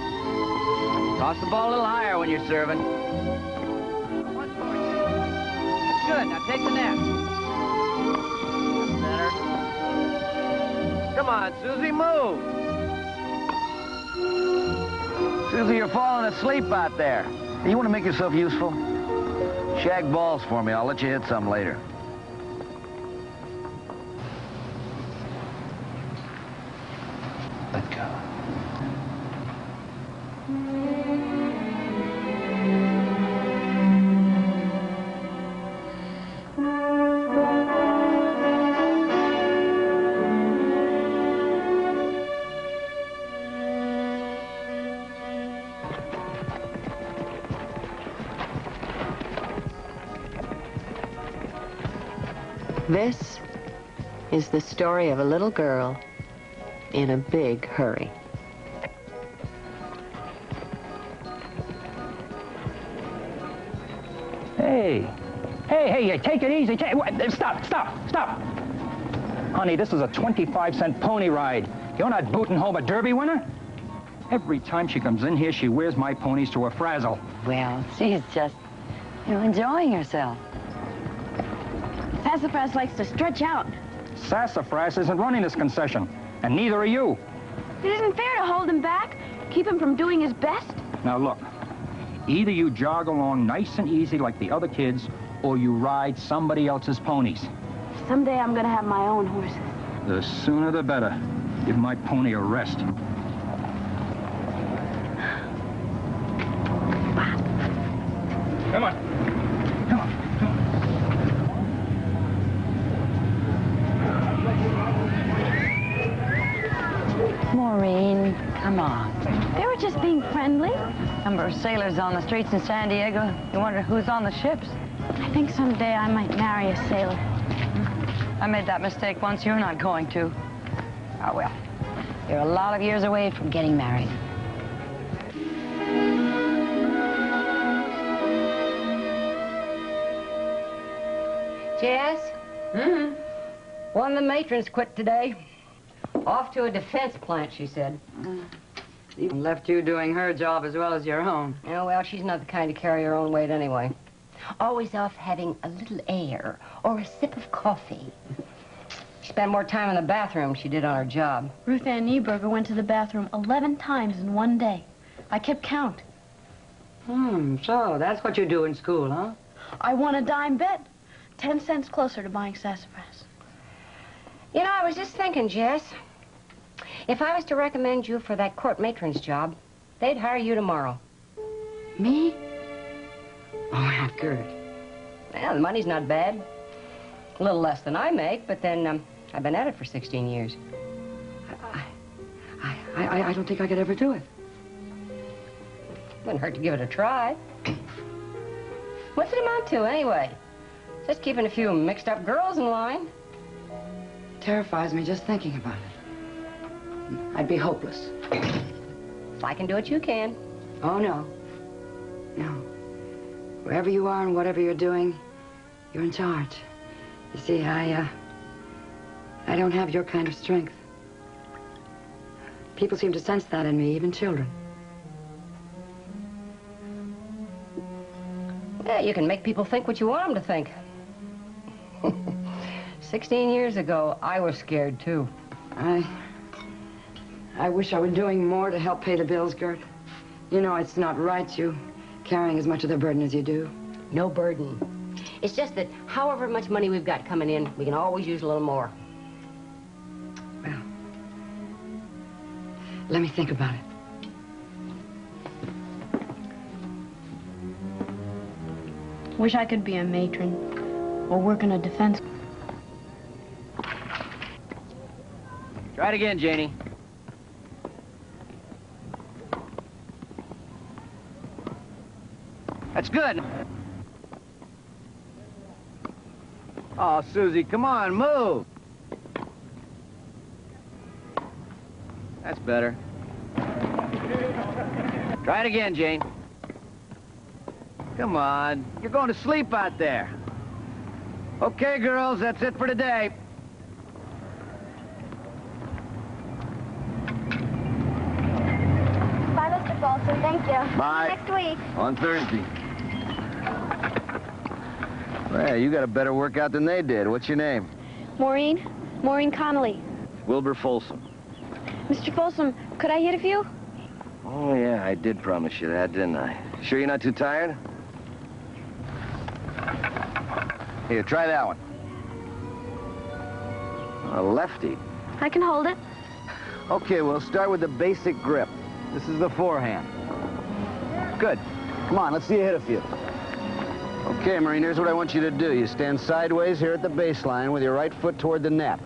Toss the ball a little higher when you're serving. Once more, Jane. That's good. Now take the net. Better. Come on, Susie, move. Susie, you're falling asleep out there. You want to make yourself useful? Shag balls for me. I'll let you hit some later. Let go. This is the story of a little girl in a big hurry. Hey, take it easy. Stop. Honey, this is a 25-cent pony ride. You're not booting home a Derby winner? Every time she comes in here, she wears my ponies to a frazzle. Well, she's just, enjoying herself. Sassafras likes to stretch out. Sassafras isn't running this concession, and neither are you. It isn't fair to hold him back, keep him from doing his best. Now look, either you jog along nice and easy like the other kids, or you ride somebody else's ponies. Someday I'm gonna have my own horses. The sooner the better. Give my pony a rest. Come on. Maureen, come on. They were just being friendly. Number of sailors on the streets in San Diego. You wonder who's on the ships. I think someday I might marry a sailor. I made that mistake once. You're not going to. Oh, well. You're a lot of years away from getting married. Jess? One of the matrons quit today. Off to a defense plant, she said. Even left you doing her job as well as your own. Oh, well, she's not the kind to carry her own weight anyway. Always off having a little air or a sip of coffee. She spent more time in the bathroom than she did on her job. Ruth Ann Nieberger went to the bathroom 11 times in one day. I kept count. So that's what you do in school, huh? I won a dime bet. 10 cents closer to buying sassafras. You know, I was just thinking, Jess, if I was to recommend you for that court matron's job, they'd hire you tomorrow. Me? Oh, Aunt Gert. Well, the money's not bad. A little less than I make, but then I've been at it for 16 years. I don't think I could ever do it. Wouldn't hurt to give it a try. What's it amount to, anyway? Just keeping a few mixed-up girls in line. Terrifies me just thinking about it. I'd be hopeless. If I can do it, you can. Oh, no. No. Wherever you are and whatever you're doing, you're in charge. You see, I don't have your kind of strength. People seem to sense that in me, even children. Yeah, you can make people think what you want them to think. 16 years ago, I was scared, too. I wish I were doing more to help pay the bills, Gert. You know, it's not right, you carrying as much of the burden as you do. No burden. It's just that however much money we've got coming in, we can always use a little more. Well, let me think about it. Wish I could be a matron or work in a defense. Try it again, Janie. That's good. Oh, Susie, come on, move. That's better. Try it again, Jane. Come on. You're going to sleep out there. Okay, girls, that's it for today. Bye, Mr. Folsom. Thank you. Bye. Next week. On Thursday. Well, you got a better workout than they did. What's your name? Maureen Connolly. Wilbur Folsom. Mr. Folsom, could I hit a few? Oh, yeah, I did promise you that, didn't I? Sure you're not too tired? Here, try that one. A lefty. I can hold it. Okay, we'll start with the basic grip. This is the forehand. Good. Come on, let's see you hit a few. Okay, Maureen, here's what I want you to do. You stand sideways here at the baseline with your right foot toward the net.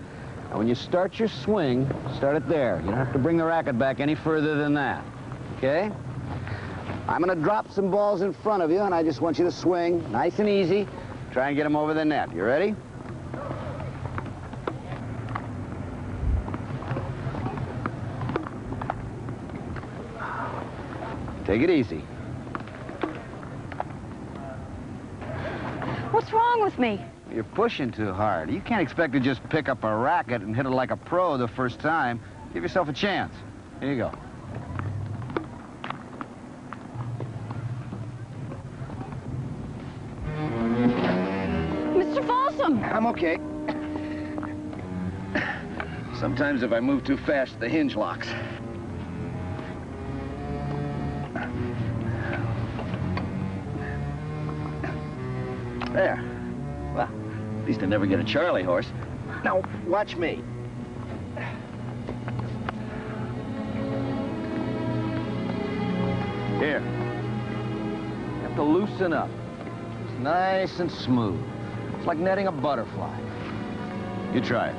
Now, when you start your swing, start it there. You don't have to bring the racket back any further than that. Okay? I'm going to drop some balls in front of you, and I just want you to swing nice and easy. Try and get them over the net. You ready? Take it easy. What's wrong with me? You're pushing too hard. You can't expect to just pick up a racket and hit it like a pro the first time. Give yourself a chance. Here you go. Mr. Folsom! I'm okay. Sometimes if I move too fast, the hinge locks. There. Well, at least I never get a Charlie horse. Now, watch me. Here. You have to loosen up. It's nice and smooth. It's like netting a butterfly. You try it.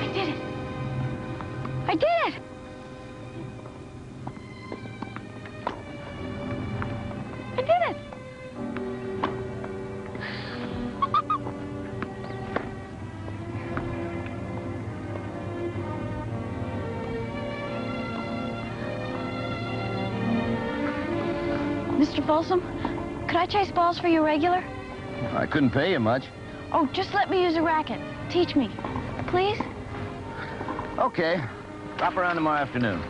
I did it. I did it. I did it. Mr. Folsom, could I chase balls for you regular? I couldn't pay you much. Oh, just let me use a racket. Teach me, please. Okay. Drop around tomorrow afternoon.